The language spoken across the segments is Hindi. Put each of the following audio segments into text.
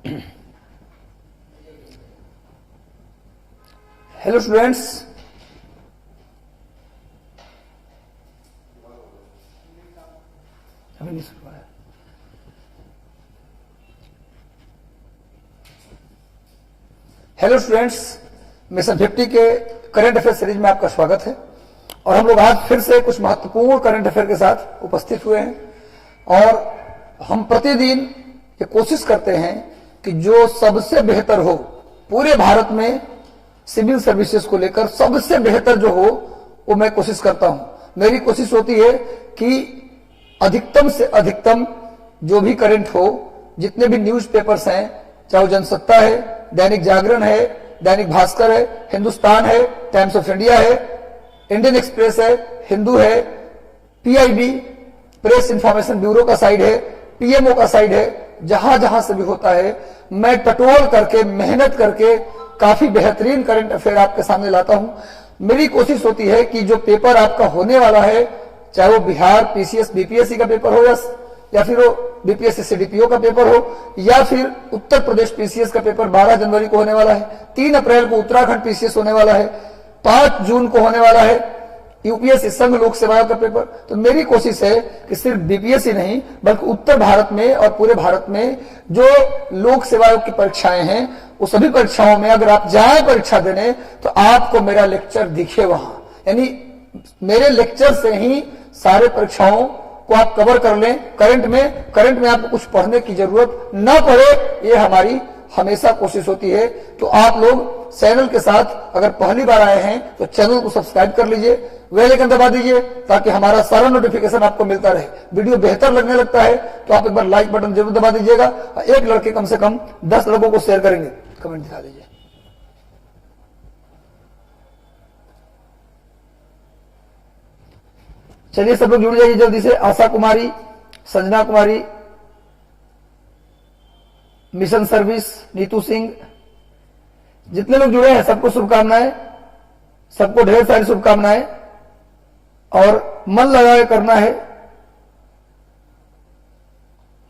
हेलो स्टूडेंट्स, अभी नहीं सुन पाया। हेलो स्टूडेंट्स, मिशन 50 के करंट अफेयर सीरीज में आपका स्वागत है। और हम लोग आज फिर से कुछ महत्वपूर्ण करंट अफेयर के साथ उपस्थित हुए हैं और हम प्रतिदिन ये कोशिश करते हैं कि जो सबसे बेहतर हो पूरे भारत में सिविल सर्विसेज को लेकर सबसे बेहतर जो हो वो मैं कोशिश करता हूं। मेरी कोशिश होती है कि अधिकतम से अधिकतम जो भी करंट हो, जितने भी न्यूज़पेपर्स हैं, चाहे वो जनसत्ता है, दैनिक जागरण है, दैनिक भास्कर है, हिंदुस्तान है, टाइम्स ऑफ इंडिया है, इंडियन एक्सप्रेस है, हिंदू है, पीआईबी प्रेस इंफॉर्मेशन ब्यूरो का साइड है, पीएमओ का साइड है, जहां जहां से भी होता है मैं टटोल करके मेहनत करके काफी बेहतरीन करंट अफेयर आपके सामने लाता हूं। मेरी कोशिश होती है कि जो पेपर आपका होने वाला है, चाहे वो बिहार पीसीएस बीपीएससी का पेपर हो या फिर वो बीपीएससी सीडीपीओ का पेपर हो या फिर उत्तर प्रदेश पीसीएस का पेपर 12 जनवरी को होने वाला है, 3 अप्रैल को उत्तराखंड पीसीएस होने वाला है, 5 जून को होने वाला है यूपीएससी संघ लोक सेवाओं का पेपर। तो मेरी कोशिश है कि सिर्फ बीपीएससी नहीं बल्कि उत्तर भारत में और पूरे भारत में जो लोक सेवाओं की परीक्षाएं हैं वो सभी परीक्षाओं में अगर आप जाए परीक्षा देने तो आपको मेरा लेक्चर दिखे वहां, यानी मेरे लेक्चर से ही सारे परीक्षाओं को आप कवर कर लें। करंट में आपको कुछ पढ़ने की जरूरत न पड़े, ये हमारी हमेशा कोशिश होती है। तो आप लोग चैनल के साथ अगर पहली बार आए हैं तो चैनल को सब्सक्राइब कर लीजिए, बेल आइकन दबा दीजिए ताकि हमारा सारा नोटिफिकेशन आपको मिलता रहे। वीडियो बेहतर लगने लगता है तो आप एक बार लाइक बटन जरूर दबा दीजिएगा। एक लड़के कम से कम 10 लोगों को शेयर करेंगे, कमेंट दिखा दीजिए। चलिए सब लोग जुड़ जाइए जल्दी से। आशा कुमारी, संजना कुमारी, मिशन सर्विस, नीतू सिंह, जितने लोग जुड़े हैं सबको शुभकामनाएं, सबको ढेर सारी शुभकामनाएं और मन लगा के करना है।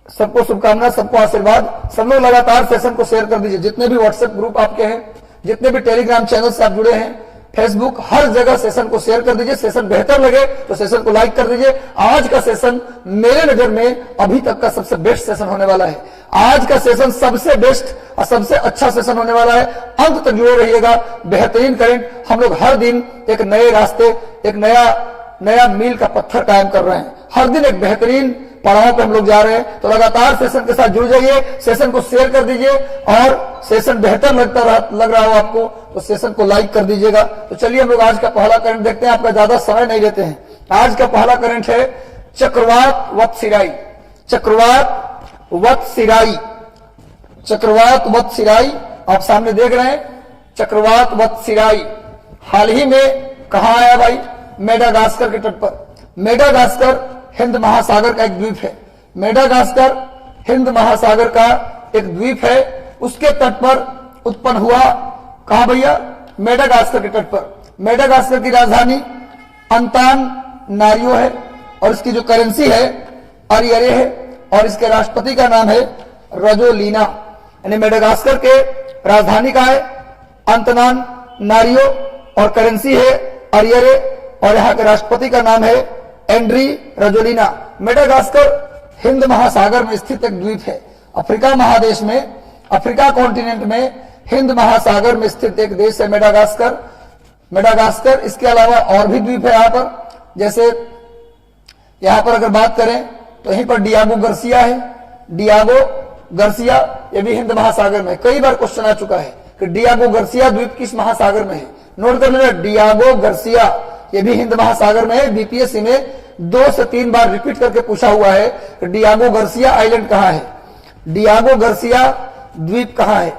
सबको शुभकामनाएं, सबको आशीर्वाद। सब लोग लगातार सेशन को शेयर कर दीजिए। जितने भी व्हाट्सएप ग्रुप आपके हैं, जितने भी टेलीग्राम चैनल से आप जुड़े हैं, फेसबुक, हर जगह सेशन को शेयर कर दीजिए। सेशन बेहतर लगे तो सेशन को लाइक कर दीजिए। आज का सेशन मेरे नजर में अभी तक का सबसे बेस्ट सेशन होने वाला है। आज का सेशन सबसे बेस्ट और सबसे अच्छा सेशन होने वाला है। अंत तक जुड़े रहिएगा। बेहतरीन करंट, हम लोग हर दिन एक नए रास्ते, एक नया मील का पत्थर कायम कर रहे हैं। हर दिन एक बेहतरीन पड़ाव पे हम लोग जा रहे हैं। तो लगातार सेशन के साथ जुड़ जाइए, सेशन को शेयर कर दीजिए और सेशन बेहतर लग रहा हो आपको तो सेशन को लाइक कर दीजिएगा। तो चलिए हम लोग आज का पहला करंट देखते हैं। आपका ज्यादा समय नहीं लेते हैं। आज का पहला करंट है चक्रवात वत सिराई। चक्रवात वत सिराई, चक्रवात वत सिराई आप सामने देख रहे हैं। चक्रवात वत सिराई हाल ही में कहां आया भाई? मेडागास्कर के तट पर। मेडागास्कर हिंद महासागर का एक द्वीप है। मेडागास्कर हिंद महासागर का एक द्वीप है, उसके तट पर उत्पन्न हुआ। कहां भैया? मेडागास्कर के तट पर। मेडागास्कर की राजधानी अंतानारियो है और इसकी जो करेंसी है अरियरे है और इसके राष्ट्रपति का नाम है रजोलिना। यानी मेडागास्कर के राजधानी का है अंतानारियो और करेंसी है अरियरे और यहाँ के राष्ट्रपति का नाम है एंड्री रजोलिना। मेडागास्कर हिंद महासागर में स्थित एक द्वीप है। अफ्रीका महादेश में, अफ्रीका कॉन्टिनेंट में हिंद महासागर में स्थित एक देश है मेडागास्कर। मेडागास्कर इसके अलावा और भी द्वीप है यहाँ पर। जैसे यहाँ पर अगर बात करें तो यहीं पर डियागो गार्सिया है। डियागो गार्सिया ये भी हिंद महासागर में। कई बार क्वेश्चन आ चुका है कि डियागो गार्सिया द्वीप किस महासागर में है। नोट कर लेना, डियागो गार्सिया ये भी हिंद महासागर में है। बीपीएससी में 2 से 3 बार रिपीट करके पूछा हुआ है कि डियागो गार्सिया आइलैंड कहां है, डियागो गार्सिया द्वीप कहां है,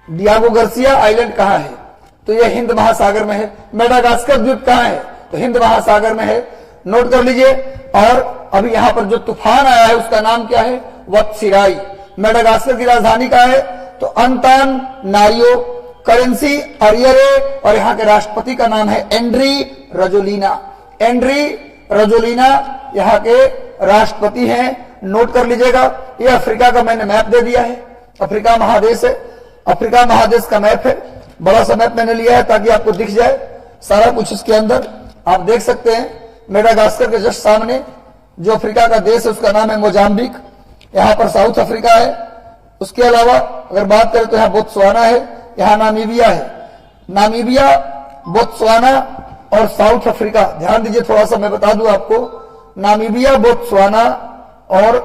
डियागो गार्सिया आइलैंड कहां है? तो यह हिंद महासागर में है। मेडागास्कर द्वीप कहां है? तो हिंद महासागर में है। नोट कर लीजिए। और अभी यहां पर जो तूफान आया है उसका नाम क्या है? वत सिराई। मेडागास्कर की राजधानी कहां है? तो अंतानारियो, करेंसी अरियरे और यहाँ के राष्ट्रपति का नाम है एंड्री रजोलिना। एंड्री रजोलिना यहाँ के राष्ट्रपति हैं। नोट कर लीजिएगा, ये अफ्रीका का मैंने मैप दे दिया है। अफ्रीका महादेश है, अफ्रीका महादेश का मैप है। बड़ा सा मैप मैंने लिया है ताकि आपको दिख जाए सारा कुछ इसके अंदर। आप देख सकते हैं मेडागास्कर के जस्ट सामने जो अफ्रीका का देश है उसका नाम है मोजाम्बिक। यहाँ पर साउथ अफ्रीका है। उसके अलावा अगर बात करें तो यहाँ बोत्सवाना है, यहाँ नामीबिया है। नामीबिया, बोत्सवाना और साउथ अफ्रीका, ध्यान दीजिए थोड़ा सा, मैं बता दूं आपको, नामीबिया, बोत्सवाना और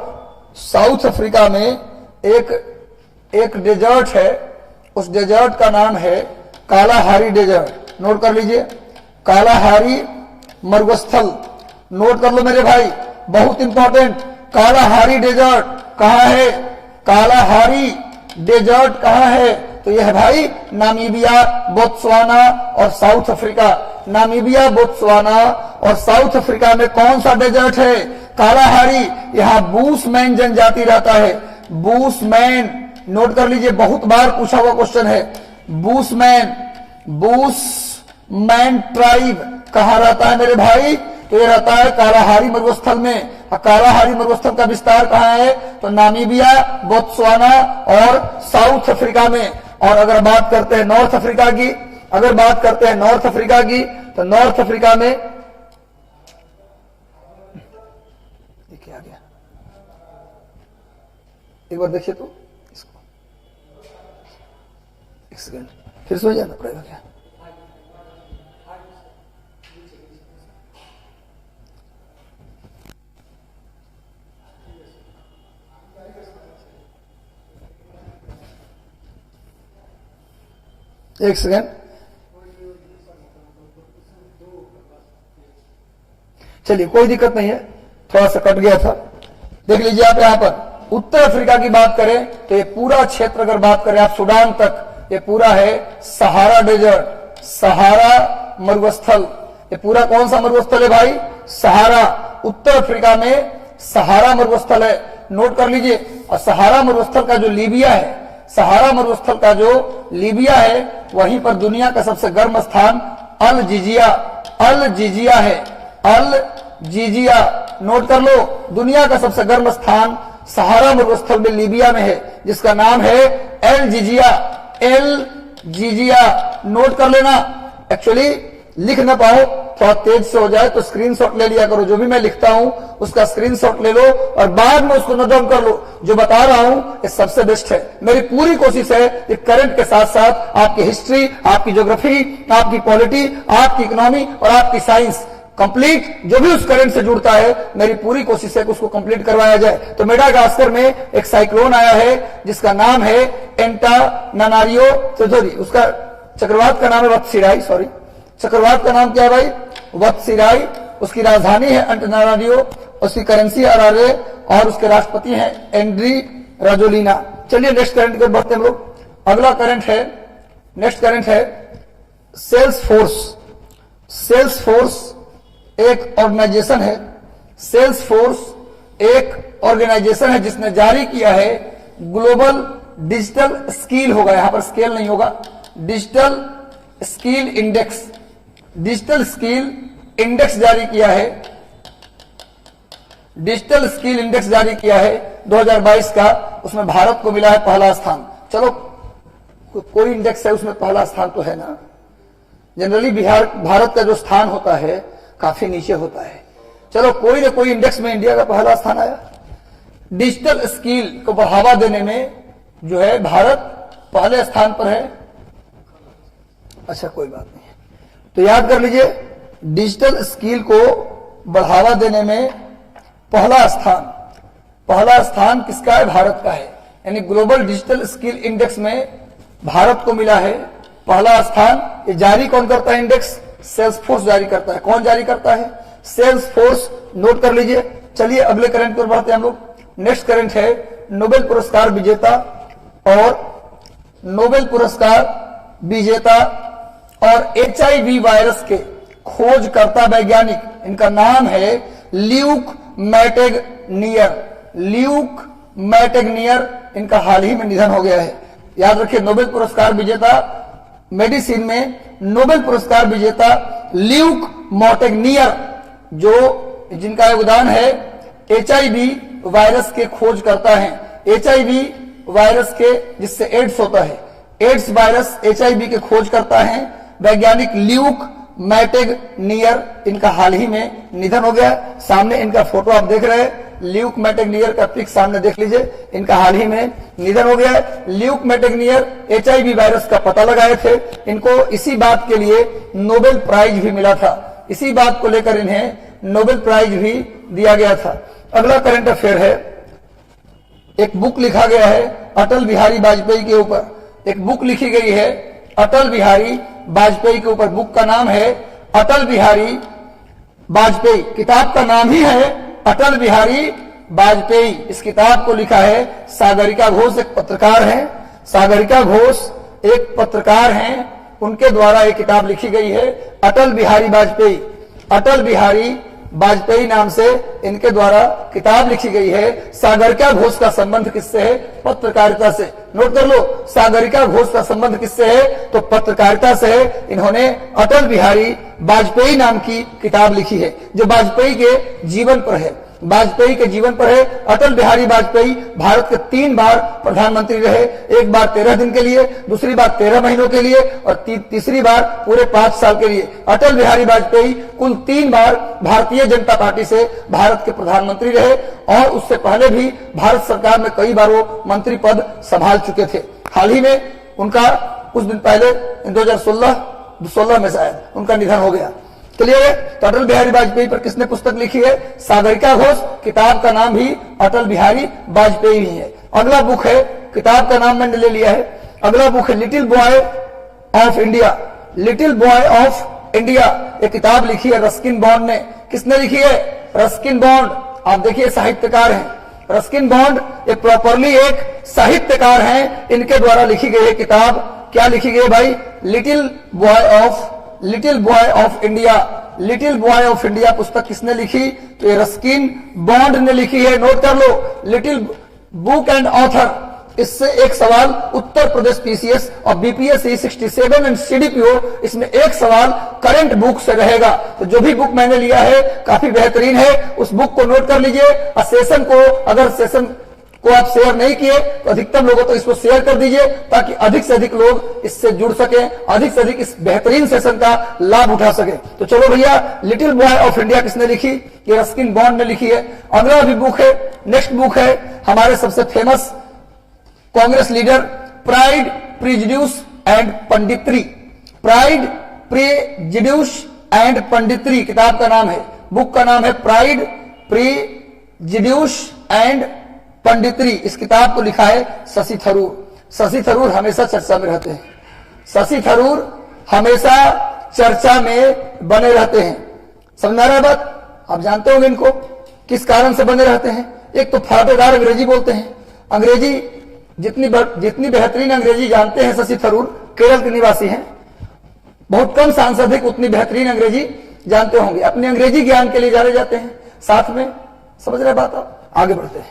साउथ अफ्रीका में एक डेजर्ट है। उस डेजर्ट का नाम है कालाहारी डेजर्ट। नोट कर लीजिए, कालाहारी मरुस्थल। नोट कर लो मेरे भाई, बहुत इंपॉर्टेंट। कालाहारी डेजर्ट कहां है? कालाहारी डेजर्ट कहां है? तो यह है भाई नामीबिया, बोत्सवाना और साउथ अफ्रीका। नामीबिया, बोत्सवाना और साउथ अफ्रीका में कौन सा डेजर्ट है? कालाहारी। यहां बूसमैन जनजाति रहता है। बूसमैन, नोट कर लीजिए, बहुत बार पूछा हुआ क्वेश्चन है। बूसमैन, बूसमैन ट्राइब कहां रहता है मेरे भाई? तो ये रहता है कालाहारी मरुस्थल में। कालाहारी मरुस्थल का विस्तार कहां है? तो नामीबिया, बोत्सवाना और साउथ अफ्रीका में। और अगर बात करते हैं नॉर्थ अफ्रीका की, अगर बात करते हैं नॉर्थ अफ्रीका की, तो नॉर्थ अफ्रीका में देखिए आ गया, एक बार देखिए तो इसको, एक सेकंड, फिर से हो जाना पड़ेगा क्या? एक सेकंड, चलिए कोई दिक्कत नहीं है, थोड़ा सा कट गया था। देख लीजिए आप यहाँ पर उत्तर अफ्रीका की बात करें तो ये पूरा क्षेत्र, अगर बात करें आप सूडान तक, ये पूरा है सहारा डेजर्ट, सहारा मरुस्थल। ये पूरा कौन सा मरुस्थल है भाई? सहारा। उत्तर अफ्रीका में सहारा मरुस्थल है, नोट कर लीजिए। और सहारा मरुस्थल का जो लीबिया है, सहारा मरुस्थल का जो लीबिया है, वहीं पर दुनिया का सबसे गर्म स्थान अल जिजिया, अल जिजिया है। अल जिजिया, नोट कर लो, दुनिया का सबसे गर्म स्थान सहारा मरुस्थल में लीबिया में है, जिसका नाम है एल जिजिया। एल जिजिया, नोट कर लेना। एक्चुअली लिख ना पाओ, थोड़ा तेज से हो जाए तो स्क्रीनशॉट ले लिया करो। जो भी मैं लिखता हूं उसका स्क्रीनशॉट ले लो और बाद में उसको नोट डाउन कर लो। जो बता रहा हूं ये सबसे बेस्ट है। मेरी पूरी कोशिश है कि करंट के साथ साथ आपकी हिस्ट्री, आपकी ज्योग्राफी, आपकी पॉलिटी, आपकी इकोनॉमी और आपकी साइंस कंप्लीट, जो भी उस करंट से जुड़ता है, मेरी पूरी कोशिश है कि उसको कंप्लीट करवाया जाए। तो मेडागास्कर में एक साइक्लोन आया है जिसका नाम है एंटानारियो चौधरी। उसका चक्रवात का नाम है वत्सिराई, सॉरी, चक्रवात का नाम क्या है भाई? वत्सिराई। उसकी राजधानी है एंटानारियो, उसकी करेंसी आरआरए और उसके राष्ट्रपति हैं एंड्री राजोलिना। चलिए नेक्स्ट करंट की ओर बढ़ते हैं हम लोग। अगला करंट है, नेक्स्ट करंट है सेल्स फोर्स। सेल्स फोर्स एक ऑर्गेनाइजेशन है। सेल्स फोर्स एक ऑर्गेनाइजेशन है जिसने जारी किया है ग्लोबल डिजिटल स्किल, होगा यहां पर स्केल नहीं होगा, digital skill index, digital skill index जारी किया है। डिजिटल स्किल इंडेक्स जारी किया है 2022 का। उसमें भारत को मिला है पहला स्थान। चलो कोई इंडेक्स है उसमें पहला स्थान तो है ना। जनरली भारत का जो स्थान होता है काफी नीचे होता है। चलो कोई ना कोई इंडेक्स में इंडिया का पहला स्थान आया। डिजिटल स्किल को बढ़ावा देने में जो है भारत पहले स्थान पर है। अच्छा कोई बात नहीं है, तो याद कर लीजिए, डिजिटल स्किल को बढ़ावा देने में पहला स्थान किसका है? भारत का है। यानी ग्लोबल डिजिटल स्किल इंडेक्स में भारत को मिला है पहला स्थान। ये जारी कौन करता है? इंडेक्स सेल्स फोर्स जारी करता है। कौन जारी करता है? Sales force. नोट कर लीजिए। चलिए अगले करंट पर बढ़ते हैं हम लोग। नेक्स्ट करंट है नोबेल पुरस्कार विजेता और नोबेल पुरस्कार विजेता और HIV वायरस के खोजकर्ता वैज्ञानिक, इनका नाम है ल्यूक मैटेगनियर। ल्यूक मैटेगनियर, इनका हाल ही में निधन हो गया है। याद रखिए, नोबेल पुरस्कार विजेता मेडिसिन में नोबेल पुरस्कार विजेता ल्यूक मैटेगनियर, जो जिनका योगदान है HIV वायरस के खोज करता है, HIV वायरस के जिससे एड्स होता है, एड्स वायरस HIV के खोज करता है वैज्ञानिक ल्यूक मैटेगनियर। इनका हाल ही में निधन हो गया। सामने इनका फोटो आप देख रहे हैं, ल्यूक मैटेगनियर का पिक सामने देख लीजिए। इनका हाल ही में निधन हो गया। ल्यूक मैटेगनियर HIV वायरस का पता लगाए थे। इनको इसी बात के लिए नोबेल प्राइज भी मिला था, इसी बात को लेकर इन्हें नोबेल प्राइज भी दिया गया था। अगला करंट अफेयर है, एक बुक लिखा गया है अटल बिहारी वाजपेयी के ऊपर। एक बुक लिखी गई है अटल बिहारी वाजपेयी के ऊपर। बुक का नाम है अटल बिहारी वाजपेयी, किताब का नाम ही है अटल बिहारी वाजपेयी। इस किताब को लिखा है सागरिका घोष, एक पत्रकार है। सागरिका घोष एक पत्रकार हैं, उनके द्वारा एक किताब लिखी गई है अटल बिहारी वाजपेयी। अटल बिहारी वाजपेयी नाम से इनके द्वारा किताब लिखी गई है। सागरिका घोष का संबंध किससे है? पत्रकारिता से। नोट कर लो, सागरिका घोष का संबंध किससे है? तो पत्रकारिता से है। इन्होंने अटल बिहारी वाजपेयी नाम की किताब लिखी है जो वाजपेयी के जीवन पर है, वाजपेयी के जीवन पर है। अटल बिहारी वाजपेयी भारत के 3 बार प्रधानमंत्री रहे, एक बार 13 दिन के लिए, दूसरी बार 13 महीनों के लिए और तीसरी बार पूरे 5 साल के लिए। अटल बिहारी वाजपेयी कुल 3 बार भारतीय जनता पार्टी से भारत के प्रधानमंत्री रहे और उससे पहले भी भारत सरकार में कई बार वो मंत्री पद संभाल चुके थे। हाल ही में उनका कुछ दिन पहले 2016 में शायद उनका निधन हो गया। क्लियर है? तो अटल बिहारी वाजपेयी पर किसने पुस्तक लिखी है? सागरिका घोष। किताब का नाम भी अटल बिहारी वाजपेयी ही है। अगला बुक है, किताब का नाम मैंने ले लिया है, अगला बुक है little boy of India. Little boy of India एक किताब लिखी है रस्किन बॉन्ड ने। किसने लिखी है? Ruskin bond. आप देखिए साहित्यकार हैं रस्किन बॉन्ड, एक प्रॉपरली एक साहित्यकार हैं। इनके द्वारा लिखी गई है किताब। क्या लिखी गई भाई? Little boy of India. Little boy of India पुस्तक किसने लिखी? तो ये रस्किन बॉन्ड ने लिखी है। नोट कर लो, लिटिल बुक एंड ऑथर। इससे एक सवाल उत्तर प्रदेश PCS और BPSC 67 एंड CDPO, इसमें एक सवाल करंट बुक से रहेगा। तो जो भी बुक मैंने लिया है काफी बेहतरीन है, उस बुक को नोट कर लीजिए। और सेशन को, अगर सेशन को आप शेयर नहीं किए तो अधिकतम लोगों तो इसको शेयर कर दीजिए ताकि अधिक से अधिक लोग इससे जुड़ सके, अधिक से अधिक इस बेहतरीन सेशन का लाभ उठा सके। तो चलो भैया, लिटिल बॉय ऑफ इंडिया किसने लिखी? ये रस्किन बॉन्ड ने लिखी है। अगला भी बुक है, नेक्स्ट बुक है हमारे सबसे famous Congress leader pride, prejudice and punditry. Pride, prejudice and punditry किताब का नाम है। बुक का नाम है प्राइड, प्रिजुडियूस एंड पंडितरी। इस किताब को लिखा है शशि थरूर। शशि थरूर हमेशा चर्चा में रहते हैं, शशि थरूर हमेशा चर्चा में बने रहते हैं। समझ आ रहा है बात? आप जानते होंगे इनको किस कारण से बने रहते हैं। एक तो फाटेदार अंग्रेजी बोलते हैं। अंग्रेजी जितनी बेहतरीन अंग्रेजी जानते हैं शशि थरूर, केरल के निवासी हैं, बहुत कम सांसद है उतनी बेहतरीन अंग्रेजी जानते होंगे। अपने अंग्रेजी ज्ञान के लिए जाने जाते हैं। साथ में समझ रहे बात? आप आगे बढ़ते हैं,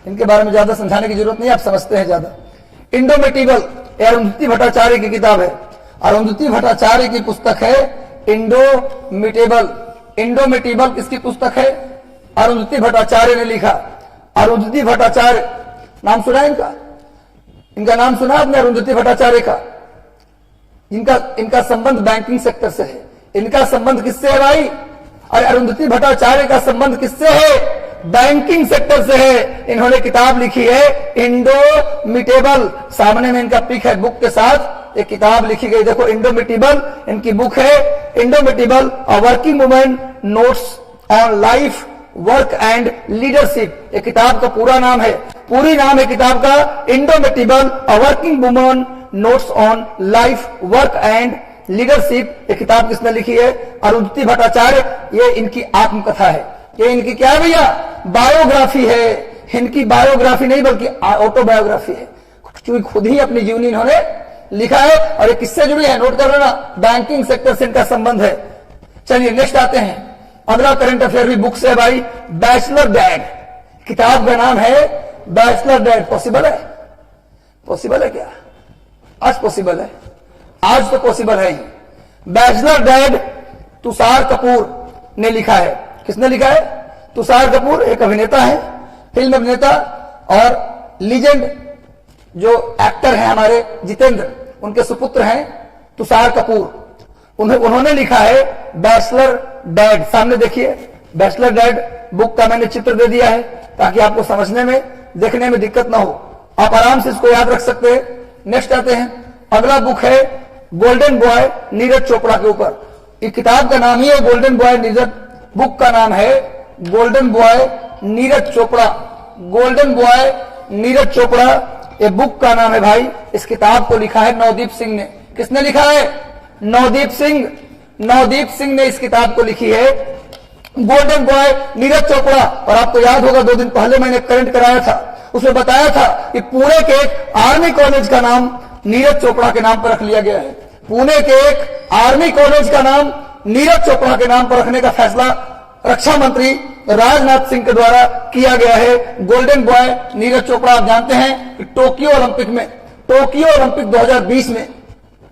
इनके बारे में ज्यादा समझाने की जरूरत नहीं, आप समझते हैं ज्यादा। इंडोमिटेबल अरुंधति भट्टाचार्य की किताब है। अरुंधति भट्टाचार्य की पुस्तक है इंडोमिटेबल। इंडोमिटेबल किसकी पुस्तक है? अरुंधति भट्टाचार्य ने लिखा। अरुंधति भट्टाचार्य नाम सुना है इनका? इनका नाम सुना आपने अरुंधति भट्टाचार्य का? इनका संबंध बैंकिंग सेक्टर से है। इनका संबंध किससे है भाई? अरे अरुंधति भट्टाचार्य का संबंध किससे है? बैंकिंग सेक्टर से है। इन्होंने किताब लिखी है इंडोमिटेबल। सामने में इनका पिक है बुक के साथ, एक किताब लिखी गई, देखो इंडोमिटेबल इनकी बुक है। Indomitable a working women notes on life, work and leadership. ये किताब का पूरा नाम है, पूरी नाम है किताब का indomitable a working women notes on life, work and leadership. ये किताब किसने लिखी है? अरुंधति भट्टाचार्य। ये इनकी आत्मकथा है, ये इनकी क्या है भैया? बायोग्राफी है। इनकी बायोग्राफी नहीं बल्कि ऑटोबायोग्राफी है, क्योंकि खुद ही अपनी जीवनी इन्होंने लिखा है। और ये किससे जुड़ी है? नोट कर लेना, बैंकिंग सेक्टर से इनका संबंध है। चलिए नेक्स्ट आते हैं। अगला करंट अफेयर भी बुक से है भाई, बैचलर डैड। किताब का नाम है बैचलर डैड। पॉसिबल है? पॉसिबल है क्या? आज पॉसिबल है, आज तो पॉसिबल है ही। बैचलर डैड तुषार कपूर ने लिखा है। किसने लिखा है? तुषार कपूर एक अभिनेता है, फिल्म अभिनेता, और लीजेंड जो एक्टर हैं हमारे जितेंद्र, उनके सुपुत्र हैं तुषार कपूर। उन्होंने लिखा है बैचलर डैड। सामने देखिए, बैचलर डैड बुक का मैंने चित्र दे दिया है ताकि आपको समझने में, देखने में दिक्कत ना हो, आप आराम से इसको याद रख सकते हैं। नेक्स्ट आते हैं, अगला बुक है गोल्डन बॉय नीरज चोपड़ा के ऊपर। इस किताब का नाम ही है गोल्डन बॉय नीरज, बुक का नाम है golden boy Neeraj Chopra. Golden boy Neeraj Chopra ये बुक का नाम है भाई। इस किताब को लिखा है नवदीप सिंह ने। किसने लिखा है? नवदीप सिंह। नवदीप सिंह ने इस किताब को लिखी है, गोल्डन बॉय नीरज चोपड़ा। और आपको याद होगा 2 दिन पहले मैंने करंट कराया था, उसमें बताया था कि पुणे के एक आर्मी कॉलेज का नाम नीरज चोपड़ा के नाम पर रख लिया गया है। पुणे के एक आर्मी कॉलेज का नाम नीरज चोपड़ा के नाम पर रखने का फैसला रक्षा मंत्री राजनाथ सिंह के द्वारा किया गया है। गोल्डन बॉय नीरज चोपड़ा, आप जानते हैं कि टोक्यो ओलंपिक में, टोक्यो ओलंपिक 2020 में,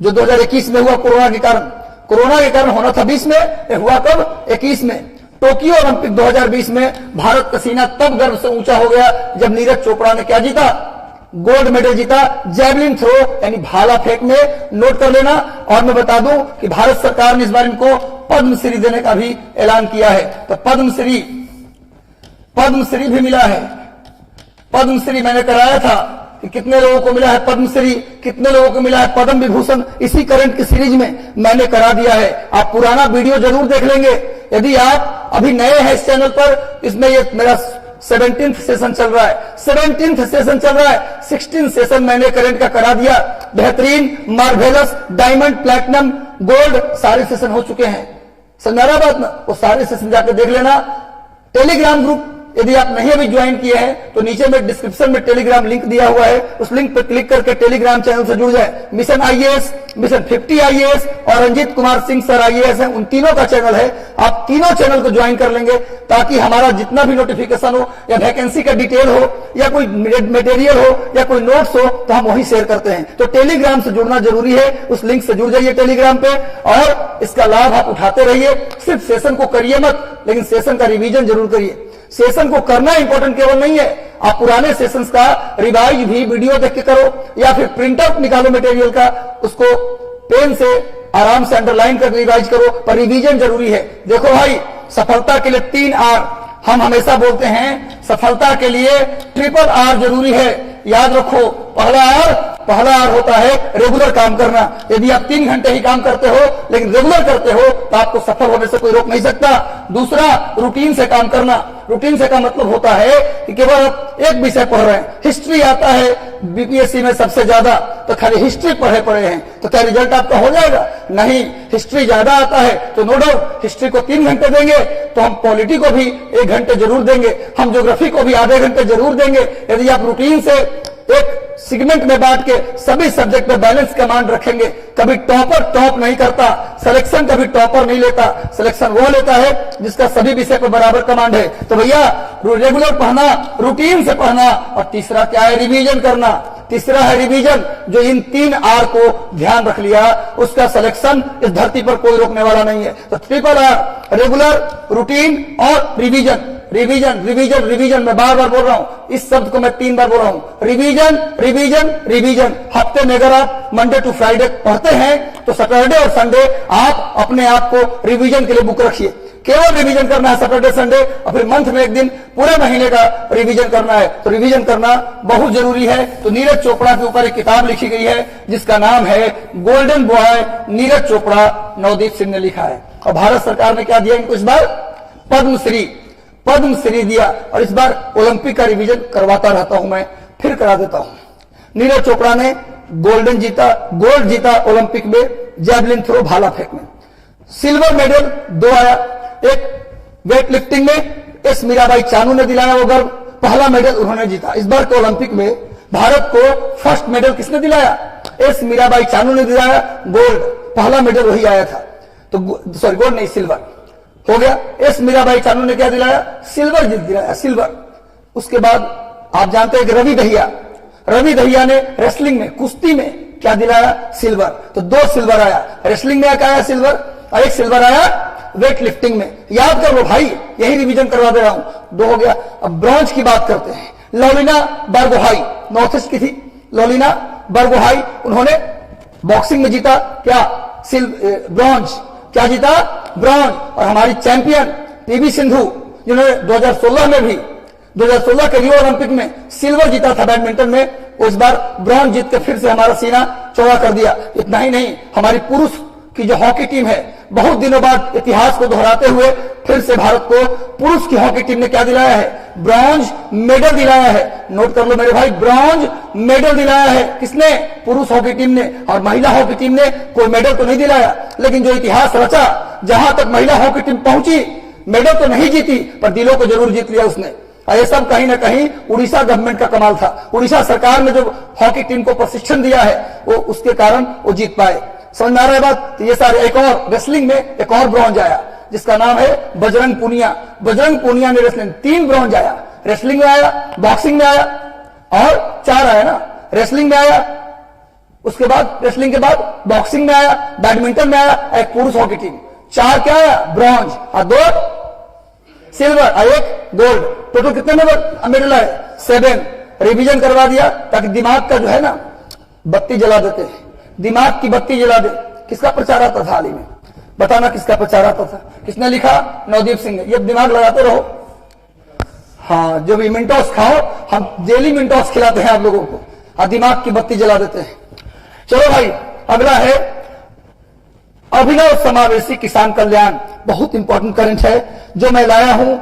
जो 2021 में हुआ कोरोना के कारण होना था 20 में, हुआ कब? 21 में। टोक्यो ओलंपिक 2020 में भारत का सीना तब गर्व से ऊंचा हो गया जब नीरज चोपड़ा ने क्या जीता? गोल्ड मेडल जीता, जैवलिन थ्रो यानी भाला फेंक में। नोट कर लेना। और मैं बता दूं कि भारत सरकार ने इस बार इनको पद्मश्री देने का भी ऐलान किया है। तो पद्मश्री भी मिला है। पद्मश्री मैंने कराया था कि कितने लोगों को मिला है पद्मश्री, कितने लोगों को मिला है पद्म विभूषण। इसी करंट की सीरीज में मैंने करा दिया है। आप पुराना वीडियो जरूर देख लेंगे। यदि आप अभी नए हैं इस चैनल पर, इसमें ये मेरा 17th सेशन चल रहा है, 17th सेशन चल रहा है। 16 सेशन मैंने करंट का करा दिया। बेहतरीन, मार्वेलस, डायमंड, प्लैटिनम, गोल्ड, सारे सेशन हो चुके हैं। समझा बात ना? वो सारे सेशन जाकर देख लेना। टेलीग्राम ग्रुप यदि आप नहीं अभी ज्वाइन किए हैं तो नीचे में डिस्क्रिप्शन में टेलीग्राम लिंक दिया हुआ है, उस लिंक पर क्लिक करके टेलीग्राम चैनल से जुड़ जाए। मिशन आईएएस, मिशन 50 आईएएस और रंजीत कुमार सिंह सर आईएएस है, उन तीनों का चैनल है। आप तीनों चैनल को ज्वाइन कर लेंगे ताकि हमारा जितना भी नोटिफिकेशन हो या वैकेंसी का डिटेल हो या कोई मटेरियल हो या कोई नोट्स हो तो हम वही शेयर करते हैं। तो टेलीग्राम से जुड़ना जरूरी है, उस लिंक से जुड़ जाइए टेलीग्राम पे और इसका लाभ आप उठाते रहिए। सिर्फ सेशन को करिए मत, लेकिन सेशन का रिवीजन जरूर करिए। सेशन को करना इंपॉर्टेंट केवल नहीं है, आप पुराने सेशंस का रिवाइज भी वीडियो देख के करो या फिर प्रिंट आउट निकालो मटेरियल का, उसको पेन से आराम से अंडरलाइन कर रिवाइज करो, पर रिवीजन जरूरी है। देखो भाई, सफलता के लिए 3 R हम हमेशा बोलते हैं, सफलता के लिए ट्रिपल R जरूरी है। याद रखो, पहला आर होता है रेगुलर काम करना। यदि आप 3 घंटे ही काम करते हो लेकिन रेगुलर करते हो तो आपको सफल होने से कोई रोक नहीं सकता। दूसरा, रूटीन से काम करना। रूटीन से का मतलब होता है कि केवल आप एक विषय पढ़ रहे हैं, हिस्ट्री आता है बीपीएससी में सबसे ज्यादा, तो खाली हिस्ट्री पढ़े हैं तो क्या रिजल्ट आपका हो जाएगा? नहीं, हिस्ट्री ज्यादा आता है तो नो डाउट हिस्ट्री को 3 घंटे देंगे तो हम पॉलिटी को भी 1 घंटे जरूर देंगे, हम ज्योग्राफी को भी आधे घंटे जरूर देंगे। यदि आप रूटीन से एक सेगमेंट में बांट के सभी सब्जेक्ट में बैलेंस कमांड रखेंगे, कभी टॉपर टॉप नहीं करता, सिलेक्शन कभी टॉपर नहीं लेता, सिलेक्शन वो लेता है जिसका सभी विषय पर बराबर कमांड है। तो भैया रेगुलर पढ़ना, रूटीन से पढ़ना, और तीसरा क्या है? रिवीजन करना। तीसरा है रिवीजन। जो इन 3 R को ध्यान रख लिया उसका सिलेक्शन इस धरती पर कोई रोकने वाला नहीं है। तो ट्रिपल R, रेगुलर, रूटीन और रिवीजन। रिवीजन रिवीजन रिवीजन, मैं बार बार बोल रहा हूं, इस शब्द को मैं 3 बार बोल रहा हूं, रिवीजन रिवीजन रिवीजन। हफ्ते में अगर आप मंडे टू फ्राइडे पढ़ते हैं तो सैटरडे और संडे आप अपने आप को रिवीजन के लिए बुक रखिए। केवल रिवीजन करना है सैटरडे संडे, और फिर मंथ में 1 दिन पूरे महीने का रिवीजन करना है। तो रिवीजन करना बहुत जरूरी है। तो नीरज चोपड़ा के ऊपर एक किताब लिखी गई है जिसका नाम है गोल्डन बॉय नीरज चोपड़ा, नवदीप सिंह ने लिखा है। और भारत सरकार ने क्या दिया इनको? इस बार पद्मश्री दिया। और इस बार ओलंपिक का रिवीजन करवाता रहता हूं, मैं फिर करा देता हूं। नीरज चोपड़ा ने गोल्ड जीता ओलंपिक में जैवलिन थ्रो, भाला फेंक में। सिल्वर मेडल 2 आया। एक वेट लिफ्टिंग में एस मीराबाई चानू ने दिलाया वो गर्व, पहला मेडल उन्होंने जीता। इस बार के ओलंपिक में भारत को फर्स्ट मेडल किसने दिलाया? एस मीराबाई चानू ने दिलाया गोल्ड, पहला मेडल वही आया था। तो सॉरी, गोल्ड नहीं, सिल्वर हो गया। एस मीराबाई चानू ने क्या दिलाया? सिल्वर जीत दिलाया, सिल्वर। उसके बाद आप जानते हैं कि रवि दहिया ने रेसलिंग में, कुश्ती में क्या दिलाया? सिल्वर। तो 2 सिल्वर आया। रेसलिंग में क्या आया? सिल्वर। और 1 सिल्वर आया वेट लिफ्टिंग में, याद कर लो भाई, यही रिवीजन करवा दे रहा हूं। 2 हो गया। अब ब्रॉन्ज की बात करते हैं। लोलिना बारगोहाई नॉर्थ ईस्ट की थी, लोलिना बारगोहाई, उन्होंने बॉक्सिंग में जीता क्या, ब्रॉन्ज, क्या जीता, ब्रॉन्ज। और हमारी चैंपियन पीवी सिंधु, जिन्होंने 2016 में भी 2016 के रियो ओलंपिक में सिल्वर जीता था बैडमिंटन में, उस बार ब्रॉन्ज जीत के फिर से हमारा सीना चौड़ा कर दिया। इतना ही नहीं, हमारी पुरुष की जो हॉकी टीम है, बहुत दिनों बाद इतिहास को दोहराते हुए फिर से भारत को पुरुष की हॉकी टीम ने क्या दिलाया है, ब्रॉन्ज मेडल दिलाया है। नोट कर लो मेरे भाई, ब्रॉन्ज मेडल दिलाया है। किसने, पुरुष हॉकी टीम ने। और महिला हॉकी टीम ने कोई मेडल तो नहीं दिलाया, लेकिन जो इतिहास रचा, जहां तक महिला हॉकी टीम पहुंची, मेडल तो नहीं जीती पर दिलों को जरूर जीत लिया उसने। और ये सब कहीं ना कहीं उड़ीसा गवर्नमेंट का कमाल था। उड़ीसा सरकार ने जो हॉकी टीम को प्रशिक्षण दिया है, वो उसके कारण वो जीत पाए। समझ में आ रहा है बात। तो ये सारे, एक और रेसलिंग में एक और ब्रॉन्ज आया जिसका नाम है बजरंग पूनिया। बजरंग पूनिया ने रेसलिंग 3 ब्रॉन्ज आया, रेसलिंग में आया, बॉक्सिंग में आया और 4 आया ना, रेसलिंग में आया, उसके बाद रेसलिंग के बाद बॉक्सिंग में आया, बैडमिंटन में आया, एक पुरुष हॉकी टीम। 4 क्या आया, ब्रॉन्ज, और 2 सिल्वर और 1 गोल्ड। टोटल कितने मेडल आए, 7। रिवीजन करवा दिया ताकि दिमाग का जो है ना बत्ती जला देते हैं, दिमाग की बत्ती जला दे। किसका प्रचार आता था हाल ही में, बताना किसका प्रचार आता था, किसने लिखा, नवदीप सिंह ने। ये दिमाग लगाते रहो। हाँ, जो भी मिंटोस खाओ, हम डेली मिंटोस खिलाते हैं आप लोगों को, और दिमाग की बत्ती जला देते हैं। चलो भाई, अगला है अभिनव समावेशी किसान कल्याण। बहुत इंपॉर्टेंट करंट है जो मैं लाया हूं।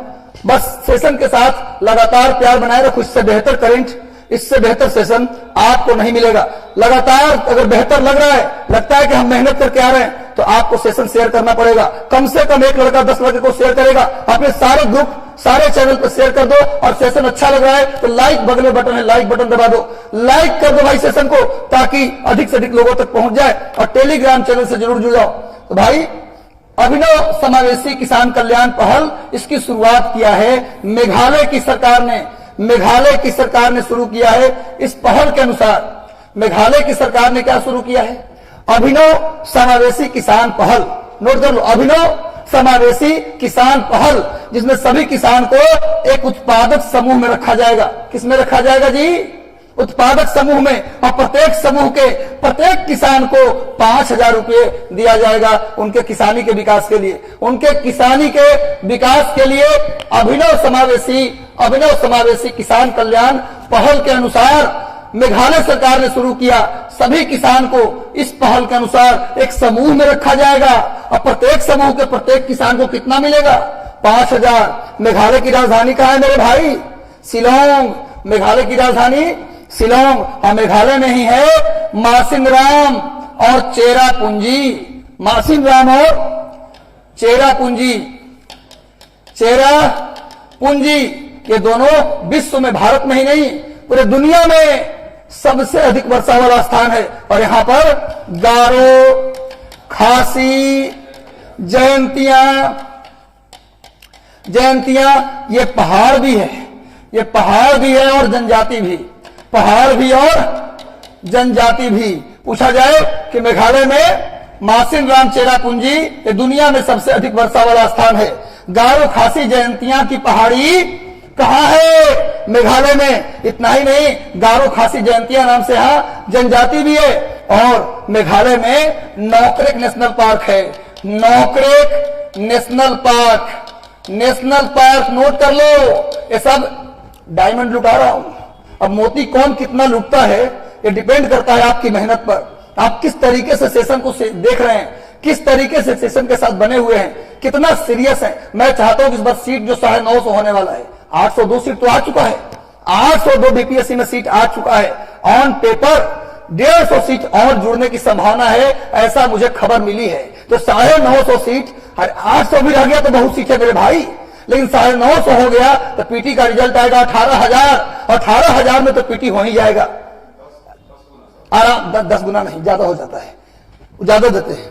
बस सेशन के साथ लगातार प्यार बनाए रखो, इससे बेहतर करंट, इससे बेहतर सेशन आपको नहीं मिलेगा। लगातार अगर बेहतर लग रहा है, लगता है कि हम मेहनत करके आ रहे हैं, तो आपको सेशन शेयर करना पड़ेगा। कम से कम 1 लड़का 10 लड़के को शेयर करेगा। अपने सारे ग्रुप, सारे चैनल पर शेयर कर दो। और सेशन अच्छा लग रहा है तो लाइक, बगल में बटन है, लाइक बटन दबा दो, लाइक कर दो भाई सेशन को, ताकि अधिक से अधिक लोगों तक पहुंच जाए। और टेलीग्राम चैनल से जरूर जुड़ जाओ। तो भाई, अभिनव समावेशी किसान कल्याण पहल, इसकी शुरुआत किया है मेघालय की सरकार ने। मेघालय की सरकार ने शुरू किया है। इस पहल के अनुसार मेघालय की सरकार ने क्या शुरू किया है, अभिनव समावेशी किसान पहल। नोट कर लो, अभिनव समावेशी किसान पहल, जिसमें सभी किसान को एक उत्पादक समूह में रखा जाएगा। किसमें रखा जाएगा जी, उत्पादक समूह में। और प्रत्येक समूह के प्रत्येक किसान को 5,000 रुपये दिया जाएगा उनके किसानी के विकास के लिए। उनके किसानी के विकास के लिए अभिनव समावेशी किसान कल्याण पहल के अनुसार मेघालय सरकार ने शुरू किया। सभी किसान को इस पहल के अनुसार एक समूह में रखा जाएगा। और प्रत्येक समूह के प्रत्येक किसान को कितना मिलेगा, 5,000। मेघालय की राजधानी कहां है मेरे भाई, शिलोंग। मेघालय की राजधानी शिलोंग। और मेघालय में ही है मासिनराम और चेरापूंजी। मासिनराम और चेरापूंजी। चेरापूंजी ये दोनों विश्व में, भारत में ही नहीं पूरे दुनिया में सबसे अधिक वर्षा वाला स्थान है। और यहां पर गारो, खासी, जयंतियां, ये पहाड़ भी है, ये पहाड़ भी है और जनजाति भी, पहाड़ भी और जनजाति भी। पूछा जाए कि मेघालय में मासिनराम चेरापूंजी ये दुनिया में सबसे अधिक वर्षा वाला स्थान है। गारो, खासी, जयंतियां की पहाड़ी कहां है, मेघालय में। इतना ही नहीं, गारो, खासी, जयंतिया नाम से यहां जनजाति भी है। और मेघालय में नोकरेक नेशनल पार्क है। Nokrek national park, national park note कर लो। ये सब डायमंड लुटा रहा हूं। अब मोती कौन कितना लुटता है, ये डिपेंड करता है आपकी मेहनत पर। आप किस तरीके से सेशन को देख रहे हैं, किस तरीके से सेशन के साथ बने हुए हैं, कितना सीरियस है। मैं चाहता हूं कि इस बार सीट जो 950 होने वाला है, 802 सीट तो आ चुका है, 802 बीपीएससी में सीट आ चुका है। ऑन पेपर 150 सीट और जुड़ने की संभावना है, ऐसा मुझे खबर मिली है। तो 950 सीट, 800 भी रह गया तो बहुत सीट है मेरे भाई, लेकिन 950 हो गया तो पीटी का रिजल्ट आएगा 18,000। 18,000 में तो पीटी हो ही जाएगा आराम। 10 गुना नहीं, ज्यादा हो जाता है, ज्यादा देते हैं।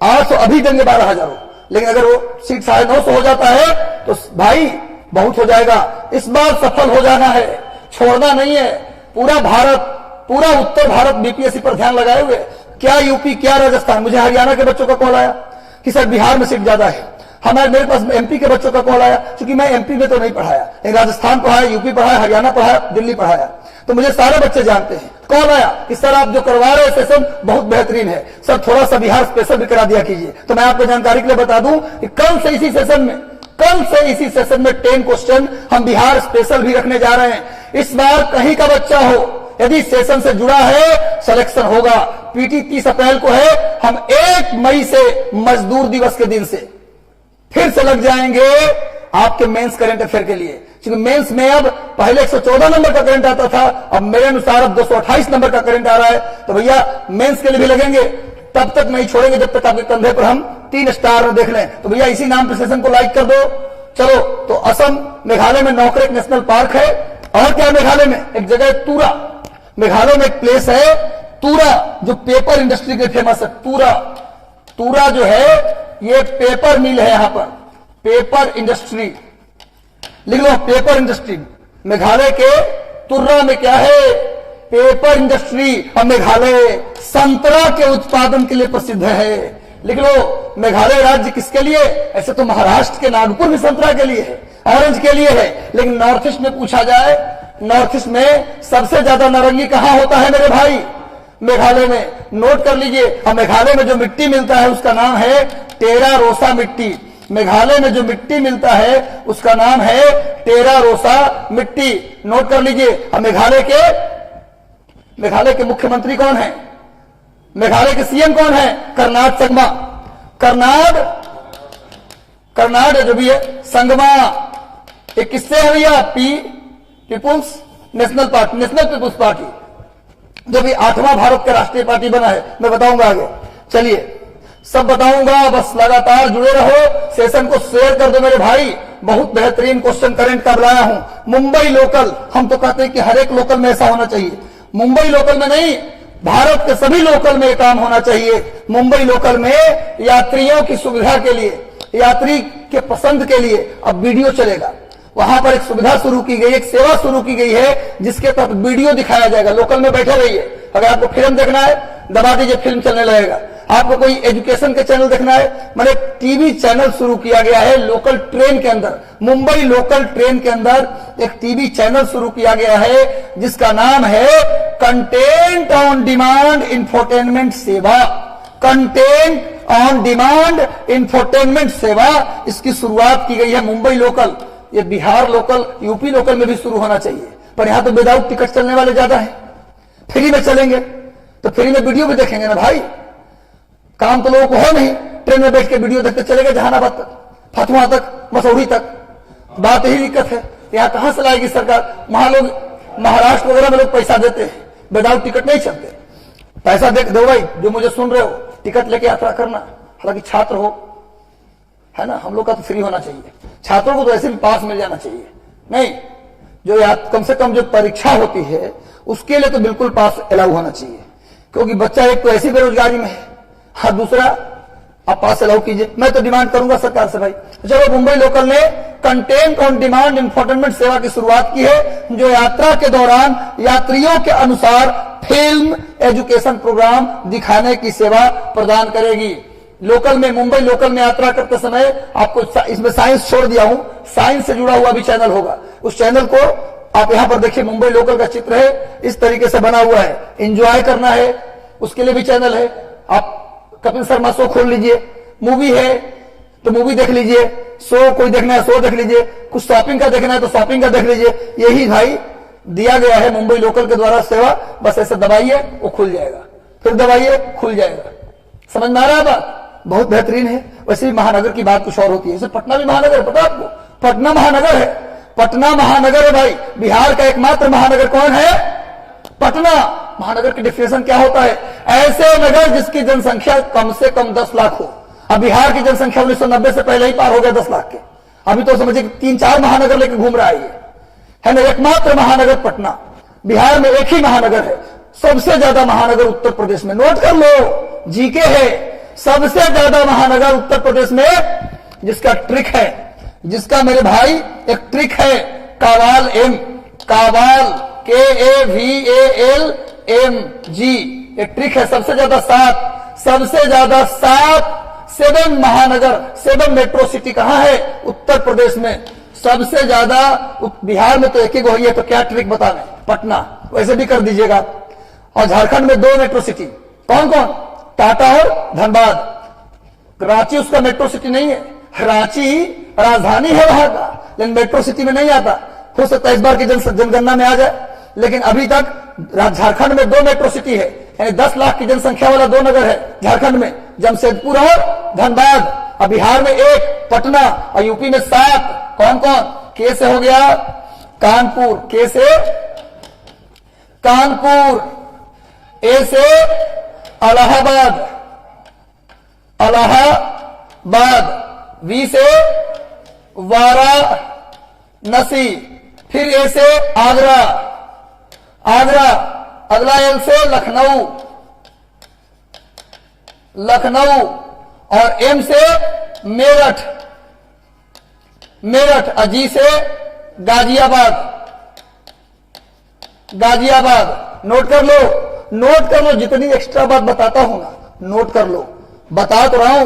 800 अभी देंगे 12,000, लेकिन अगर वो सीट 950 हो जाता है तो भाई बहुत हो जाएगा। इस बार सफल हो जाना है, छोड़ना नहीं है। पूरा भारत, पूरा उत्तर भारत बीपीएससी पर ध्यान लगाए हुए। क्या यूपी, क्या राजस्थान। मुझे हरियाणा के बच्चों का कॉल आया कि सर बिहार में सीट ज्यादा है, हमारे मेरे पास एमपी के बच्चों का कॉल आया, क्योंकि मैं एमपी में तो नहीं पढ़ाया, राजस्थान पढ़ाया, यूपी पढ़ाया, हरियाणा पढ़ाया, दिल्ली पढ़ाया, तो मुझे सारे बच्चे जानते हैं। कॉल आया कि सर आप जो करवा रहे हैं सेशन बहुत बेहतरीन है, सर थोड़ा सा बिहार स्पेशल भी करा दिया कीजिए। तो मैं आपको जानकारी के लिए बता दूं कि कल से इसी सेशन में 10 क्वेश्चन हम बिहार स्पेशल भी रखने जा रहे हैं। इस बार कहीं का बच्चा हो, यदि सेशन से जुड़ा है, सिलेक्शन होगा। पीटी 30 अप्रैल को है, हम 1 मई से मजदूर दिवस के दिन से फिर से लग जाएंगे आपके मेंस करंट अफेयर के लिए, क्योंकि मेंस में अब पहले 114 नंबर का करंट आता था, अब मेरे अनुसार अब 228 नंबर का करंट आ रहा है। तो भैया मेंस के लिए भी लगेंगे, तब तक नहीं छोड़ेंगे जब तक आपके कंधे पर हम 3 स्टार देख लें। तो भैया इसी नाम पर सेशन को लाइक कर दो। चलो, तो असम मेघालय में नौकरेक नेशनल पार्क है, और क्या मेघालय में एक जगह है तूरा, मेघालय में एक प्लेस है तूरा जो पेपर इंडस्ट्री के फेमस है। तूरा जो है ये पेपर मिल है, यहां पर पेपर इंडस्ट्री लिख लो, पेपर इंडस्ट्री। मेघालय के तुर्रा में क्या है, पेपर इंडस्ट्री। और मेघालय संतरा के उत्पादन के लिए प्रसिद्ध है, लिख लो। मेघालय राज्य किसके लिए, ऐसे तो महाराष्ट्र के नागपुर भी संतरा के लिए है, ऑरेंज के लिए है, लेकिन नॉर्थ ईस्ट में पूछा जाए, नॉर्थ ईस्ट में सबसे ज्यादा नारंगी कहां होता है मेरे भाई, मेघालय में। नोट कर लीजिए, और मेघालय में जो मिट्टी मिलता है उसका नाम है टेरा रोसा मिट्टी। मेघालय में जो मिट्टी मिलता है उसका नाम है टेरा रोसा मिट्टी, नोट कर लीजिए। और मेघालय के मुख्यमंत्री कौन है, मेघालय के सीएम कौन है, करनाड संगमा। करनाड जो भी है संगमा, ये किससे है भैया, People's National Party, National People's Party, जो भी 8वां भारत का राष्ट्रीय पार्टी बना है। मैं बताऊंगा आगे, चलिए सब बताऊंगा, बस लगातार जुड़े रहो। सेशन को शेयर कर दो मेरे भाई, बहुत बेहतरीन क्वेश्चन करंट का लाया हूं। मुंबई लोकल, हम तो कहते हैं कि हर एक लोकल में ऐसा होना चाहिए, मुंबई लोकल में नहीं, भारत के सभी लोकल में काम होना चाहिए। मुंबई लोकल में यात्रियों की सुविधा के लिए, यात्री के पसंद के लिए अब वीडियो चलेगा। वहां पर एक सुविधा शुरू की गई, एक सेवा शुरू की गई है, जिसके तहत वीडियो दिखाया जाएगा। लोकल में बैठे रहिए, अगर आपको फिल्म देखना है दबा दीजिए, फिल्म चलने लगेगा। आपको कोई एजुकेशन के चैनल देखना है, मैंने टीवी चैनल शुरू किया गया है लोकल ट्रेन के अंदर, मुंबई लोकल ट्रेन के अंदर एक टीवी चैनल शुरू किया गया है, जिसका नाम है कंटेंट ऑन डिमांड इंफोटेनमेंट सेवा। कंटेंट ऑन डिमांड इंफोटेनमेंट सेवा, इसकी शुरुआत की गई है मुंबई लोकल। ये बिहार लोकल, यूपी लोकल में भी शुरू होना चाहिए, पर यहां तो विदाउट टिकट चलने वाले ज्यादा है। फ्री में चलेंगे तो फ्री में वीडियो भी देखेंगे ना भाई, काम तो लोगों को है नहीं, ट्रेन में बैठ के वीडियो देखते चलेंगे जहानाबाद तक, फतुहा तक, मसौरी तक। बात यही दिक्कत है, यहां कहां से लाएगी सरकार। वहां लोग महाराष्ट्र वगैरह में लोग पैसा देते हैं, विदाउट टिकट नहीं चलते। पैसा दो भाई, जो मुझे सुन रहे हो, टिकट लेके यात्रा करना, हालांकि छात्र हो, है ना, हम लोग का तो फ्री होना चाहिए, छात्रों को तो ऐसे भी पास मिल जाना चाहिए। नहीं, जो कम से कम जो परीक्षा होती है उसके लिए तो बिल्कुल पास अलाउ होना चाहिए, क्योंकि बच्चा एक तो ऐसी बेरोजगारी में है, हाँ दूसरा आप पास अलाउ कीजिए। मैं तो डिमांड करूंगा सरकार से भाई, चलो मुंबई लोकल ने कंटेंट ऑन डिमांड इंफोटेनमेंट सेवा की शुरुआत की है, जो यात्रा के दौरान यात्रियों के अनुसार फिल्म, एजुकेशन प्रोग्राम दिखाने की सेवा प्रदान करेगी। लोकल में, मुंबई लोकल में यात्रा करते समय आपको इसमें साइंस छोड़ दिया हूं, साइंस से जुड़ा हुआ भी चैनल होगा। उस चैनल को आप यहां पर देखिए, मुंबई लोकल का चित्र है, इस तरीके से बना हुआ है। एंजॉय करना है उसके लिए भी चैनल है, आप कपिल शर्मा शो खोल लीजिए, मूवी है तो मूवी देख लीजिए, शो कोई देखना है शो देख लीजिए, कुछ शॉपिंग का देखना है तो शॉपिंग का देख लीजिए। यही भाई दिया गया है मुंबई लोकल के द्वारा सेवा। बस ऐसे दबाइए वो खुल जाएगा, फिर दबाइए खुल जाएगा। समझ में आ रहा है बात, बहुत बेहतरीन है। वैसे भी महानगर की बात कुछ और होती है, जैसे पटना भी महानगर है, पता आपको, पटना महानगर है, पटना महानगर है भाई। बिहार का एकमात्र महानगर कौन है, पटना। महानगर की डिफिनेशन क्या होता है, ऐसे नगर जिसकी जनसंख्या कम से कम 10 लाख हो। अब बिहार की जनसंख्या 1990 से पहले ही पार हो गया 10 लाख के, अभी तो समझिए 3-4 महानगर लेकर घूम रहा है ना। एकमात्र महानगर पटना, बिहार में एक ही महानगर है। सबसे ज्यादा महानगर उत्तर प्रदेश में, नोट कर लो, जीके है। सबसे ज्यादा महानगर उत्तर प्रदेश में, जिसका ट्रिक है, जिसका मेरे भाई एक ट्रिक है, कावाल एम, कावाल KAVALMG, एक ट्रिक है। सबसे ज्यादा 7 7 महानगर, 7 मेट्रो सिटी कहां है? उत्तर प्रदेश में। सबसे ज्यादा बिहार में तो एक ही है, तो क्या ट्रिक बता रहे? पटना, वैसे भी कर दीजिएगा। और झारखंड में 2 मेट्रो सिटी, कौन कौन? टाटा और धनबाद। रांची उसका मेट्रो सिटी नहीं है, रांची राजधानी है वहां का, लेकिन मेट्रो सिटी में नहीं आता। हो सकता है इस बार की जनगणना में आ जाए, लेकिन अभी तक झारखंड में 2 मेट्रो सिटी है, यानी 10 लाख की जनसंख्या वाला 2 नगर है झारखंड में, जमशेदपुर और धनबाद। और बिहार में 1 पटना, और यूपी में 7। कौन कौन? के से हो गया कानपुर, के से कानपुर, ए से इलाहाबाद, इलाहाबाद, वी से वाराणसी, फिर ए से आगरा, आगरा, अगला एल से लखनऊ, लखनऊ, और एम से मेरठ, मेरठ, अजी से गाजियाबाद, गाजियाबाद। नोट कर लो, नोट कर लो, जितनी एक्स्ट्रा बात बताता हूं ना, नोट कर लो। बता तो रहा हूं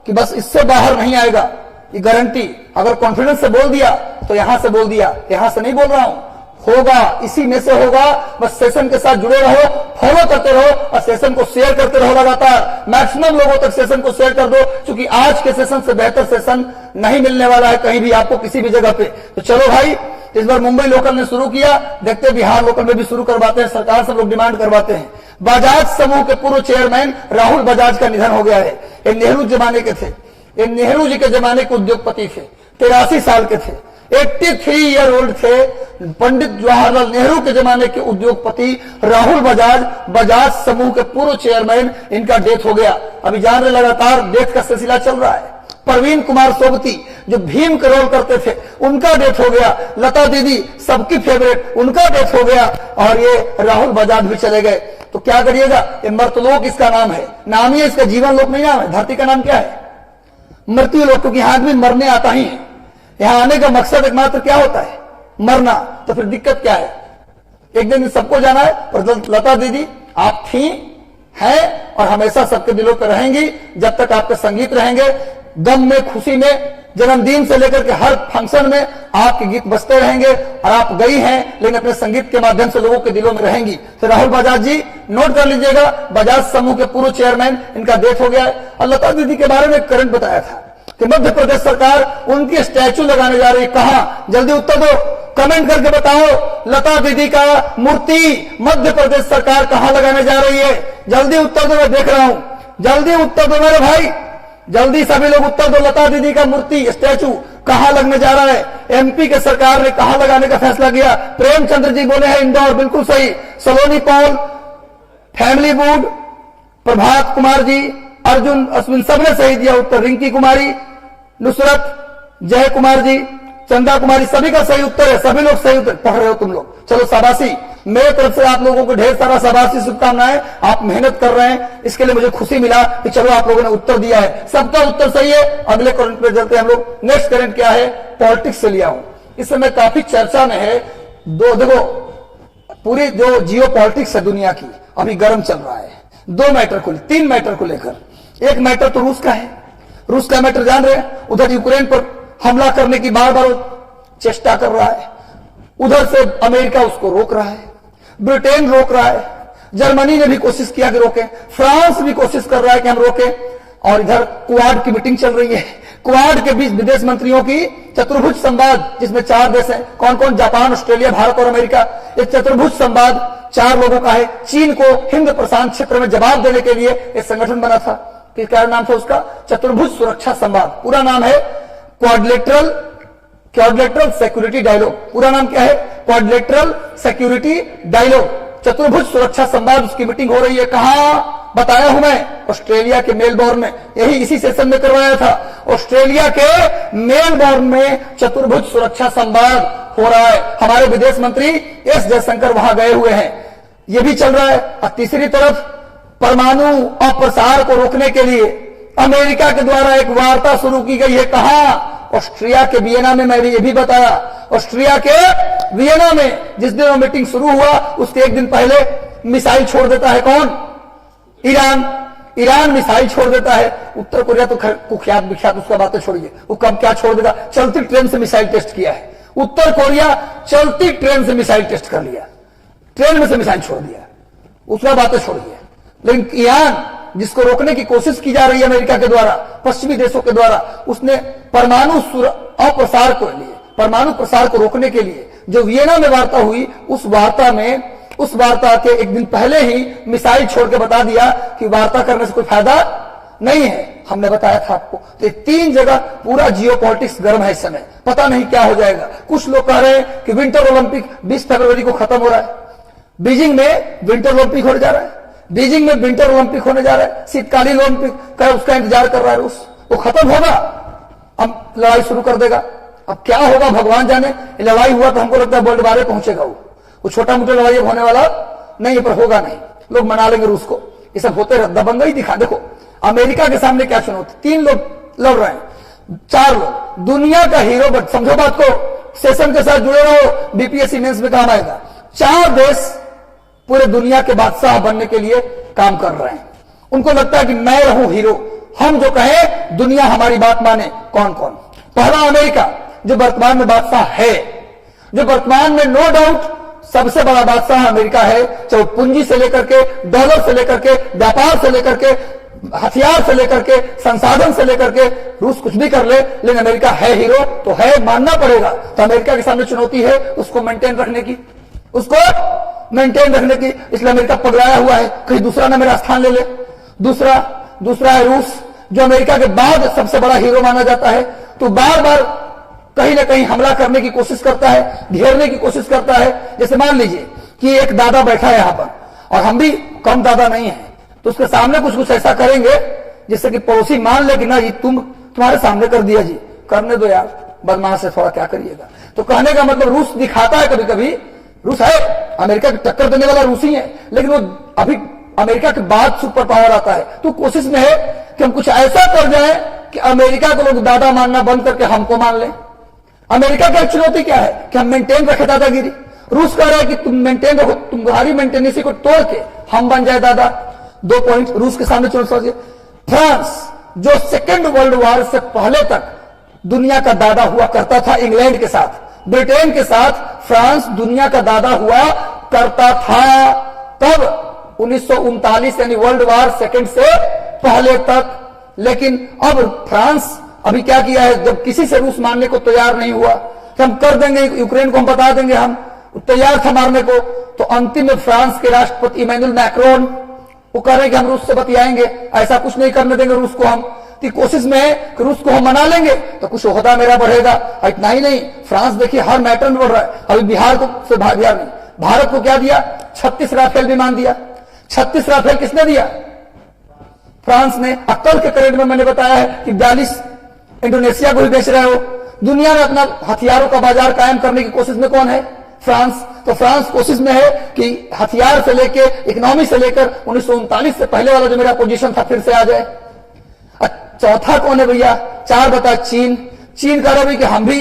कि बस इससे बाहर नहीं आएगा, ये गारंटी। अगर कॉन्फिडेंस से बोल दिया तो यहां से बोल दिया, यहां से नहीं बोल रहा हूं, होगा, इसी में से होगा। बस सेशन के साथ जुड़े रहो, फॉलो करते रहो, और सेशन को शेयर करते रहो लगातार। मैक्सिमम लोगों तक सेशन को शेयर कर दो, क्योंकि आज के सेशन से बेहतर सेशन नहीं मिलने वाला है कहीं भी आपको, किसी भी जगह पे। तो चलो भाई, इस बार मुंबई लोकल ने शुरू किया, देखते बिहार लोकल में भी शुरू करवाते हैं, सरकार से लोग डिमांड करवाते हैं। बजाज समूह के पूर्व चेयरमैन राहुल बजाज का निधन हो गया है। ये नेहरू जमाने के थे, ये नेहरू जी के जमाने के उद्योगपति थे, 83 साल के थे, 83 ईयर ओल्ड थे। पंडित जवाहरलाल नेहरू के जमाने के उद्योगपति राहुल बजाज, बजाज समूह के पूर्व चेयरमैन, इनका डेथ हो गया। अभी जान रहे, लगातार डेथ का सिलसिला चल रहा है। प्रवीण कुमार सोबती, जो भीम का रोल करते थे, उनका डेथ हो गया। लता दीदी, सबकी फेवरेट, उनका डेथ हो गया। और ये राहुल बजाज भी चले गए। तो क्या करिएगा? ये मर्तलोक इसका नाम है, नाम ही है इसका, जीवन लोक नहीं नाम है। धरती का नाम क्या है? मृत्यु लोक, क्योंकि यहां आदमी मरने आता ही है। यहां आने का मकसद एकमात्र क्या होता है? मरना। तो फिर दिक्कत क्या है? एक दिन सबको जाना है, पर लता दीदी आप थी, हैं, और हमेशा सबके दिलों पर रहेंगी जब तक आपके संगीत रहेंगे। गम में, खुशी में, जन्मदिन से लेकर के हर फंक्शन में आपके गीत बजते रहेंगे। और आप गई हैं, लेकिन अपने संगीत के माध्यम से लोगों के दिलों में रहेंगी। तो राहुल बजाज जी, नोट कर लीजिएगा, बजाज समूह के पूर्व चेयरमैन, इनका डेथ हो गया है। और लता दीदी के बारे में करंट बताया था कि मध्य प्रदेश सरकार उनकी स्टैचू लगाने जा रही है। कहां? जल्दी उत्तर दो, कमेंट करके बताओ। लता दीदी का मूर्ति मध्य प्रदेश सरकार कहां लगाने जा रही है? जल्दी उत्तर दो, मैं देख रहा हूं। जल्दी उत्तर दो मेरे भाई, जल्दी सभी लोग उत्तर दो। लता दीदी का मूर्ति, स्टैचू कहां लगने जा रहा है? एमपी के सरकार ने कहां लगाने का फैसला किया? प्रेमचंद्र जी बोले हैं इंदौर, बिल्कुल सही। सलोनी Paul, family would, Prabhat Kumar ji, Arjun, Ashwin, सबने सही दिया उत्तर। रिंकी कुमारी, नुसरत, जय कुमार जी, चंदा कुमारी, सभी का सही उत्तर है। सभी लोग सही उत्तर पढ़ रहे हो तुम लोग, चलो शाबाशी। मेरे तरफ से आप लोगों को ढेर सारा शाबाशी, शुभकामनाएं। आप मेहनत कर रहे हैं, इसके लिए मुझे खुशी मिला कि चलो आप लोगों ने उत्तर दिया है। सबका उत्तर सही है। अगले करंट पे चलते हैं हम लोग। नेक्स्ट करंट क्या है? पॉलिटिक्स से लिया हूं, इस समय काफी चर्चा में है। देखो, पूरी जो जियो पॉलिटिक्स है दुनिया की, अभी गर्म चल रहा है। 2 मैटर को, 3 मैटर को लेकर। एक मैटर तो रूस का है, रूस का मैटर जान रहे हैं। उधर यूक्रेन पर हमला करने की बार बार चेष्टा कर रहा है, उधर से अमेरिका उसको रोक रहा है, ब्रिटेन रोक रहा है, जर्मनी ने भी कोशिश किया कि रोके, फ्रांस भी कोशिश कर रहा है कि हम रोके। और इधर क्वाड की मीटिंग चल रही है, क्वाड के बीच विदेश मंत्रियों की चतुर्भुज संवाद, जिसमें 4 देश हैं। कौन कौन? जापान, ऑस्ट्रेलिया, भारत और अमेरिका। ये चतुर्भुज संवाद 4 लोगों का है। चीन को हिंद प्रशांत क्षेत्र में जवाब देने के लिए एक संगठन बना था, क्या नाम था उसका? चतुर्भुज सुरक्षा संवाद। पूरा नाम है क्वाड्रिलेटरल सिक्योरिटी डायलॉग। पूरा नाम क्या है? क्वाड्रिलेटरल सिक्योरिटी डायलॉग, चतुर्भुज सुरक्षा संवाद। उसकी मीटिंग हो रही है। कहां? बताया हूं मैं, ऑस्ट्रेलिया के मेलबोर्न में। यही इसी सेशन में करवाया था। ऑस्ट्रेलिया के मेलबोर्न में चतुर्भुज सुरक्षा संवाद हो रहा है। हमारे विदेश मंत्री एस जयशंकर वहां गए हुए हैं। यह भी चल रहा है। और तीसरी तरफ परमाणु अप्रसार को रोकने के लिए अमेरिका के द्वारा एक वार्ता शुरू की गई है। कहां? ऑस्ट्रिया के वियना में। मैं भी ये भी बताया, ऑस्ट्रिया के वियना में जिस दिन वो मीटिंग शुरू हुआ, उसके एक दिन पहले मिसाइल छोड़ देता है कौन? ईरान। ईरान मिसाइल छोड़ देता है, उत्तर कोरिया तो कुख्यात विख्यात, उसका बातें छोड़िए, वो कब क्या छोड़ देगा। चलती ट्रेन से मिसाइल टेस्ट किया है उत्तर कोरिया, चलती ट्रेन से मिसाइल टेस्ट कर लिया, ट्रेन में से मिसाइल छोड़ दिया, उसका बातें छोड़िए। लेकिन ईरान जिसको रोकने की कोशिश की जा रही है अमेरिका के द्वारा, पश्चिमी देशों के द्वारा, उसने परमाणु अप्रसार को लिए, परमाणु प्रसार को रोकने के लिए जो वियना में वार्ता हुई, उस वार्ता के एक दिन पहले ही मिसाइल छोड़ के बता दिया कि वार्ता करने से कोई फायदा नहीं है। हमने बताया था आपको। तो 3 जगह पूरा जियो पॉलिटिक्स गर्म है इस समय, पता नहीं क्या हो जाएगा। कुछ लोग कह रहे हैं कि विंटर ओलंपिक 20 फरवरी को खत्म हो रहा है, बीजिंग में विंटर ओलंपिक होने जा रहा है, बीजिंग में विंटर ओलंपिक होने जा रहा है, शीतकालीन ओलंपिक का उसका इंतजार कर रहा है रूस। वो खत्म होगा, अब लड़ाई शुरू कर देगा। अब क्या होगा भगवान जाने। लड़ाई हुआ तो हमको लगता है वर्ल्ड वार पहुंचेगा। वो छोटा मोटा लड़ाई होने वाला नहीं, पर होगा नहीं, लोग मना लेंगे रूस को। ये सब होते रहता, दबंगई दिखा। देखो अमेरिका के सामने क्या चुनौती, 3 लोग लड़ रहे हैं, 4 लोग, दुनिया का हीरो। बट समझो बात को, सेशन के साथ जुड़े रहो, बीपीएससी मेंस में काम आएगा। 4 देश पूरे दुनिया के बादशाह बनने के लिए काम कर रहे हैं। उनको लगता है कि मैं रहूं हीरो, हम जो कहें दुनिया हमारी बात माने। कौन कौन? पहला अमेरिका, जो वर्तमान में बादशाह है, जो वर्तमान में नो डाउट सबसे बड़ा बादशाह अमेरिका है। चाहे पूंजी से लेकर के, डॉलर से लेकर के, व्यापार से लेकर के, हथियार से लेकर के, संसाधन से लेकर के, रूस कुछ भी कर ले, लेकिन अमेरिका है हीरो, तो है, मानना पड़ेगा। तो अमेरिका के सामने चुनौती है उसको मेंटेन रखने की, इसलिए अमेरिका पगलाया हुआ है, कहीं दूसरा ना मेरा स्थान ले ले। दूसरा है रूस, जो अमेरिका के बाद सबसे बड़ा हीरो माना जाता है। तो बार बार कहीं ना कहीं हमला करने की कोशिश करता है, घेरने की कोशिश करता है। जैसे मान लीजिए कि एक दादा बैठा है यहां पर, और हम भी कम दादा नहीं है, तो उसके सामने कुछ ऐसा करेंगे जिससे कि पड़ोसी मान ले कि ना जी तुम्हारे सामने कर दिया जी, करने दो यार, बदमाश है थोड़ा, क्या करिएगा। तो कहने का मतलब रूस दिखाता है कभी कभी, रूस है अमेरिका की टक्कर देने वाला रूसी है, लेकिन वो अभी अमेरिका के बाद सुपर पावर आता है। तो कोशिश में है कि हम कुछ ऐसा कर जाए कि अमेरिका को लोग दादा मानना बंद करके हमको मान लें। अमेरिका की चुनौती क्या है कि हम मेंटेन रखे दादागिरी। रूस कह रहा है कि तुम मेंटेन रखो, तुम्हारी मेंटेनेंसी को तोड़ के हम बन जाए दादा। 2 पॉइंट रूस के सामने चुनौती। फ्रांस, जो सेकेंड वर्ल्ड वॉर से पहले तक दुनिया का दादा हुआ करता था, इंग्लैंड के साथ, ब्रिटेन के साथ फ्रांस दुनिया का दादा हुआ करता था तब 1939 यानी वर्ल्ड वॉर सेकेंड से पहले तक। लेकिन अब फ्रांस अभी क्या किया है, जब किसी से रूस मानने को तैयार नहीं हुआ कि हम कर देंगे, यूक्रेन को हम बता देंगे, हम तैयार था मारने को, तो अंतिम में फ्रांस के राष्ट्रपति इमैनुअल मैक्रोन वो कह रहे हैं कि हम रूस से बतियाएंगे, ऐसा कुछ नहीं करने देंगे रूस को हम। तो कोशिश में है कि रूस को हम मना लेंगे तो कुछ ओहदा मेरा बढ़ेगा। इतना ही नहीं, फ्रांस देखिए हर मैटर में बढ़ रहा है। अभी बिहार नहीं, भारत को क्या दिया, 36 राफेल विमान दिया। 36 राफेल किसने दिया? फ्रांस ने। कल के करेंट में मैंने बताया है कि 42 इंडोनेशिया को भी बेच रहे हो। दुनिया में अपना हथियारों का बाजार कायम करने की कोशिश में कौन है? फ्रांस। तो फ्रांस कोशिश में है कि हथियार से लेकर, इकोनॉमी से लेकर 1939 से पहले वाला जो मेरा पोजीशन था फिर से आ जाए। चौथा कौन है भैया? 4 बता चीन। चीन कह रहा है कि हम भी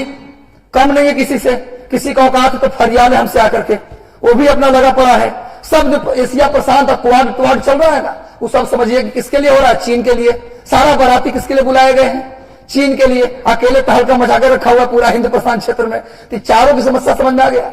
कम नहीं है किसी से, किसी का औकात तो फरियाद है हमसे आकर के, वो भी अपना लगा पड़ा है। सब जो एशिया प्रशांत क्वाड चल रहा है ना, वो सब समझिए कि किसके लिए हो रहा है? चीन के लिए। सारा बाराती किसके लिए बुलाए गए हैं? चीन के लिए। अकेले तहलका मचा के रखा हुआ पूरा हिंद प्रशांत क्षेत्र में। तो चारों की समस्या समझ में आ गया,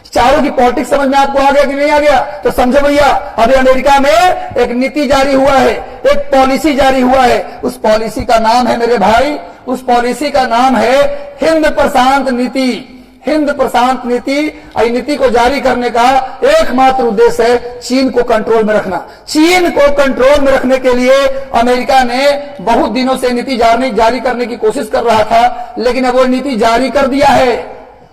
चारों की पॉलिटिक्स समझ में आपको आ गया कि नहीं आ गया? तो समझो भैया, अभी अमेरिका में एक नीति जारी हुआ है, एक पॉलिसी जारी हुआ है। उस पॉलिसी का नाम है मेरे भाई, उस पॉलिसी का नाम है हिंद प्रशांत नीति। हिंद प्रशांत नीति। नीति को जारी करने का एकमात्र उद्देश्य है चीन को कंट्रोल में रखना। चीन को कंट्रोल में रखने के लिए अमेरिका ने बहुत दिनों से नीति जारी करने की कोशिश कर रहा था, लेकिन अब वो नीति जारी कर दिया है।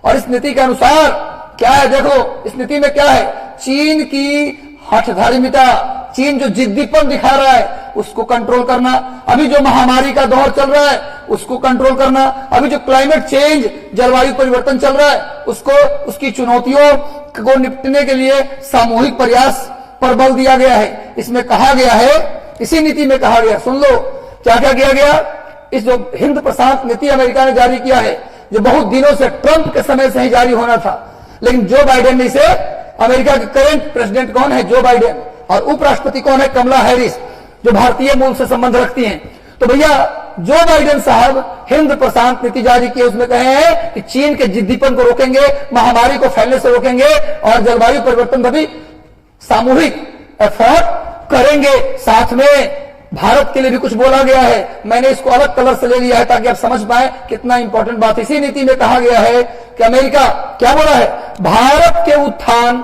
और इस नीति के अनुसार क्या है, देखो इस नीति में क्या है? चीन की हठधर्मिता, चीन जो जिद्दीपन दिखा रहा है उसको कंट्रोल करना, अभी जो महामारी का दौर चल रहा है उसको कंट्रोल करना, अभी जो क्लाइमेट चेंज, जलवायु परिवर्तन चल रहा है उसको, उसकी चुनौतियों को निपटने के लिए सामूहिक प्रयास पर बल दिया गया है। इसमें कहा गया है, इसी नीति में कहा गया, सुन लो क्या क्या किया गया। इस जो हिंद प्रशांत नीति अमेरिका ने जारी किया है, जो बहुत दिनों से ट्रंप के समय से ही जारी होना था, लेकिन जो बाइडेन ने इसे, अमेरिका के करंट प्रेसिडेंट कौन है? जो बाइडेन, और उपराष्ट्रपति कौन है? कमला हैरिस। जो भारतीय मूल से संबंध रखती हैं। तो भैया जो बाइडेन साहब हिंद प्रशांत नीति जारी की, उसमें कहे हैं कि चीन के जिद्दीपन को रोकेंगे, महामारी को फैलने से रोकेंगे और जलवायु परिवर्तन पर भी सामूहिक एफर्ट करेंगे। साथ में भारत के लिए भी कुछ बोला गया है, मैंने इसको अलग कलर से ले लिया है ताकि आप समझ पाए कितना इंपॉर्टेंट बात। इसी नीति में कहा गया है कि अमेरिका क्या बोला है, भारत के उत्थान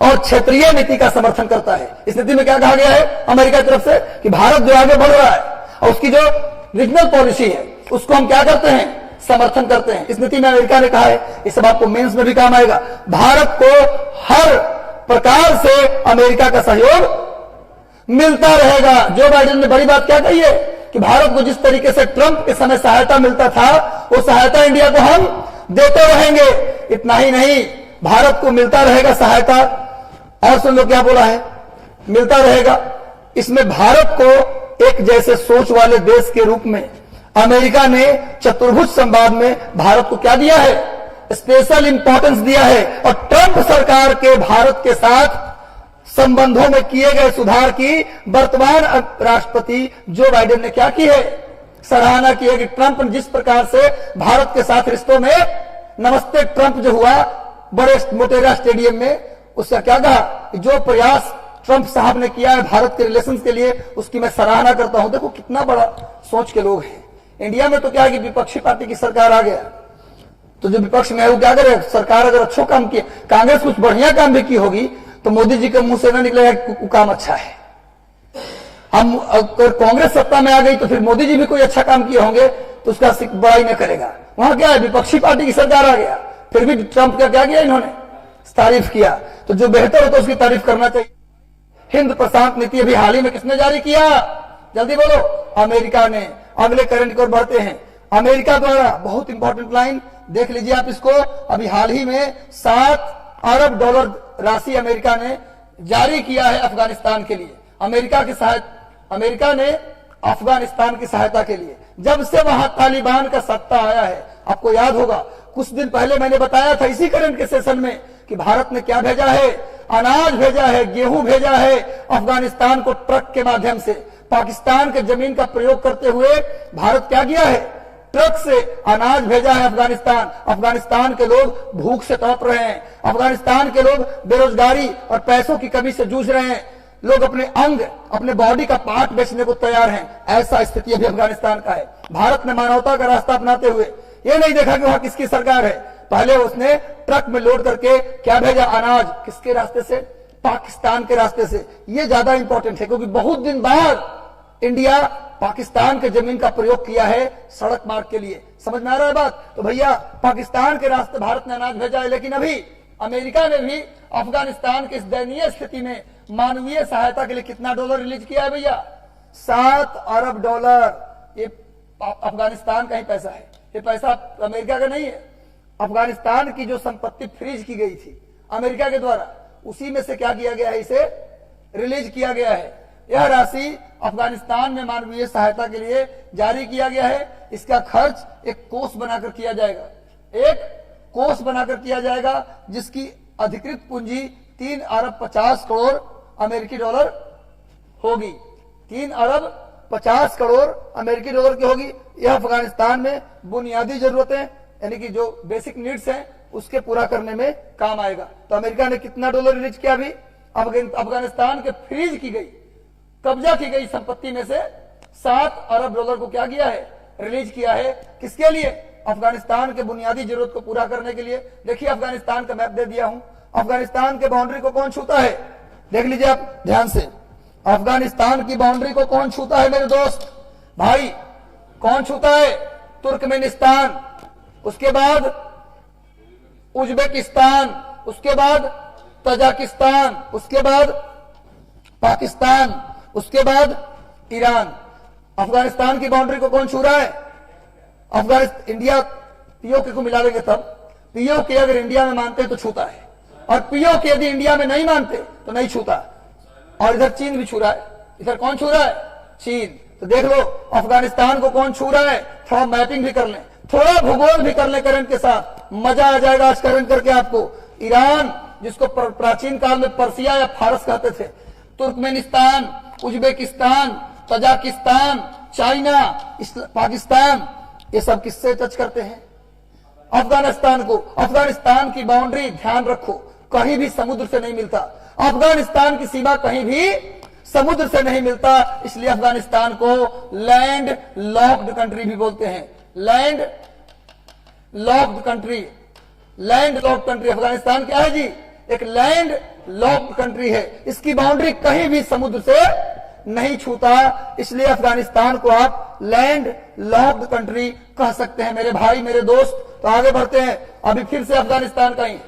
और क्षेत्रीय नीति का समर्थन करता है। इस नीति में क्या कहा गया है अमेरिका की तरफ से कि भारत जो आगे बढ़ रहा है और उसकी जो रीजनल पॉलिसी है उसको हम क्या करते हैं, समर्थन करते हैं। इस नीति में अमेरिका ने कहा है, इस सब आपको मेंस में भी काम आएगा, भारत को हर प्रकार से अमेरिका का सहयोग मिलता रहेगा। जो बाइडेन ने बड़ी बात क्या कही है कि भारत को जिस तरीके से ट्रंप के समय सहायता मिलता था वो सहायता इंडिया को हम देते रहेंगे। इतना ही नहीं, भारत को मिलता रहेगा सहायता, और सुन लो क्या बोला है, मिलता रहेगा। इसमें भारत को एक जैसे सोच वाले देश के रूप में अमेरिका ने चतुर्भुज संवाद में भारत को क्या दिया है, स्पेशल इंपॉर्टेंस दिया है। और ट्रंप सरकार के भारत के साथ संबंधों में किए गए सुधार की वर्तमान राष्ट्रपति जो बाइडेन ने क्या की है, सराहना की है कि ट्रंप जिस प्रकार से भारत के साथ रिश्तों में नमस्ते ट्रंप जो हुआ बड़े मोटेरा स्टेडियम में, उसका क्या कहा, जो प्रयास ट्रंप साहब ने किया है भारत के रिलेशंस के लिए उसकी मैं सराहना करता हूं। देखो कितना बड़ा सोच के लोग हैं। इंडिया में तो क्या है कि विपक्षी पार्टी की सरकार आ गया तो जो विपक्ष में है वो क्या करे, सरकार अगर अच्छा काम किया, कांग्रेस कुछ बढ़िया काम भी की होगी तो मोदी जी के मुंह से ना निकलेगा कि काम अच्छा है। हम अगर कांग्रेस सत्ता में आ गई तो फिर मोदी जी भी कोई अच्छा काम किए होंगे तो उसका बड़ाई न करेगा। वहां क्या है, विपक्षी पार्टी की सरकार आ गया, फिर भी ट्रंप का क्या किया, इन्होंने तारीफ किया। तो जो बेहतर हो तो उसकी तारीफ करना चाहिए। हिंद प्रशांत नीति अभी हाल ही में किसने जारी किया, जल्दी बोलो, अमेरिका ने। अगले करंट की ओर बढ़ते हैं। अमेरिका द्वारा बहुत इंपॉर्टेंट लाइन देख लीजिए आप इसको, अभी हाल ही में 7 अरब डॉलर राशि अमेरिका ने जारी किया है अफगानिस्तान के लिए। अमेरिका ने अफगानिस्तान की सहायता के लिए, जब से वहां तालिबान का सत्ता आया है, आपको याद होगा कुछ दिन पहले मैंने बताया था इसी करंट के सेशन में कि भारत ने क्या भेजा है, अनाज भेजा है, गेहूं भेजा है अफगानिस्तान को ट्रक के माध्यम से। पाकिस्तान के जमीन का प्रयोग करते हुए भारत क्या किया है, ट्रक से अनाज भेजा है अफगानिस्तान। अफगानिस्तान के लोग भूख से तड़प रहे हैं, अफगानिस्तान के लोग बेरोजगारी और पैसों की कमी से जूझ रहे हैं, लोग अपने अंग, अपने बॉडी का पार्ट बेचने को तैयार हैं। ऐसा स्थिति अभी अफगानिस्तान का है। भारत ने मानवता का रास्ता अपनाते हुए ये नहीं देखा कि वहां किसकी सरकार है, पहले उसने ट्रक में लोड करके क्या भेजा, अनाज, किसके रास्ते से, पाकिस्तान के रास्ते से। ये ज्यादा इंपॉर्टेंट है क्योंकि बहुत दिन बाद इंडिया पाकिस्तान के जमीन का प्रयोग किया है सड़क मार्ग के लिए। समझ में आ रहा है बात? तो भैया पाकिस्तान के रास्ते भारत ने अनाज भेजा है, लेकिन अभी अमेरिका ने भी अफगानिस्तान की इस दयनीय स्थिति में मानवीय सहायता के लिए कितना डॉलर रिलीज किया है भैया, 7 अरब डॉलर। ये अफगानिस्तान का ही पैसा है, ये पैसा अमेरिका का नहीं है। अफगानिस्तान की जो संपत्ति फ्रीज की गई थी अमेरिका के द्वारा, उसी में से क्या किया गया है, इसे रिलीज किया गया है। यह राशि अफगानिस्तान में मानवीय सहायता के लिए जारी किया गया है। इसका खर्च एक कोष बनाकर किया जाएगा, एक कोष बनाकर किया जाएगा जिसकी अधिकृत पूंजी 3 अरब 50 करोड़ अमेरिकी डॉलर होगी। 3 अरब 50 करोड़ अमेरिकी डॉलर की होगी। यह अफगानिस्तान में बुनियादी जरूरतें यानी कि जो बेसिक नीड्स हैं उसके पूरा करने में काम आएगा। तो अमेरिका ने कितना डॉलर रिलीज किया अभी, अफगानिस्तान के फ्रीज की गई, कब्जा की गई संपत्ति में से 7 अरब डॉलर को क्या किया है, रिलीज किया है। किसके लिए, अफगानिस्तान के बुनियादी जरूरत को पूरा करने के लिए। देखिए अफगानिस्तान का मैप दे दिया हूं। अफगानिस्तान के बाउंड्री को कौन छूता है, देख लीजिए आप ध्यान से। अफगानिस्तान की बाउंड्री को कौन छूता है मेरे दोस्त भाई, कौन छूता है, तुर्कमेनिस्तान, उसके बाद उज्बेकिस्तान, उसके बाद तजाकिस्तान, उसके बाद पाकिस्तान, उसके बाद ईरान। अफगानिस्तान की बाउंड्री को कौन छू रहा है, अफगानिस्तान। इंडिया पीओके को मिला देंगे तब, पीओके अगर इंडिया में मानते हैं तो छूता है, और पीओके यदि इंडिया में नहीं मानते तो नहीं छूता। और इधर चीन भी छू रहा है, इधर कौन छू रहा है, चीन। तो देख लो अफगानिस्तान को कौन छू रहा है, थोड़ा मैपिंग भी कर लें, थोड़ा भूगोल भी कर ले करंट के साथ, मजा आ जाएगा आज करंट करके आपको। ईरान जिसको प्राचीन काल में पर्सिया या फारस कहते थे, Turkmenistan, Uzbekistan, Tajikistan, China, Pakistan, ये सब किससे टच करते हैं? अफगानिस्तान को। अफगानिस्तान की बाउंड्री ध्यान रखो, कहीं भी समुद्र से नहीं मिलता। अफगानिस्तान की सीमा कहीं भी समुद्र से नहीं मिलता, इसलिए अफगानिस्तान को लैंड लॉक्ड कंट्री भी बोलते हैं। Land locked country, land locked country Afghanistan क्या है जी? एक लैंड लॉक्ड कंट्री है, इसकी बाउंड्री कहीं भी समुद्र से नहीं छूता, इसलिए अफगानिस्तान को आप लैंड लॉक्ड कंट्री कह सकते हैं मेरे भाई, मेरे दोस्त। तो आगे बढ़ते हैं, अभी फिर से अफगानिस्तान का ही,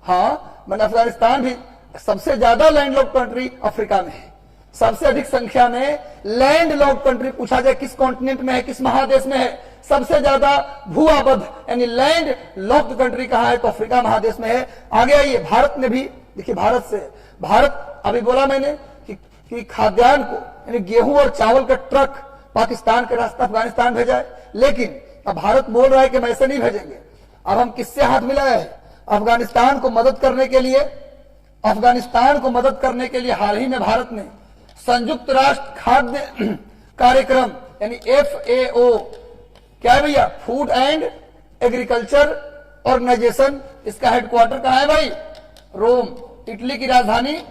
हाँ मैंने अफगानिस्तान भी सबसे ज्यादा लैंड लॉक्ड कंट्री अफ्रीका में है, सबसे अधिक संख्या में लैंड लॉक्ड कंट्री पूछा जाए किस कॉन्टिनेंट में है, किस महादेश में है, सबसे ज्यादा भूआबद्ध यानी लैंड लॉक्ड कंट्री कहा है तो अफ्रीका महादेश में है। आगे आइए, भारत ने भी देखिए, भारत अभी बोला मैंने कि खाद्यान्न को यानी गेहूं और चावल का ट्रक पाकिस्तान के रास्ते अफगानिस्तान भेजा है, लेकिन अब भारत बोल रहा है कि हम ऐसे नहीं भेजेंगे। अब हम किससे हाथ मिलाए हैं? अफगानिस्तान को मदद करने के लिए, हाल ही में भारत ने संयुक्त राष्ट्र खाद्य कार्यक्रम यानी FAO, क्या है भैया, फूड एंड एग्रीकल्चर ऑर्गेनाइजेशन, इसका हेडक्वार्टर कहां है भाई? रोम। इटली की राजधानी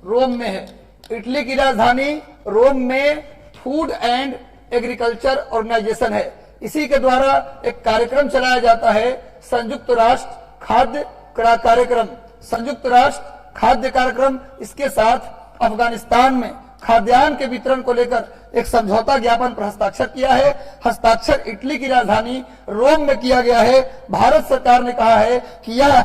रोम में है। इटली की राजधानी रोम में फूड एंड एग्रीकल्चर ऑर्गेनाइजेशन है। इसी के द्वारा एक कार्यक्रम चलाया जाता है, संयुक्त राष्ट्र खाद्य कार्यक्रम, संयुक्त राष्ट्र खाद्य कार्यक्रम। इसके साथ अफगानिस्तान में खाद्यान्न के वितरण को लेकर एक समझौता ज्ञापन पर हस्ताक्षर किया है। हस्ताक्षर इटली की राजधानी रोम में किया गया है। भारत सरकार ने कहा है कि यह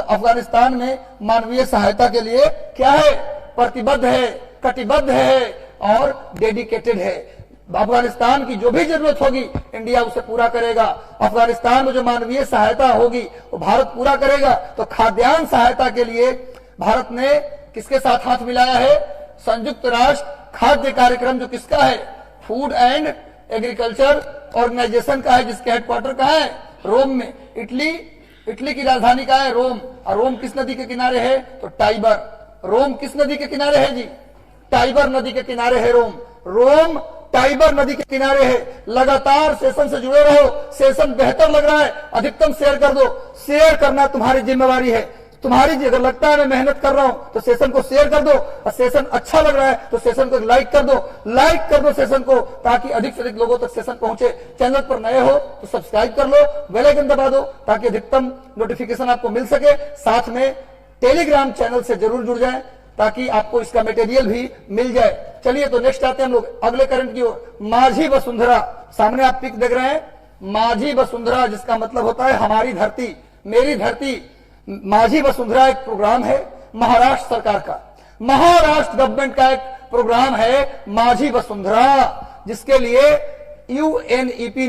अफगानिस्तान में मानवीय सहायता के लिए क्या है? प्रतिबद्ध है, कटिबद्ध है और डेडिकेटेड है। अफगानिस्तान की जो भी जरूरत होगी इंडिया उसे पूरा करेगा। अफगानिस्तान में जो मानवीय सहायता होगी वो भारत पूरा करेगा। तो खाद्यान्न सहायता के लिए भारत ने किसके साथ हाथ मिलाया है? संयुक्त राष्ट्र खाद्य कार्यक्रम, जो किसका है? फूड एंड एग्रीकल्चर ऑर्गेनाइजेशन का है, जिसके हेडक्वार्टर कहाँ है? रोम में। इटली की राजधानी कहाँ है? रोम। और रोम किस नदी के किनारे है? तो टाइबर। रोम किस नदी के किनारे है जी? टाइबर नदी के किनारे है रोम। रोम टाइबर नदी के किनारे है। लगातार सेशन से जुड़े रहो, सेशन बेहतर लग रहा है, अधिकतम शेयर कर दो। शेयर करना तुम्हारी जिम्मेवारी है। तुम्हारी अगर लगता है मैं मेहनत कर रहा हूं तो सेशन को शेयर कर दो, और सेशन अच्छा लग रहा है तो सेशन को लाइक कर दो सेशन को, ताकि अधिक से अधिक लोगों तक सेशन पहुंचे। चैनल पर नए हो तो सब्सक्राइब कर लो, बेल आइकन दबा दो ताकि अधिकतम नोटिफिकेशन आपको मिल सके। साथ में टेलीग्राम चैनल से जरूर जुड़ जाए ताकि आपको इसका मटेरियल भी मिल जाए। चलिए तो नेक्स्ट आते हैं हम लोग अगले करंट की ओर। माझी वसुंधरा, सामने आप पिक देख रहे हैं, माझी वसुंधरा, जिसका मतलब होता है हमारी धरती, मेरी धरती। माझी वसुंधरा एक प्रोग्राम है महाराष्ट्र सरकार का, महाराष्ट्र गवर्नमेंट का एक प्रोग्राम है माझी वसुंधरा, जिसके लिए यूएनईपी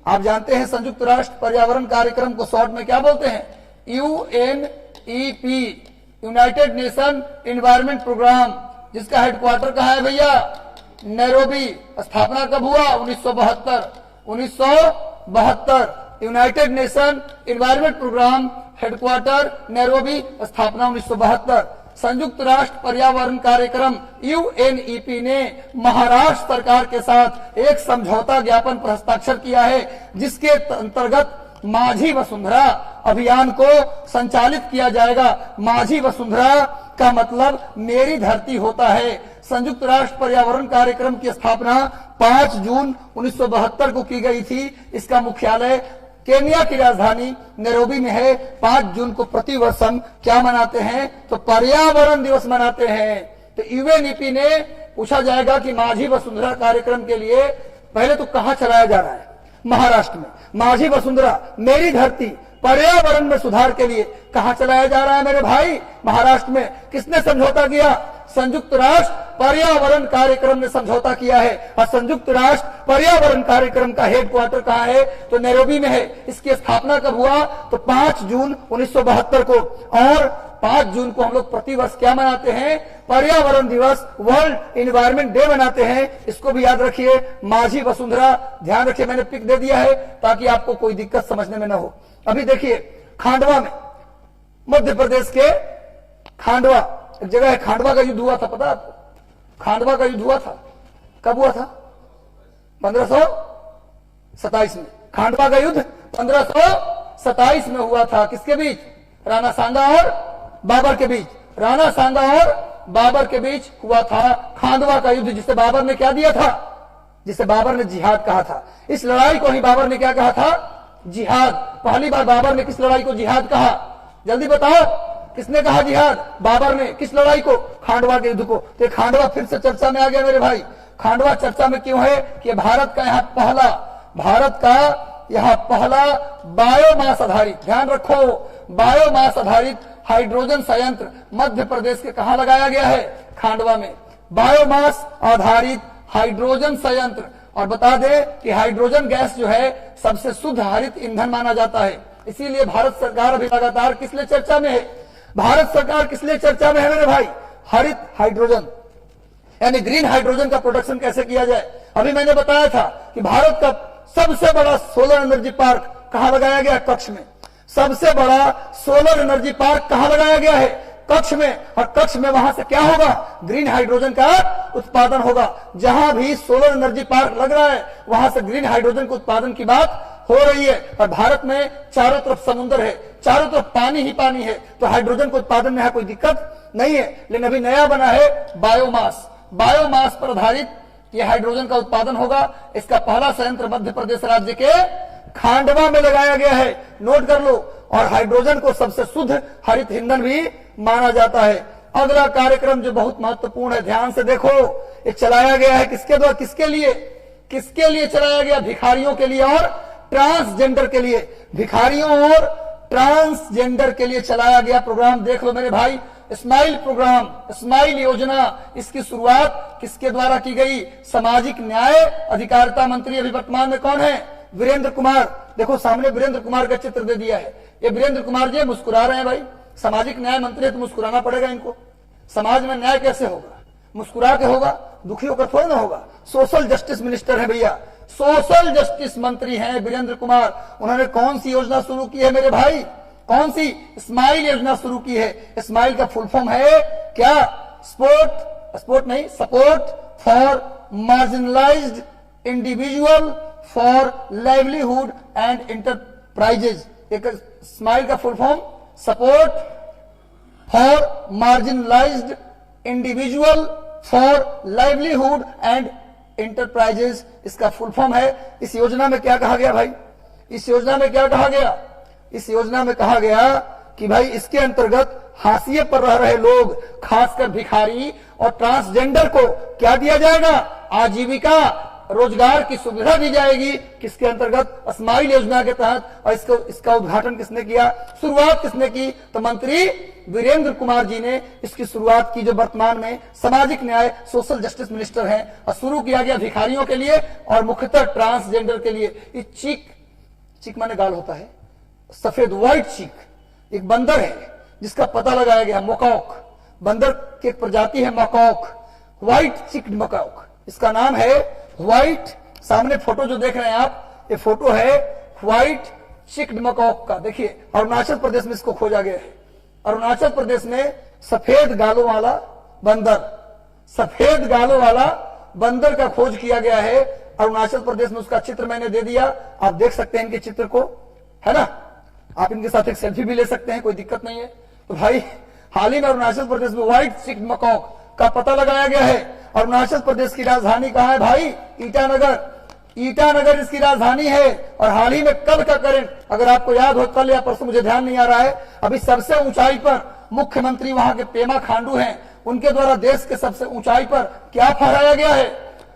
आप जानते हैं, संयुक्त राष्ट्र पर्यावरण कार्यक्रम को शॉर्ट में क्या बोलते हैं? UNEP, United Nation Environment Programme, जिसका हेडक्वार्टर कहाँ है भैया? नैरोबी। स्थापना कब हुआ? 1972। United Nation Environment Programme, headquarter Nairobi, स्थापना 1972। संयुक्त राष्ट्र पर्यावरण कार्यक्रम यूएनईपी ने महाराष्ट्र सरकार के साथ एक समझौता ज्ञापन पर हस्ताक्षर किया है, जिसके अंतर्गत माझी वसुंधरा अभियान को संचालित किया जाएगा। माझी वसुंधरा का मतलब मेरी धरती होता है। संयुक्त राष्ट्र पर्यावरण कार्यक्रम की स्थापना 5 जून 1972 को की गई थी। इसका मुख्यालय केन्या की राजधानी नैरोबी में है। 5 जून को प्रतिवर्ष हम क्या मनाते हैं? तो पर्यावरण दिवस मनाते हैं। तो यूएनईपी ने पूछा जाएगा कि माझी वसुंधरा कार्यक्रम के लिए पहले तो कहां चलाया जा रहा है? महाराष्ट्र में। माझी वसुंधरा मेरी धरती पर्यावरण में सुधार के लिए कहां चलाया जा रहा है मेरे भाई? महाराष्ट्र में। किसने समझौता किया? संयुक्त राष्ट्र पर्यावरण कार्यक्रम ने समझौता किया है। और संयुक्त राष्ट्र पर्यावरण कार्यक्रम का हेडक्वार्टर कहां है? तो नैरोबी में है। इसकी स्थापना कब हुआ? तो 5 जून 1972 को। और 5 जून को हम लोग प्रतिवर्ष क्या मनाते हैं? पर्यावरण दिवस, वर्ल्ड एनवायरमेंट डे मनाते हैं। इसको भी याद रखिए, माझी वसुंधरा। ध्यान रखिए, मैंने पिक दे दिया है ताकि आपको कोई दिक्कत समझने में न हो। अभी देखिए, खांडवा में, मध्य प्रदेश के खांडवा एक जगह है, खांडवा का युद्ध हुआ था, पता आपको? खांडवा का युद्ध हुआ था, कब हुआ था? 1527 में। खांडवा का युद्ध 1527 में हुआ था। किसके बीच? राणा सांगा और बाबर के बीच। राणा सांगा और बाबर के बीच हुआ था खांडवा का युद्ध, जिसे बाबर ने क्या दिया था? जिसे बाबर ने जिहाद कहा था। इस लड़ाई को ही बाबर ने क्या कहा था? जिहाद। पहली बार बाबर ने किस लड़ाई को जिहाद कहा? जल्दी बताओ, किसने कहा जिहाद? बाबर ने। किस लड़ाई को? खांडवा के युद्ध को। तो खांडवा फिर से चर्चा में आ गया मेरे भाई। खांडवा चर्चा में क्यों है? कि भारत का यहाँ पहला बायोमास आधारित, ध्यान रखो, बायोमास आधारित हाइड्रोजन संयंत्र मध्य प्रदेश के कहा लगाया गया है? खांडवा में। बायोमास आधारित हाइड्रोजन संयंत्र। और बता दें कि हाइड्रोजन गैस जो है सबसे शुद्ध हरित ईंधन माना जाता है। इसीलिए भारत सरकार अभी लगातार किस लिए चर्चा में है? भारत सरकार किस लिए चर्चा में है मेरे भाई? हरित हाइड्रोजन, यानी ग्रीन हाइड्रोजन का प्रोडक्शन कैसे किया जाए। अभी मैंने बताया था कि भारत का सबसे बड़ा सोलर एनर्जी पार्क कहां लगाया गया? कच्छ में। सबसे बड़ा सोलर एनर्जी पार्क कहां लगाया गया है? कच्छ में। और कच्छ में वहां से क्या होगा? ग्रीन हाइड्रोजन का उत्पादन होगा। जहां भी सोलर एनर्जी पार्क लग रहा है वहां से ग्रीन हाइड्रोजन के उत्पादन की बात हो रही है। और भारत में चारों तरफ समुद्र है, चारों तरफ पानी ही पानी है, तो हाइड्रोजन के उत्पादन में कोई दिक्कत नहीं है। लेकिन अभी नया बना है बायोमास। बायोमास पर आधारित यह हाइड्रोजन का उत्पादन होगा। इसका पहला संयंत्र मध्य प्रदेश राज्य के खांडवा में लगाया गया है। नोट कर लो। और हाइड्रोजन को सबसे शुद्ध हरित ईंधन भी माना जाता है। अगला कार्यक्रम जो बहुत महत्वपूर्ण है, ध्यान से देखो, ये चलाया गया है किसके द्वारा? किसके लिए? किसके लिए चलाया गया? भिखारियों के लिए और ट्रांसजेंडर के लिए। भिखारियों और ट्रांसजेंडर के लिए चलाया गया प्रोग्राम। देख लो मेरे भाई, स्माइल प्रोग्राम, स्माइल योजना, इसकी शुरुआत किसके द्वारा की गई? सामाजिक न्याय अधिकारिता मंत्री अभी वर्तमान में कौन है? वीरेंद्र कुमार। देखो सामने वीरेंद्र कुमार का चित्र दे दिया है। ये वीरेंद्र कुमार जी मुस्कुरा रहे हैं भाई। सामाजिक न्याय मंत्री है तो मुस्कुराना पड़ेगा इनको। समाज में न्याय कैसे होगा? मुस्कुरा के होगा, दुखी होकर थोड़ा ना होगा। सोशल जस्टिस मिनिस्टर है भैया, सोशल जस्टिस मंत्री हैं वीरेंद्र कुमार। उन्होंने कौन सी योजना शुरू की है मेरे भाई? कौन सी? स्माइल योजना शुरू की है। स्माइल का फुल फॉर्म है क्या? Support for marginalised individual for livelihood and enterprises. एक स्माइल का full form support for marginalised individual for livelihood and enterprises, इसका फुल फॉर्म है। इस योजना में क्या कहा गया भाई? इस योजना में क्या कहा गया? इस योजना में कहा गया कि भाई इसके अंतर्गत हाशिए पर रह रहे लोग, खासकर भिखारी और ट्रांसजेंडर को क्या दिया जाएगा? आजीविका, रोजगार की सुविधा दी जाएगी। किसके अंतर्गत? स्माइल योजना के तहत। और इसका उद्घाटन किसने किया? शुरुआत किसने की? तो मंत्री वीरेंद्र कुमार जी ने इसकी शुरुआत की, जो वर्तमान में सामाजिक न्याय सोशल जस्टिस मिनिस्टर हैं। और शुरू किया गया भिखारियों के लिए और मुख्यतः ट्रांसजेंडर के लिए। चीक माने गाल होता है, सफेद व्हाइट चीक एक बंदर है जिसका पता लगाया गया मकॉक। बंदर की एक प्रजाति है मकॉक, व्हाइट चिक्ड मकॉक। इसका नाम है व्हाइट। सामने फोटो जो देख रहे हैं आप, ये फोटो है व्हाइट चिक्ड मकॉक का। देखिए अरुणाचल प्रदेश में इसको खोजा गया है। अरुणाचल प्रदेश में सफेद गालों वाला बंदर, सफेद गालों वाला बंदर का खोज किया गया है अरुणाचल प्रदेश में। उसका चित्र मैंने दे दिया, आप देख सकते हैं इनके चित्र को, है ना? आप इनके साथ एक सेल्फी भी ले सकते हैं, कोई दिक्कत नहीं है। तो भाई हाल ही में अरुणाचल प्रदेश में व्हाइट चिक्ड मकॉक का पता लगाया गया है। अरुणाचल प्रदेश की राजधानी कहां है भाई? ईटानगर। ईटानगर इसकी राजधानी है। और हाल ही में कल का करंट, अगर आपको याद हो, कल या परसों, मुझे ध्यान नहीं आ रहा है, अभी सबसे ऊंचाई पर मुख्यमंत्री वहां के पेमा खांडू हैं, उनके द्वारा देश के सबसे ऊंचाई पर क्या फहराया गया है?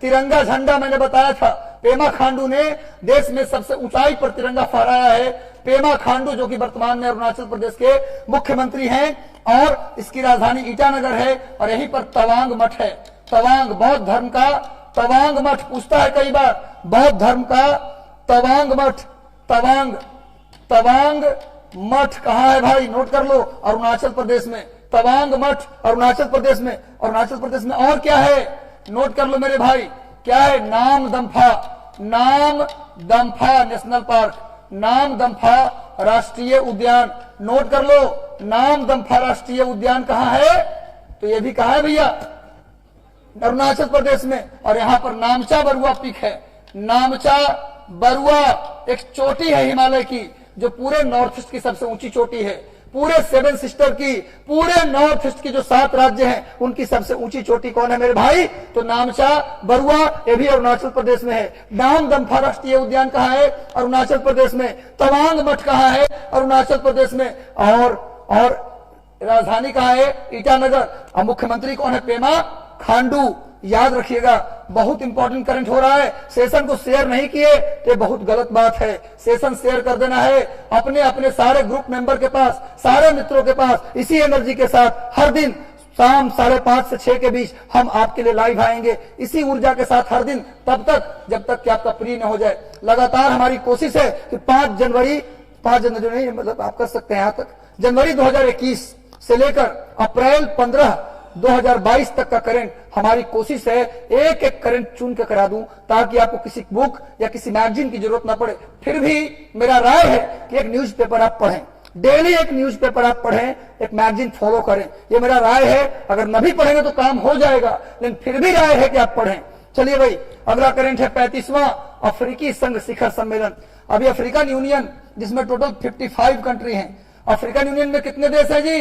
तिरंगा झंडा। मैंने बताया था पेमा खांडू ने देश में सबसे ऊंचाई पर तिरंगा फहराया है। पेमा खांडू जो कि वर्तमान में अरुणाचल प्रदेश के मुख्यमंत्री हैं और इसकी राजधानी ईटानगर है। और यहीं पर तवांग मठ है। तवांग बौद्ध धर्म का तवांग मठ पूछता है कई बार, बौद्ध धर्म का तवांग मठ। तवांग मठ कहां है भाई? नोट कर लो, अरुणाचल प्रदेश में तवांग मठ, अरुणाचल प्रदेश में। अरुणाचल प्रदेश में और क्या है? नोट कर लो मेरे भाई, क्या है? नामदफा नेशनल पार्क, नामदफा राष्ट्रीय उद्यान। नोट कर लो नामदफा राष्ट्रीय उद्यान कहाँ है? तो ये भी कहा है भैया, अरुणाचल प्रदेश में। और यहां पर नामचा बरुआ पीक है। नामचा बरुआ एक चोटी है हिमालय की, जो पूरे नॉर्थ ईस्ट की सबसे ऊंची चोटी है। पूरे सेवन सिस्टर की, पूरे नॉर्थ ईस्ट की जो 7 राज्य हैं, उनकी सबसे ऊंची चोटी कौन है मेरे भाई? तो नामचा बरुआ, ये भी अरुणाचल प्रदेश में है। नामदफा राष्ट्रीय उद्यान कहाँ है? अरुणाचल प्रदेश में। तवांग मठ कहाँ है? अरुणाचल प्रदेश में। और राजधानी कहाँ है? ईटानगर। अब मुख्यमंत्री कौन है? पेमा खांडू। याद रखिएगा, बहुत इंपॉर्टेंट करंट हो रहा है। सेशन को शेयर नहीं किए तो बहुत गलत बात है। सेशन शेयर कर देना है अपने अपने सारे ग्रुप मेंबर के पास, सारे मित्रों के पास। इसी एनर्जी के साथ हर दिन शाम 5:30 से 6 के बीच हम आपके लिए लाइव आएंगे, इसी ऊर्जा के साथ हर दिन, तब तक जब तक कि आपका प्री न हो जाए। लगातार हमारी कोशिश है कि 5 जनवरी नहीं, मतलब आप कर सकते हैं, यहां तक जनवरी 2021 से लेकर अप्रैल 15 2022 तक का करंट हमारी कोशिश है एक एक करंट चुन के करा दूं, ताकि आपको किसी बुक या किसी मैगजीन की जरूरत ना पड़े। फिर भी मेरा राय है कि एक न्यूज़पेपर आप पढ़ें, डेली एक न्यूज़पेपर आप पढ़ें, एक मैगजीन फॉलो करें। ये मेरा राय है। अगर नहीं पढ़ेंगे तो काम हो जाएगा, लेकिन फिर भी राय है कि आप पढ़ें। चलिए भाई, अगला करंट है 35वां अफ्रीकी संघ शिखर सम्मेलन। अभी अफ्रीकन यूनियन, जिसमें टोटल 55 कंट्री हैं। अफ्रीकन यूनियन में कितने देश हैं जी?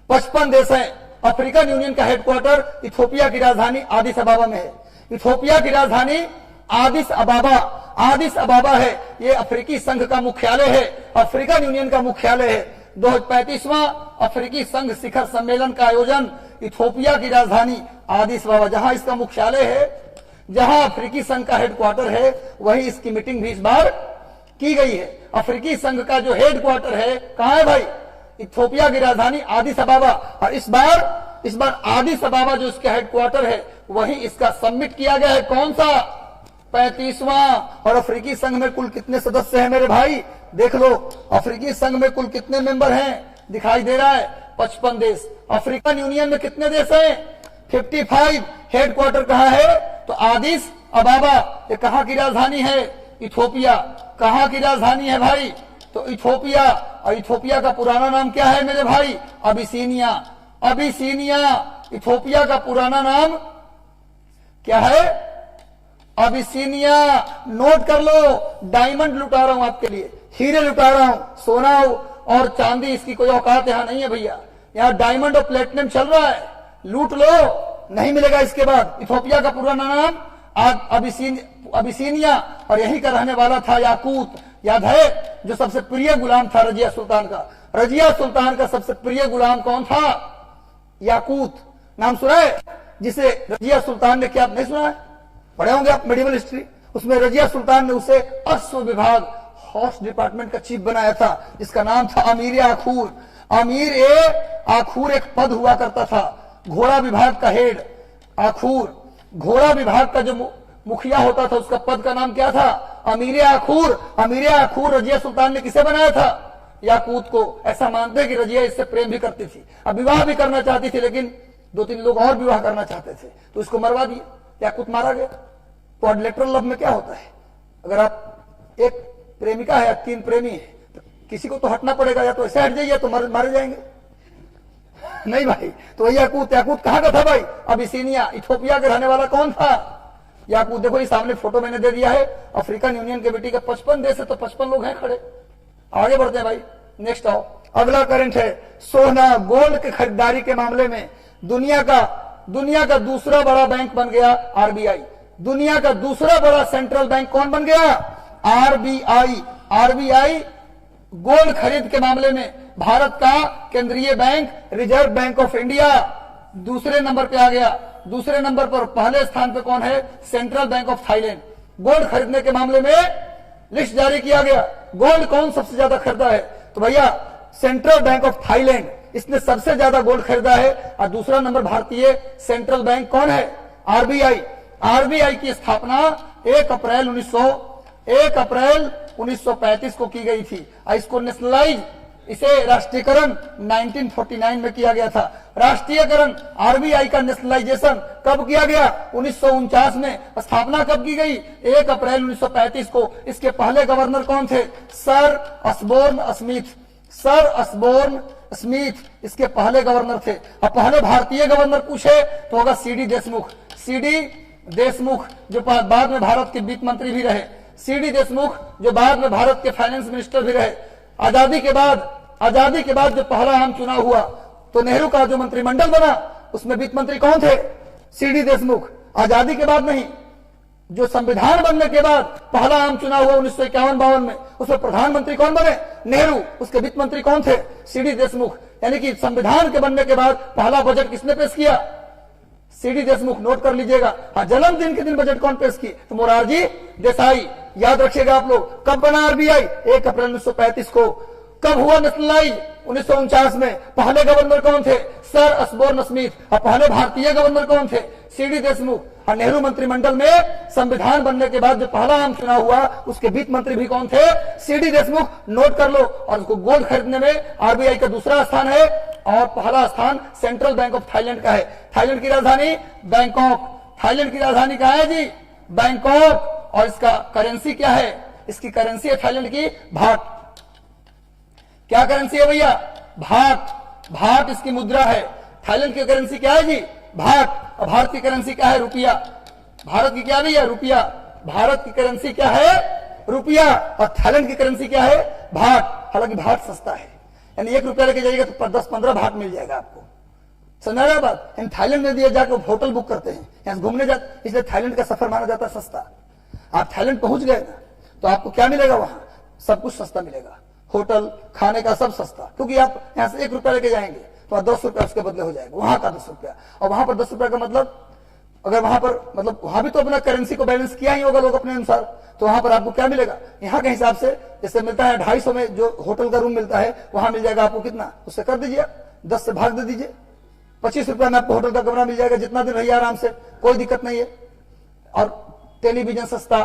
55 देश हैं। अफ्रीकन यूनियन का हेडक्वार्टर इथियोपिया की राजधानी आदिस अबाबा में है। इथियोपिया की राजधानी आदिस अबाबा है। ये अफ्रीकी संघ का मुख्यालय है, अफ्रीकन यूनियन का मुख्यालय है। 35वां अफ्रीकी संघ शिखर सम्मेलन का आयोजन इथियोपिया की राजधानी आदिस अबाबा, जहां इसका मुख्यालय है, जहां अफ्रीकी संघ का हेडक्वार्टर है, वहीं इसकी मीटिंग भी इस बार की गई है। अफ्रीकी संघ का जो हेडक्वार्टर है कहां है भाई? इथियोपिया की राजधानी आदिस अबाबा। और इस बार आदिस अबाबा जो इसका हेडक्वार्टर है, वहीं इसका समिट किया गया है। कौन सा? 35वां। और अफ्रीकी संघ में कुल कितने सदस्य हैं मेरे भाई? देख लो, अफ्रीकी संघ में कुल कितने मेंबर हैं? दिखाई दे रहा है 55 देश। अफ्रीकन यूनियन में कितने देश हैं? 55। हेडक्वार्टर कहां है? तो आदिस अबाबा। ये कहां की राजधानी है? इथियोपिया। कहां की राजधानी है भाई? तो इथियोपिया। और इथियोपिया का पुराना नाम क्या है मेरे भाई? अबिसीनिया। इथियोपिया का पुराना नाम क्या है? अबिसीनिया। नोट कर लो, डायमंड लुटा रहा हूं आपके लिए, हीरे लुटा रहा हूं, सोना और चांदी इसकी कोई औकात यहां नहीं है भैया। यहां डायमंड और प्लेटिनम चल रहा है, लूट लो, नहीं मिलेगा इसके बाद। इथियोपिया का पुराना नाम अबिसीनिया। और यही का रहने वाला था याकूत। याद है, जो सबसे प्रिय गुलाम था रजिया सुल्तान का। रजिया सुल्तान का सबसे प्रिय गुलाम कौन था? याकूत। नाम सुना है? जिसे रजिया सुल्तान ने, क्या नहीं सुना है? पढ़े होंगे आप मेडिवल हिस्ट्री। उसमें रजिया सुल्तान ने उसे अश्व विभाग, हॉर्स डिपार्टमेंट का चीफ बनाया था, जिसका नाम था अमीर आखूर। अमीर आखूर एक पद हुआ करता था, घोड़ा विभाग का हेड आखूर। घोड़ा विभाग का जो मुखिया होता था, उसका पद का नाम क्या था? अमीर आखूर। अमीर आखूर रजिया सुल्तान ने किसे बनाया था? याकूत को। ऐसा मानते हैं कि रजिया इससे प्रेम भी करती थी, अब विवाह भी करना चाहती थी, लेकिन 2-3 लोग और विवाह करना चाहते थे, तो उसको मरवा दिए, याकूत मारा गया। क्वाड्रिलेटरल लव में क्या होता है? अगर आप एक प्रेमिका है या 3 प्रेमी है, तो किसी को तो हटना पड़ेगा, या तो ऐसे हट जाइए तो मारे जाएंगे। नहीं भाई, तो याकूत कहां का था भाई? अबिसीनिया। इथियोपिया का रहने वाला कौन था? याकूत। देखो ये सामने फोटो मैंने दे दिया है। अफ्रीकन यूनियन के बेटी का 55 देश है, तो 55 लोग हैं खड़े। आगे बढ़ते हैं भाई, नेक्स्ट आओ। अगला करंट है सोना गोल्ड की खरीदारी के मामले में दुनिया का दूसरा बड़ा बैंक बन गया आरबीआई। दुनिया का दूसरा बड़ा सेंट्रल बैंक कौन बन गया? आरबीआई गोल्ड खरीद के मामले में भारत का केंद्रीय bank reserve bank of India दूसरे नंबर पे आ गया। दूसरे नंबर पर, पहले स्थान पे कौन है? Central bank of Thailand. Gold खरीदने के मामले में लिस्ट जारी किया गया। गोल्ड कौन सबसे ज्यादा खरीदा है? तो भैया सेंट्रल बैंक ऑफ थाईलैंड, इसने सबसे ज्यादा गोल्ड खरीदा है। और दूसरा नंबर भारतीय सेंट्रल बैंक कौन है? आरबीआई। आरबीआई की स्थापना 1 अप्रैल 1935 को की गई थी। और इसको नेशनलाइज, इसे राष्ट्रीयकरण 1949 में किया गया था। राष्ट्रीयकरण आरबीआई का नेशनलाइजेशन कब किया गया? 1949 में। स्थापना कब की गई? 1 अप्रैल 1935 को। इसके पहले गवर्नर कौन थे? Sir Osborne Smith. Sir Osborne Smith इसके पहले गवर्नर थे। अब पहले भारतीय गवर्नर पूछे तो होगा सीडी देशमुख। सीडी देशमुख जो बाद में भारत के वित्त मंत्री भी रहे, सीडी देशमुख जो बाद में भारत के फाइनेंस मिनिस्टर भी रहे। आजादी के बाद जो पहला आम चुनाव हुआ तो नेहरू का जो मंत्रिमंडल बना उसमें वित्त मंत्री कौन थे? सीडी देशमुख। आजादी के बाद नहीं, जो संविधान बनने के बाद पहला आम चुनाव हुआ 1951-52 में, उसमें प्रधानमंत्री कौन बने? नेहरू। उसके वित्त मंत्री कौन थे? सीडी देशमुख। यानी कि संविधान के बनने के बाद पहला बजट किसने पेश किया? सीडी देशमुख। नोट कर लीजिएगा। हाँ, जन्मदिन के दिन बजट कौन पेश किए? तो मोरारजी देसाई। याद रखिएगा आप लोग। कब बना आरबीआई? 1 अप्रैल 1935 को। कब हुआ नेशनलाइज? 1949 में। पहले गवर्नर कौन थे? Sir Osborne Smith. और पहले भारतीय गवर्नर कौन थे? सीडी देशमुख। और नेहरू मंत्रिमंडल में संविधान बनने के बाद जो पहला आम चुनाव हुआ उसके वित्त मंत्री भी कौन थे? सीडी देशमुख। नोट कर लो। और उसको गोल्ड खरीदने में आरबीआई का दूसरा स्थान है और पहला स्थान सेंट्रल बैंक ऑफ थाईलैंड का है। थाईलैंड की राजधानी बैंकॉक। थाईलैंड की राजधानी कहां है जी? बैंकॉक। और इसका करेंसी क्या है? इसकी करेंसी है थाईलैंड की भाट। क्या करेंसी है भैया? भाट। भाट इसकी मुद्रा है। थाईलैंड की करेंसी क्या है जी? भाट। और भारत की करेंसी क्या है? रुपया। भारत की क्या भैया? रुपया। भारत की करेंसी क्या है? रुपया। और थाईलैंड की करेंसी क्या है? भाट। हालांकि भाट सस्ता है, यानी 1 रुपया लेके जाइएगा तो 10-15 भाट मिल जाएगा आपको। समझा रहा बात? इन थाईलैंड में दिए जाकर होटल बुक करते हैं, यहां घूमने जाते, इसलिए थाईलैंड का सफर माना जाता है सस्ता। आप थाईलैंड पहुंच गए ना तो आपको क्या मिलेगा? वहां सब कुछ सस्ता मिलेगा। होटल, खाने का सब सस्ता, क्योंकि आप यहां से 1 रुपया लेके जाएंगे तो 10 रुपया उसके बदले हो जाएगा। वहां का 10 रुपया। और वहां पर 10 रुपया का मतलब, अगर वहां पर मतलब वहां भी तो अपना करेंसी को बैलेंस किया ही होगा लोग अपने अनुसार, तो वहां पर आपको क्या मिलेगा? यहाँ के हिसाब से जैसे मिलता है 250 में जो होटल का रूम मिलता है, वहां मिल जाएगा आपको कितना? उससे कर दीजिए, 10 से भाग दे दीजिए, 25 रुपया में आपको होटल का कमरा मिल जाएगा। जितना दिन रहिए आराम से, कोई दिक्कत नहीं है। और टेलीविजन सस्ता,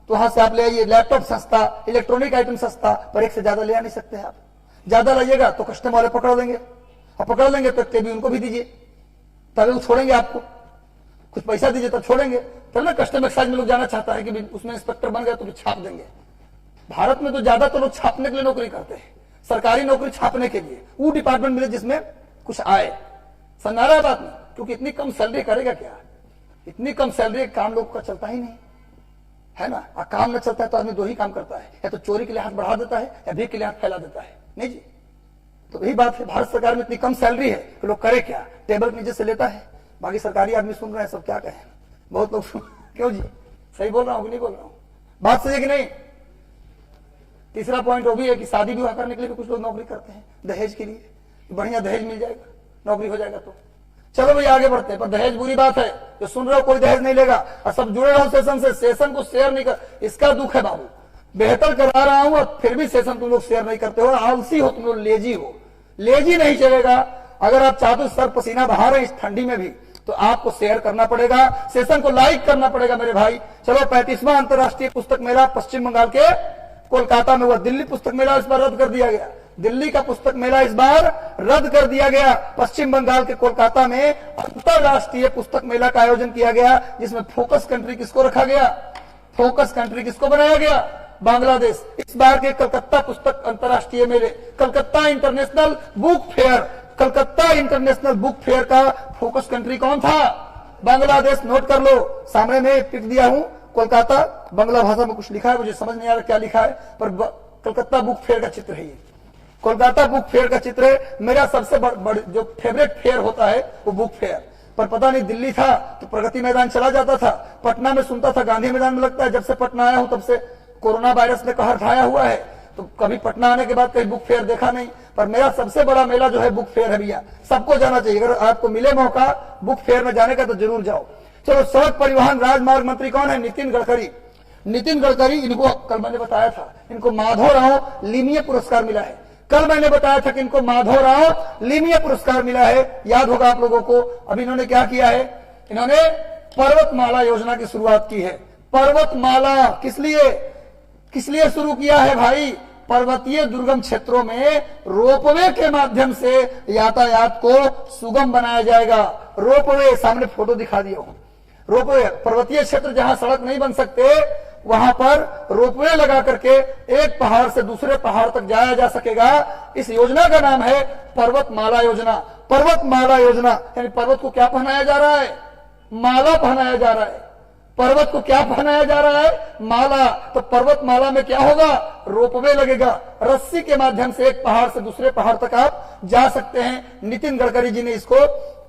तो वहां से आप ले आइए। लैपटॉप सस्ता, इलेक्ट्रॉनिक आइटम सस्ता, पर एक से ज्यादा ले आ नहीं सकते आप। ज्यादा लाइएगा तो कस्टम वाले पकड़ लेंगे, और पकड़ लेंगे तो टेबी उनको भी दीजिए, तभी वो छोड़ेंगे आपको। कुछ पैसा दीजिए तब छोड़ेंगे। तब ना कस्टम एक्साइज में लोग जाना चाहता है कि उसमें इंस्पेक्टर बन गया तो भी छाप देंगे। भारत में तो ज्यादा तो लोग छापने के लिए नौकरी करते हैं, सरकारी नौकरी छापने के लिए। वो डिपार्टमेंट मिले जिसमें कुछ आए। समझा रहा है बात में? क्योंकि इतनी कम सैलरी करेगा क्या? इतनी कम सैलरी काम लोग का चलता ही नहीं है ना। काम न चलता है तो आदमी 2 ही काम करता है, या तो चोरी के लिए हाथ बढ़ा देता है या भीख के लिए हाथ फैला देता है। नहीं जी, तो यही बात है। भारत सरकार में इतनी कम सैलरी है कि लोग करे क्या? टेबल के नीचे से लेता है। बाकी सरकारी आदमी सुन रहे हैं सब, क्या कहें? बहुत लोग क्यों जी? सही बोल रहा हूं कि नहीं बोल रहा हूं? बात सही है कि नहीं? तीसरा पॉइंट वो भी है कि शादी विवाह करने के लिए भी कुछ लोग नौकरी करते हैं दहेज के लिए। बढ़िया दहेज मिल जाएगा, नौकरी हो जाएगा तो। चलो भाई आगे बढ़ते हैं। पर दहेज बुरी बात है, जो सुन रहे हो कोई दहेज नहीं लेगा। और सब जुड़े रहो सेशन से, सेशन को शेयर नहीं कर, इसका दुख है बाबू। बेहतर करा रहा हूं और फिर भी सेशन तुम लोग शेयर नहीं करते हो। आलसी हो तुम लोग, लेजी हो। लेजी नहीं चलेगा। अगर आप चाहते हो सर पसीना बहा रहे हैं इस ठंडी में भी, तो आपको शेयर करना पड़ेगा, सेशन को लाइक करना पड़ेगा मेरे भाई। चलो 35वां अंतर्राष्ट्रीय पुस्तक मेला पश्चिम बंगाल के कोलकाता में हुआ। दिल्ली पुस्तक मेला इस बार रद्द कर दिया गया। दिल्ली का पुस्तक मेला इस बार रद्द कर दिया गया। पश्चिम बंगाल के कोलकाता में अंतर्राष्ट्रीय पुस्तक मेला का आयोजन किया गया, जिसमें फोकस कंट्री किसको रखा गया? फोकस कंट्री किसको बनाया गया? बांग्लादेश। इस बार के कलकत्ता पुस्तक अंतर्राष्ट्रीय मेले, Calcutta international book fair, Calcutta international book fair का फोकस कंट्री कौन था? बांग्लादेश। नोट कर लो, सामने में पिक दिया हूं। कोलकाता, बांग्ला भाषा में कुछ लिखा है, मुझे समझ नहीं आ रहा क्या लिखा है, पर कलकत्ता बुक फेयर का चित्र है ये। कोलकाता बुक फेयर का चित्र है। मेरा सबसे जो फेवरेट फेयर होता है वो बुक फेयर। पर पता नहीं, दिल्ली था तो प्रगति मैदान चला जाता था, पटना में सुनता था गांधी मैदान में लगता है। जब से पटना आया हूं तब से कोरोना वायरस ने कहर ढाया हुआ है, तो कभी पटना आने के बाद कहीं बुक फेयर देखा नहीं। पर मेरा सबसे बड़ा मेला जो है बुक फेयर है भैया, सबको जाना चाहिए। अगर आपको मिले मौका बुक फेयर में जाने का तो जरूर जाओ। चलो, सड़क परिवहन राजमार्ग मंत्री कौन है? नितिन गडकरी। नितिन गडकरी, इनको कल मैंने बताया था, इनको माधवराव लिमिये पुरस्कार मिला है। कल मैंने बताया था कि इनको माधवराव लिमिये पुरस्कार मिला है, याद होगा आप लोगों को। अब इन्होंने क्या किया है? इन्होंने पर्वतमाला योजना की शुरुआत की है। पर्वतमाला किस लिए शुरू किया है भाई? पर्वतीय दुर्गम क्षेत्रों में रोपवे के माध्यम से यातायात को सुगम बनाया जाएगा। रोपवे, सामने फोटो दिखा दिया हूं। रोपवे, पर्वतीय क्षेत्र जहां सड़क नहीं बन सकते वहां पर रोपवे लगा करके एक पहाड़ से दूसरे पहाड़ तक जाया जा सकेगा। इस योजना का नाम है पर्वतमाला योजना। पर्वतमाला योजना यानी पर्वत को क्या पहनाया जा रहा है? माला पहनाया जा रहा है। पर्वत को क्या पहनाया जा रहा है? माला। तो पर्वतमाला में क्या होगा? रोपवे लगेगा, रस्सी के माध्यम से एक पहाड़ से दूसरे पहाड़ तक आप जा सकते हैं। नितिन गडकरी जी ने इसको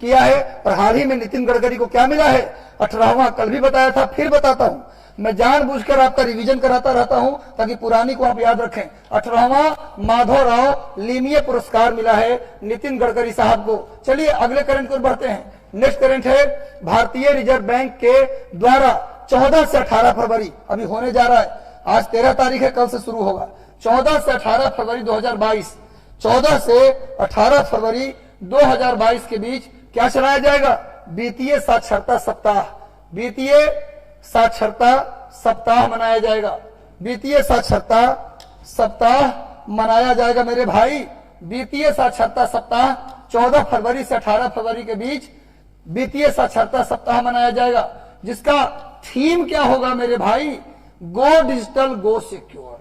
किया है। और हाल ही में नितिन गडकरी को क्या मिला है? 18वां। कल भी बताया था, फिर बताता हूं। मैं जानबूझकर आपका रिवीजन कराता रहता हूं ताकि पुरानी को आप याद रखें। 18वां माधवराव लिमये पुरस्कार मिला है नितिन गडकरी साहब को। चलिए अगले करंट को बढ़ते हैं। नेक्स्ट करंट है भारतीय रिजर्व बैंक के द्वारा 14 से 18 फरवरी अभी होने जा रहा है। आज 13 तारीख है, कल से शुरू होगा। 14 से 18 फरवरी 2022, 14 से 18 फरवरी 2022 के बीच क्या चलाया जाएगा? वित्तीय साक्षरता सप्ताह। वित्तीय साक्षरता सप्ताह मनाया जाएगा। वित्तीय साक्षरता सप्ताह मनाया जाएगा मेरे भाई। वित्तीय साक्षरता सप्ताह 14 फरवरी से 18 फरवरी के बीच वित्तीय साक्षरता सप्ताह मनाया जाएगा, जिसका थीम क्या होगा मेरे भाई? Go digital go secure.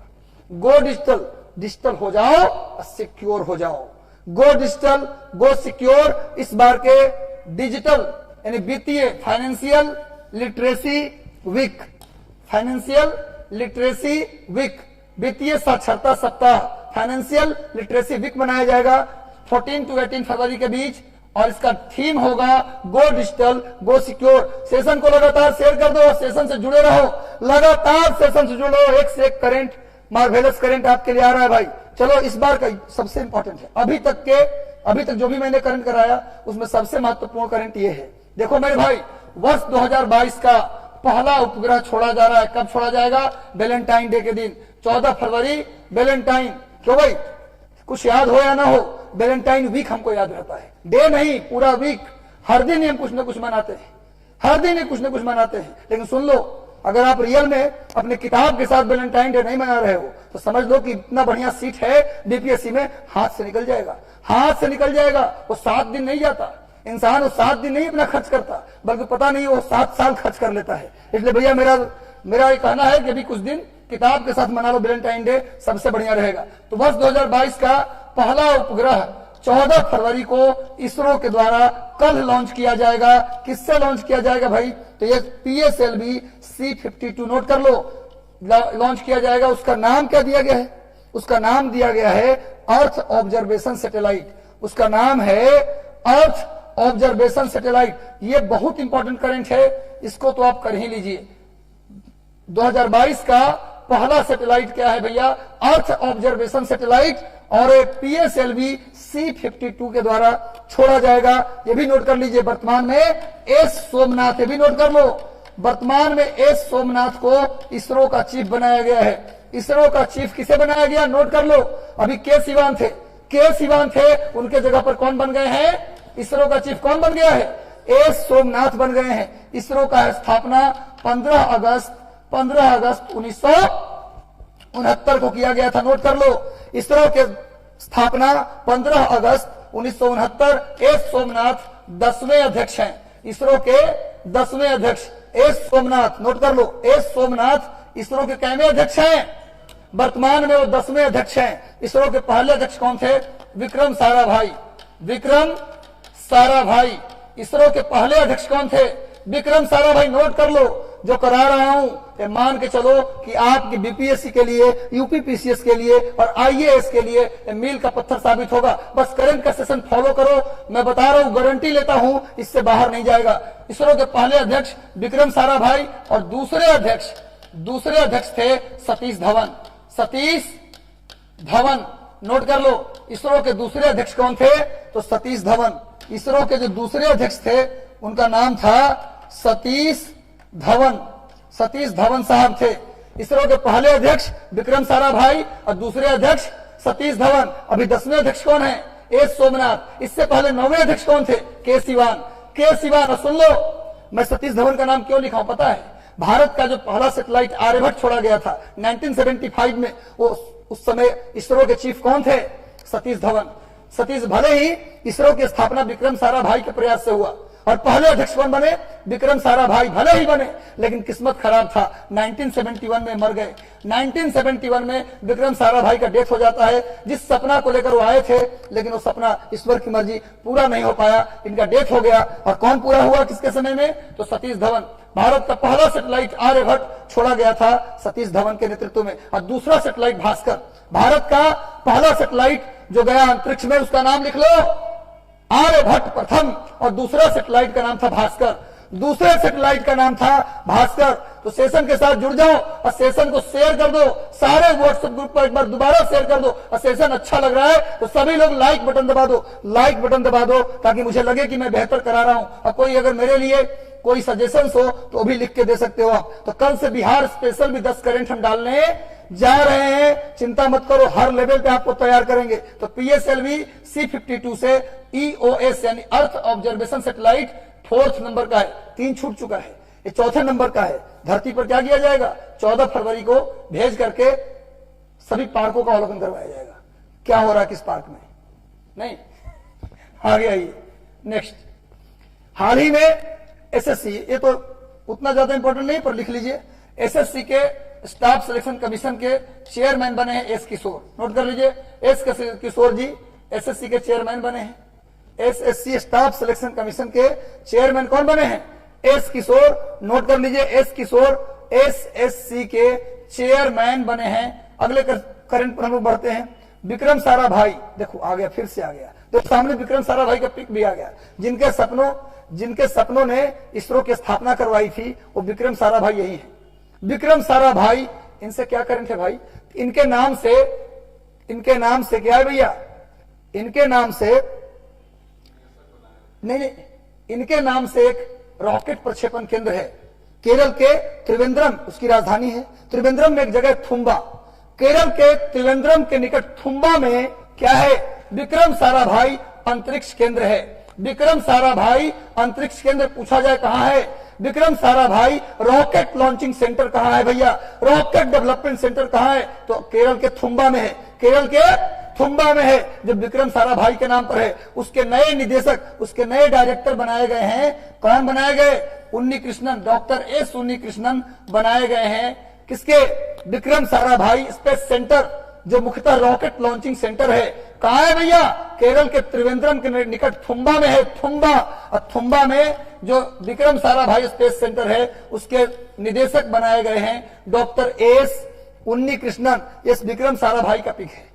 Go digital, digital हो जाओ, सिक्योर हो जाओ। Go digital go secure. इस बार के डिजिटल यानी वित्तीय financial literacy week, financial literacy week, वित्तीय साक्षरता सप्ताह फाइनेंशियल लिटरेसी वीक मनाया जाएगा 14 to 18 फरवरी के बीच। और इसका थीम होगा गो डिजिटल गो सिक्योर। सेशन को लगातार शेयर कर दो और सेशन से जुड़े रहो। लगातार सेशन से जुड़ो, एक से एक करंट, मार्वेलस करंट आपके लिए आ रहा है भाई। चलो इस बार का सबसे इंपॉर्टेंट है, अभी तक जो भी मैंने करंट कराया उसमें सबसे महत्वपूर्ण करंट ये है। देखो मेरे भाई, वर्ष 2022 का पहला उपग्रह छोड़ा जा रहा है। कब छोड़ा जाएगा? वैलेंटाइन डे के दिन, 14 फरवरी वैलेंटाइन। क्यों भाई, कुछ याद हो या ना हो, वैलेंटाइन वीक हमको याद रहता है। डे नहीं, पूरा वीक। हर दिन हम कुछ ना कुछ मनाते हैं, हर दिन ही कुछ ना कुछ मनाते हैं। लेकिन सुन लो, अगर आप रियल में अपने किताब के साथ वैलेंटाइन डे नहीं मना रहे हो तो समझ लो कि इतना बढ़िया सीट है बीपीएससी में, हाथ से निकल जाएगा, हाथ से निकल जाएगा। वो 7 दिन नहीं जाता इंसान, वो 7 दिन नहीं अपना खर्च करता, बल्कि पता नहीं वो 7 साल खर्च कर लेता है। इसलिए भैया मेरा ये कहना है कि अभी कुछ दिन किताब के साथ मना लो वैलेंटाइन डे, सबसे बढ़िया रहेगा। तो वर्ष 2022 का पहला उपग्रह 14 फरवरी को इसरो के द्वारा कल लॉन्च किया जाएगा। किससे लॉन्च किया जाएगा भाई? तो ये PSLV C52 नोट कर लो, लॉन्च किया जाएगा। उसका नाम क्या दिया गया है? उसका नाम दिया गया है अर्थ ऑब्जर्वेशन सैटेलाइट। उसका नाम है अर्थ ऑब्जर्वेशन सैटेलाइट। ये बहुत इंपॉर्टेंट करंट है, इसको तो आप कर ही लीजिए। 2022 का पहला सैटेलाइट क्या है भैया? अर्थ ऑब्जर्वेशन सैटेलाइट, और PSLV C52 के द्वारा छोड़ा जाएगा। ये भी नोट कर लीजिए। वर्तमान में एस सोमनाथ, ये भी नोट कर लो, वर्तमान में एस सोमनाथ को इसरो का चीफ बनाया गया है। इसरो का चीफ किसे बनाया गया? नोट कर लो। अभी के सिवान थे, उनके जगह पर कौन बन गए हैं? इसरो का चीफ कौन बन गया है? एस सोमनाथ बन गए हैं। इसरो का स्थापना 15 अगस्त 1969 को किया गया था। नोट कर लो, इसरो के स्थापना 15 अगस्त 1969। एस सोमनाथ 10वें अध्यक्ष हैं, इसरो के 10वें अध्यक्ष एस सोमनाथ। नोट कर लो, एस सोमनाथ इसरो के कैवें अध्यक्ष हैं? वर्तमान में वो 10वें अध्यक्ष हैं। इसरो के पहले अध्यक्ष कौन थे? विक्रम साराभाई। विक्रम साराभाई इसरो के पहले अध्यक्ष कौन थे? विक्रम साराभाई। नोट कर लो, जो करा रहा हूं ये मान के चलो कि आपकी बीपीएससी के लिए, यूपीपीसीएस के लिए और आईएएस के लिए मील का पत्थर साबित होगा। बस करंट का सेशन फॉलो करो, मैं बता रहा हूं, गारंटी लेता हूं, इससे बाहर नहीं जाएगा। इसरो के पहले अध्यक्ष विक्रम साराभाई और दूसरे अध्यक्ष थे सतीश धवन। सतीश धवन, नोट कर लो, इसरो के दूसरे अध्यक्ष कौन थे? तो सतीश धवन। इसरो के जो दूसरे अध्यक्ष थे उनका नाम था सतीश धवन। सतीश धवन साहब थे। इसरो के पहले अध्यक्ष विक्रम साराभाई और दूसरे अध्यक्ष सतीश धवन। अभी 10वें अध्यक्ष कौन है? एस सोमनाथ। इससे पहले 9वें अध्यक्ष कौन थे? के सिवान। और सुन लो, मैं सतीश धवन का नाम क्यों लिखा हूं पता है? भारत का जो पहला सैटेलाइट आर्यभट्ट छोड़ा गया था 1975 में, वो उस समय इसरो के चीफ कौन थे? सतीश धवन। सतीश, भले ही इसरो की स्थापना विक्रम साराभाई के प्रयास से हुआ और पहले अध्यक्ष कौन बने? विक्रम साराभाई। भले ही बने, लेकिन किस्मत खराब था, 1971 में मर गए। 1971 में विक्रम साराभाई का डेथ हो जाता है। जिस सपना को लेकर वो आए थे, लेकिन वो सपना ईश्वर की मर्जी पूरा नहीं हो पाया, इनका डेथ हो गया। और कौन पूरा हुआ किसके समय में? तो सतीश धवन। भारत का पहला सैटेलाइट आर्यभट्ट छोड़ा गया था सतीश धवन के नेतृत्व में, और दूसरा सैटेलाइट भास्कर। भारत का पहला सैटेलाइट जो गया अंतरिक्ष में, उसका नाम लिख लो, आर्यभट्ट प्रथम, और दूसरा सैटेलाइट का नाम था भास्कर। दूसरे सैटेलाइट का नाम था भास्कर। तो सेशन के साथ जुड़ जाओ और सेशन को शेयर कर दो, सारे व्हाट्सएप ग्रुप पर एक बार दोबारा शेयर कर दो। और सेशन अच्छा लग रहा है तो सभी लोग लाइक बटन दबा दो, लाइक बटन दबा दो, ताकि मुझे लगे कि मैं बेहतर करा रहा हूं। और कोई अगर मेरे लिए कोई सजेशन हो तो वो भी लिख के दे सकते हो आप। तो कल से बिहार स्पेशल भी 10 करंट हम डालने जा रहे हैं, चिंता मत करो, हर लेवल पे आपको तैयार करेंगे। तो PSLV C52 से EOS यानी earth observation satellite 4th number का है, 3 छूट चुका है, ये 4थे नंबर का है। धरती पर क्या किया जाएगा? 14 फरवरी को भेज करके सभी पार्कों का अवलोकन करवाया जाएगा। क्या हो रहा है किस पार्क में, नहीं आगे आइए। नेक्स्ट, हाल ही में SSC, ये तो उतना ज्यादा इंपॉर्टेंट नहीं पर लिख लीजिए, SSC के स्टाफ सिलेक्शन कमीशन के चेयरमैन बने हैं एस किशोर। नोट कर लीजिए, एस किशोर जी SSC के चेयरमैन बने हैं। SSC स्टाफ सिलेक्शन कमीशन के चेयरमैन कौन बने हैं? एस किशोर। नोट कर लीजिए, एस किशोर SSC के चेयरमैन बने हैं। अगले करंट पर हम लोग बढ़ते हैं। विक्रम साराभाई, देखो आ गया, फिर से आ गया, तो सामने विक्रम साराभाई का पिक भी आ गया। जिनके सपनों ने इसरो की स्थापना करवाई थी, वो विक्रम साराभाई यही है। विक्रम साराभाई, इनसे क्या करंट है भाई? इनके नाम से क्या है भैया? इनके नाम से नहीं, इनके नाम से एक रॉकेट प्रक्षेपण केंद्र है केरल के त्रिवेंद्रम, उसकी राजधानी है। त्रिवेंद्रम में एक जगह थुम्बा, केरल के त्रिवेंद्रम के निकट थुम्बा में क्या है? विक्रम साराभाई अंतरिक्ष केंद्र है। विक्रम साराभाई अंतरिक्ष केंद्र पूछा जाए कहां है? Vikram Sarabhai rocket launching centre कहां है भैया? रॉकेट डेवलपमेंट सेंटर कहां है? तो केरल के थुम्बा में है। केरल के थुम्बा में है, जो विक्रम साराभाई के नाम पर है। उसके नए निदेशक, उसके नए डायरेक्टर बनाए गए हैं। कौन बनाए गए? उन्नीकृष्णन, डॉक्टर S उन्नीकृष्णन बनाए गए हैं। किसके? विक्रम साराभाई स्पेस सेंटर, जो मुख्यतः रॉकेट लॉन्चिंग सेंटर है। कहां है भैया? केरल के त्रिवेंद्रम के निकट थुम्बा में है। थुम्बा, और थुम्बा में जो विक्रम साराभाई स्पेस सेंटर है, उसके निदेशक बनाए गए हैं डॉक्टर S उन्नीकृष्णन। ये विक्रम साराभाई का पिक है,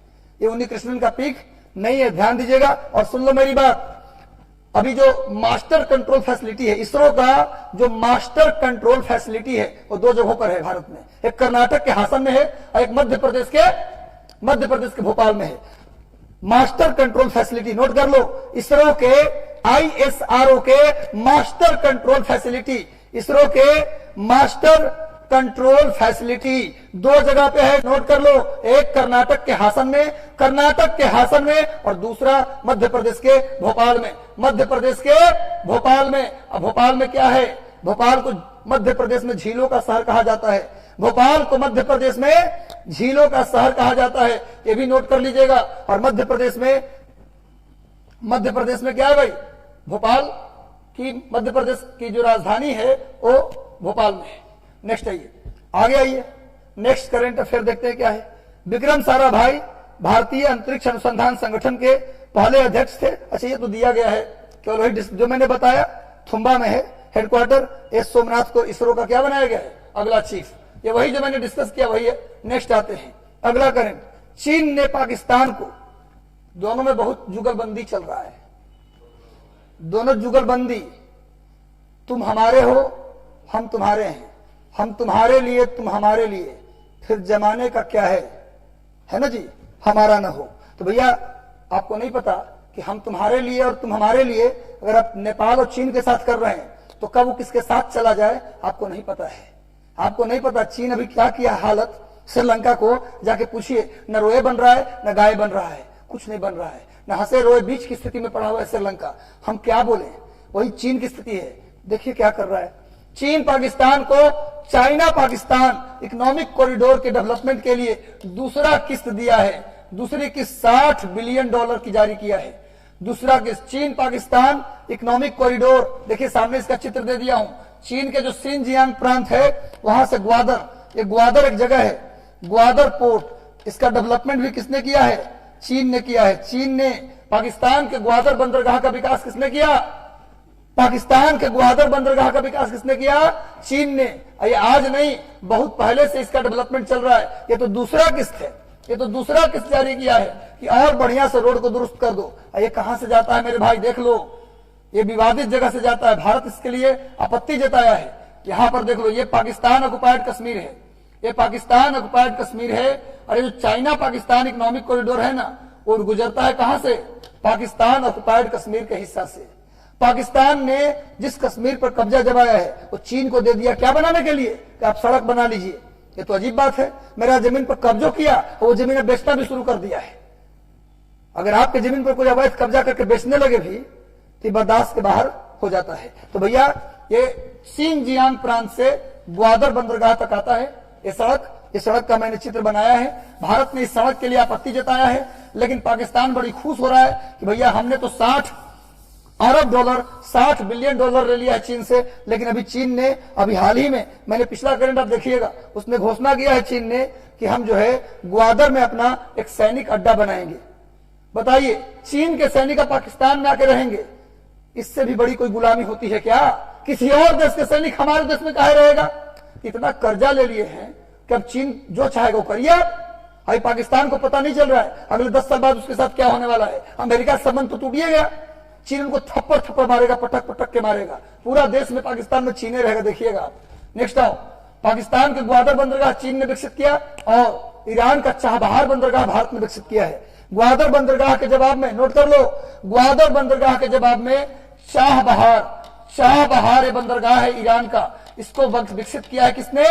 ये उन्नीकृष्णन का पिक नहीं है, ध्यान दीजिएगा। और सुन लो मेरी बात, अभी जो मास्टर कंट्रोल फैसिलिटी है, इसरो का जो मास्टर कंट्रोल फैसिलिटी है, वो 2 जगहों पर है भारत में। एक कर्नाटक के हासन में है और एक मध्य प्रदेश के भोपाल में है। मास्टर कंट्रोल फैसिलिटी नोट कर लो, इसरो के ISRO के मास्टर कंट्रोल फैसिलिटी, इसरो के मास्टर कंट्रोल फैसिलिटी 2 जगह पे है, नोट कर लो। एक कर्नाटक के हासन में और दूसरा मध्य प्रदेश के भोपाल में। मध्य प्रदेश के भोपाल में, अब भोपाल में क्या है? भोपाल को मध्य प्रदेश में झीलों का शहर कहा जाता है। भोपाल को मध्य प्रदेश में झीलों का शहर कहा जाता है, ये भी नोट कर लीजिएगा। और मध्य प्रदेश में क्या है भाई? भोपाल की, मध्य प्रदेश की जो राजधानी है वो भोपाल में है। नेक्स्ट आइए, नेक्स्ट करंट अफेयर देखते हैं क्या है। विक्रम साराभाई भारतीय अंतरिक्ष अनुसंधान संगठन के पहले अध्यक्ष थे। अच्छा, ये तो दिया गया है, केवल वही जो मैंने बताया, थुम्बा में है हेडक्वार्टर। S सोमनाथ को इसरो का क्या बनाया गया है? अगला चीफ। ये वही जो मैंने डिस्कस किया वही है। नेक्स्ट आते हैं, अगला करंट। चीन ने पाकिस्तान को, दोनों में बहुत जुगलबंदी चल रहा है, दोनों जुगलबंदी, तुम हमारे हो हम तुम्हारे हैं, हम तुम्हारे लिए तुम हमारे लिए, फिर जमाने का क्या है ना जी, हमारा ना हो। तो भैया आपको नहीं पता कि हम तुम्हारे लिए और तुम हमारे लिए, अगर आप नेपाल और चीन के साथ कर रहे हैं तो कब वो किसके साथ चला जाए आपको नहीं पता है। आपको नहीं पता चीन अभी क्या किया हालत, श्रीलंका को जाके पूछिए, न रोए बन रहा है न गाय बन रहा है, कुछ नहीं बन रहा है, न हंसे रोए बीच की स्थिति में पड़ा हुआ है श्रीलंका। हम क्या बोले, वही चीन की स्थिति है। देखिए क्या कर रहा है चीन। पाकिस्तान को चाइना पाकिस्तान इकोनॉमिक कॉरिडोर के डेवलपमेंट के लिए दूसरा किस्त दिया है, दूसरी किस्त $60 बिलियन की जारी किया है। दूसरा किस, चीन पाकिस्तान इकोनॉमिक कॉरिडोर, देखिए सामने इसका चित्र दे दिया हूं। चीन के जो सिनजियांग प्रांत है वहां से ग्वादर, ये ग्वादर एक जगह है, ग्वादर पोर्ट, इसका डेवलपमेंट भी किसने किया है? चीन ने किया है। चीन ने पाकिस्तान के ग्वादर बंदरगाह का विकास किसने किया? पाकिस्तान के ग्वादर बंदरगाह का विकास किसने किया? चीन ने। ये आज नहीं, बहुत पहले से इसका डेवलपमेंट चल रहा है। ये तो दूसरा किस्त है, ये तो दूसरा किस्त जारी किया है कि और बढ़िया से रोड को दुरुस्त कर दो। ये कहां से जाता है मेरे भाई? देख लो, ये विवादित जगह से जाता है। भारत इसके लिए आपत्ति जताया है। यहां पर देख लो, ये पाकिस्तान ऑक्युपाइड कश्मीर है, ये पाकिस्तान ऑक्युपाइड कश्मीर है। और ये जो चाइना पाकिस्तान इकोनॉमिक कॉरिडोर है ना, वो गुजरता है कहां से? पाकिस्तान ऑक्युपाइड कश्मीर के हिस्सा से। पाकिस्तान ने जिस कश्मीर पर कब्जा जमाया है वो चीन को दे दिया, क्या बनाने के लिए? कि आप सड़क बना लीजिए। ये तो अजीब बात है, मेरा जमीन पर कब्जा किया, वो जमीन बेचना भी शुरू कर दिया है। अगर आपके जमीन पर कोई अवैध कब्जा करके बेचने लगे भी तो बर्दाश्त के बाहर हो जाता है। तो भैया ये सिनजियांग प्रांत से ग्वादर बंदरगाह तक आता है ये सड़क। इस सड़क का मैंने चित्र बनाया है। भारत ने इस सड़क के लिए आपत्ति जताया है, लेकिन पाकिस्तान बड़ी खुश हो रहा है कि भैया हमने तो 60 अरब डॉलर, 60 बिलियन डॉलर ले लिया है चीन से। लेकिन अभी चीन ने, अभी हाल ही में, मैंने पिछला करंट आप देखिएगा, उसने घोषणा किया है चीन ने कि हम जो है ग्वादर में अपना एक सैनिक अड्डा बनाएंगे। बताइए, चीन के सैनिक पाकिस्तान में आके रहेंगे, इससे भी बड़ी कोई गुलामी होती है क्या? किसी और देश के सैनिक हमारे देश में काहे रहेगा? इतना कर्जा ले लिए हैं कि अब चीन जो चाहेगा वो करिए। अभी पाकिस्तान को पता नहीं चल रहा है अगले 10 साल बाद उसके साथ क्या होने वाला है। अमेरिका से संबंध तो टूट गया, चीन उनको थप्पड़ थप्पड़ मारेगा, पटक पटक के मारेगा। पूरा देश में पाकिस्तान में चीने रहेगा, देखिएगा आप। नेक्स्ट आओ, पाकिस्तान के ग्वादर बंदरगाह चीन ने विकसित किया और ईरान का चाबहार बंदरगाह भारत ने विकसित किया है। ग्वादर बंदरगाह के जवाब में, नोट कर लो, ग्वादर बंदरगाह के जवाब में चाबहार ये बंदरगाह है ईरान का, इसको विकसित किया है किसने?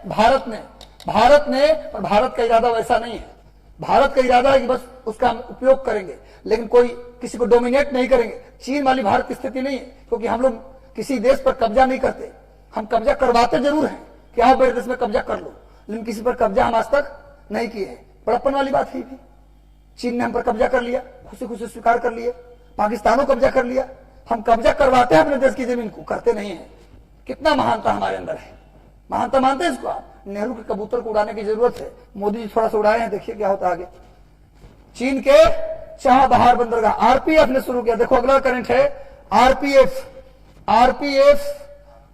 भारत ने। भारत ने, और भारत का इरादा वैसा नहीं है। भारत का इरादा है कि बस उसका हम उपयोग करेंगे, लेकिन कोई किसी को डोमिनेट नहीं करेंगे। चीन वाली भारत की स्थिति नहीं है, क्योंकि हम लोग किसी देश पर कब्जा नहीं करते। हम कब्जा करवाते जरूर हैं कि आओ मेरे देश में कब्जा कर लो, लेकिन किसी पर कब्जा हम आज तक नहीं किए हैं। बड़प्पन वाली बात है भी। चीन ने हम पर कब्जा कर लिया, खुशी खुशी स्वीकार कर लिए। पाकिस्तानों कब्जा कर लिया। हम कब्जा करवाते हैं अपने देश की जमीन को, करते नहीं है। कितना महानता हमारे अंदर है। महानता मानते हैं इसको आप? नेहरू के कबूतर को उड़ाने की जरूरत है, मोदी जी थोड़ा सा उड़ाए हैं, देखिए क्या होता है आगे। चीन के चाबहार बंदरगाह आरपीएफ ने शुरू किया। देखो अगला करंट है आरपीएफ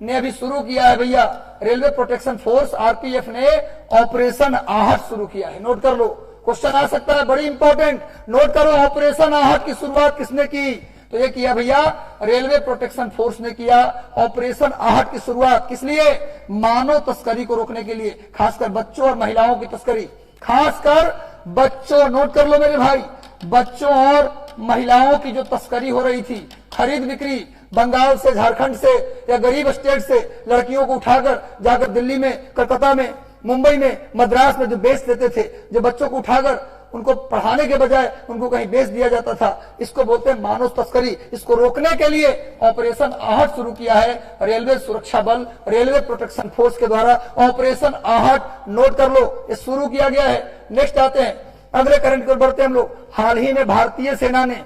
ने अभी शुरू किया है भैया, रेलवे प्रोटेक्शन फोर्स आरपीएफ ने ऑपरेशन आहट शुरू किया है। नोट कर लो, क्वेश्चन आ सकता है, बड़ी इंपॉर्टेंट। नोट करो, ऑपरेशन आहट की शुरुआत किसने की? तो ये किया भैया रेलवे प्रोटेक्शन फोर्स ने किया। ऑपरेशन आहट की शुरुआत किस लिए? मानव तस्करी को रोकने के लिए, खासकर बच्चों और महिलाओं की तस्करी, खासकर बच्चों, नोट कर लो मेरे भाई, बच्चों और महिलाओं की जो तस्करी हो रही थी, खरीद बिक्री, बंगाल से, झारखंड से या गरीब स्टेट से लड़कियों को उठाकर जाकर दिल्ली में, कलकत्ता में, मुंबई में, मद्रास में जो बेच देते थे, जो बच्चों को उठाकर उनको पढ़ाने के बजाय उनको कहीं बेच दिया जाता था, इसको बोलते हैं मानव तस्करी। इसको रोकने के लिए ऑपरेशन आहट शुरू किया है रेलवे सुरक्षा बल, रेलवे प्रोटेक्शन फोर्स के द्वारा। ऑपरेशन आहट, नोट कर लो, ये शुरू किया गया है। नेक्स्ट आते हैं, अगले करंट की ओर बढ़ते हैं हम लोग। हाल ही में भारतीय सेना ने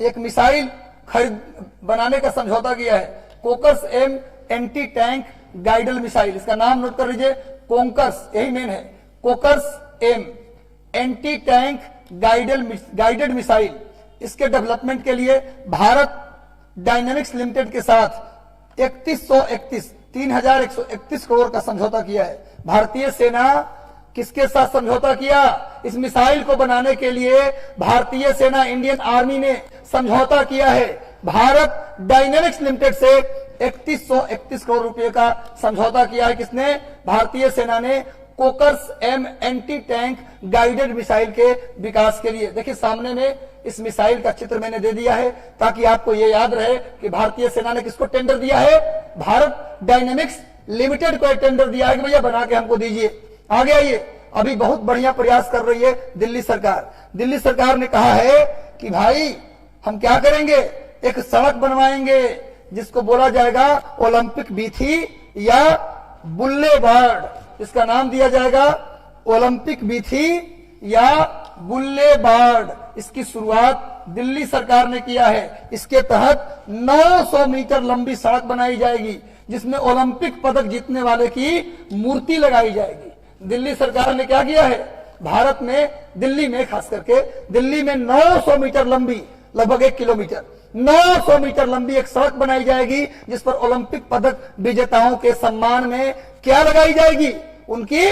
एक मिसाइल खरीद बनाने का समझौता किया है, Konkurs M anti tank guided missile. इसका नाम नोट कर लीजिए, कोंकर्स, यही मेन है, Konkurs M anti tank guided missile. इसके डेवलपमेंट के लिए भारत डायनेमिक्स लिमिटेड के साथ 3131 करोड़ का समझौता किया है। भारतीय सेना किसके साथ समझौता किया? इस मिसाइल को बनाने के लिए भारतीय सेना, इंडियन आर्मी ने समझौता किया है भारत डायनेमिक्स लिमिटेड से। 3131 करोड़ रुपए का समझौता किया है किसने? भारतीय सेना ने, Konkurs M anti tank guided missile के विकास के लिए। देखिए सामने में इस मिसाइल का चित्र मैंने दे दिया है ताकि आपको यह याद रहे कि भारतीय सेना ने किसको टेंडर दिया है? भारत डायनेमिक्स लिमिटेड को टेंडर दिया है कि भैया बना के हमको दीजिए। आगे आइए, अभी बहुत बढ़िया प्रयास कर रही है दिल्ली सरकार। दिल्ली सरकार ने कहा है कि भाई हम क्या करेंगे, एक सड़क बनवाएंगे जिसको बोला जाएगा ओलंपिक बीथी या बुल्लेवार्ड। इसका नाम दिया जाएगा ओलंपिक बीथी या बुल्लेबार्ड, इसकी शुरुआत दिल्ली सरकार ने किया है। इसके तहत 900 मीटर लंबी सड़क बनाई जाएगी जिसमें ओलंपिक पदक जीतने वाले की मूर्ति लगाई जाएगी। दिल्ली सरकार ने क्या किया है, भारत में, दिल्ली में, खास करके दिल्ली में 900 मीटर लंबी, लगभग 1 किलोमीटर, 900 मीटर लंबी एक सड़क बनाई जाएगी जिस पर ओलंपिक पदक विजेताओं के सम्मान में क्या लगाई जाएगी, उनकी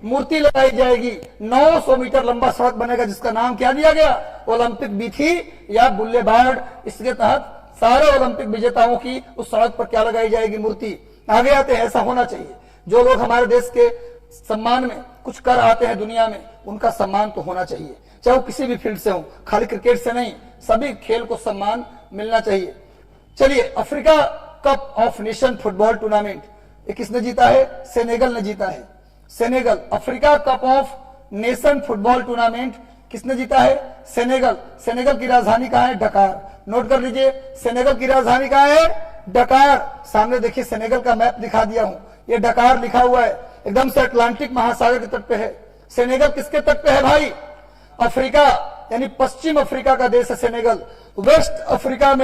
मूर्ति लगाई जाएगी। 900 मीटर लंबा सड़क बनेगा जिसका नाम क्या दिया गया, ओलंपिक बीथी या बुल्लेबार्ड। इसके तहत सारे ओलंपिक विजेताओं की उस सड़क पर क्या लगाई जाएगी, मूर्ति। आगे आते हैं, ऐसा होना चाहिए। जो लोग हमारे देश के सम्मान में कुछ कर आते हैं दुनिया में, उनका सम्मान तो होना चाहिए, चाहे वो किसी भी फील्ड से हो, खाली क्रिकेट से नहीं, सभी खेल को सम्मान मिलना चाहिए। चलिए, Africa cup of nation football tournament ये किसने जीता है, सेनेगल ने जीता है। Senegal, Africa cup of nation football tournament किसने जीता है, सेनेगल। सेनेगल की राजधानी कहां है, डकार। नोट कर लीजिए, सेनेगल की राजधानी कहां है, डकार। सामने देखिए सेनेगल का मैप दिखा दिया हूं, ये डकार लिखा हुआ है, एकदम से अटलांटिक महासागर के तट पे है। सेनेगल किसके तट पे है भाई, अफ्रीका, यानी पश्चिम अफ्रीका का देश है सेनेगल। वेस्ट अफ्रीका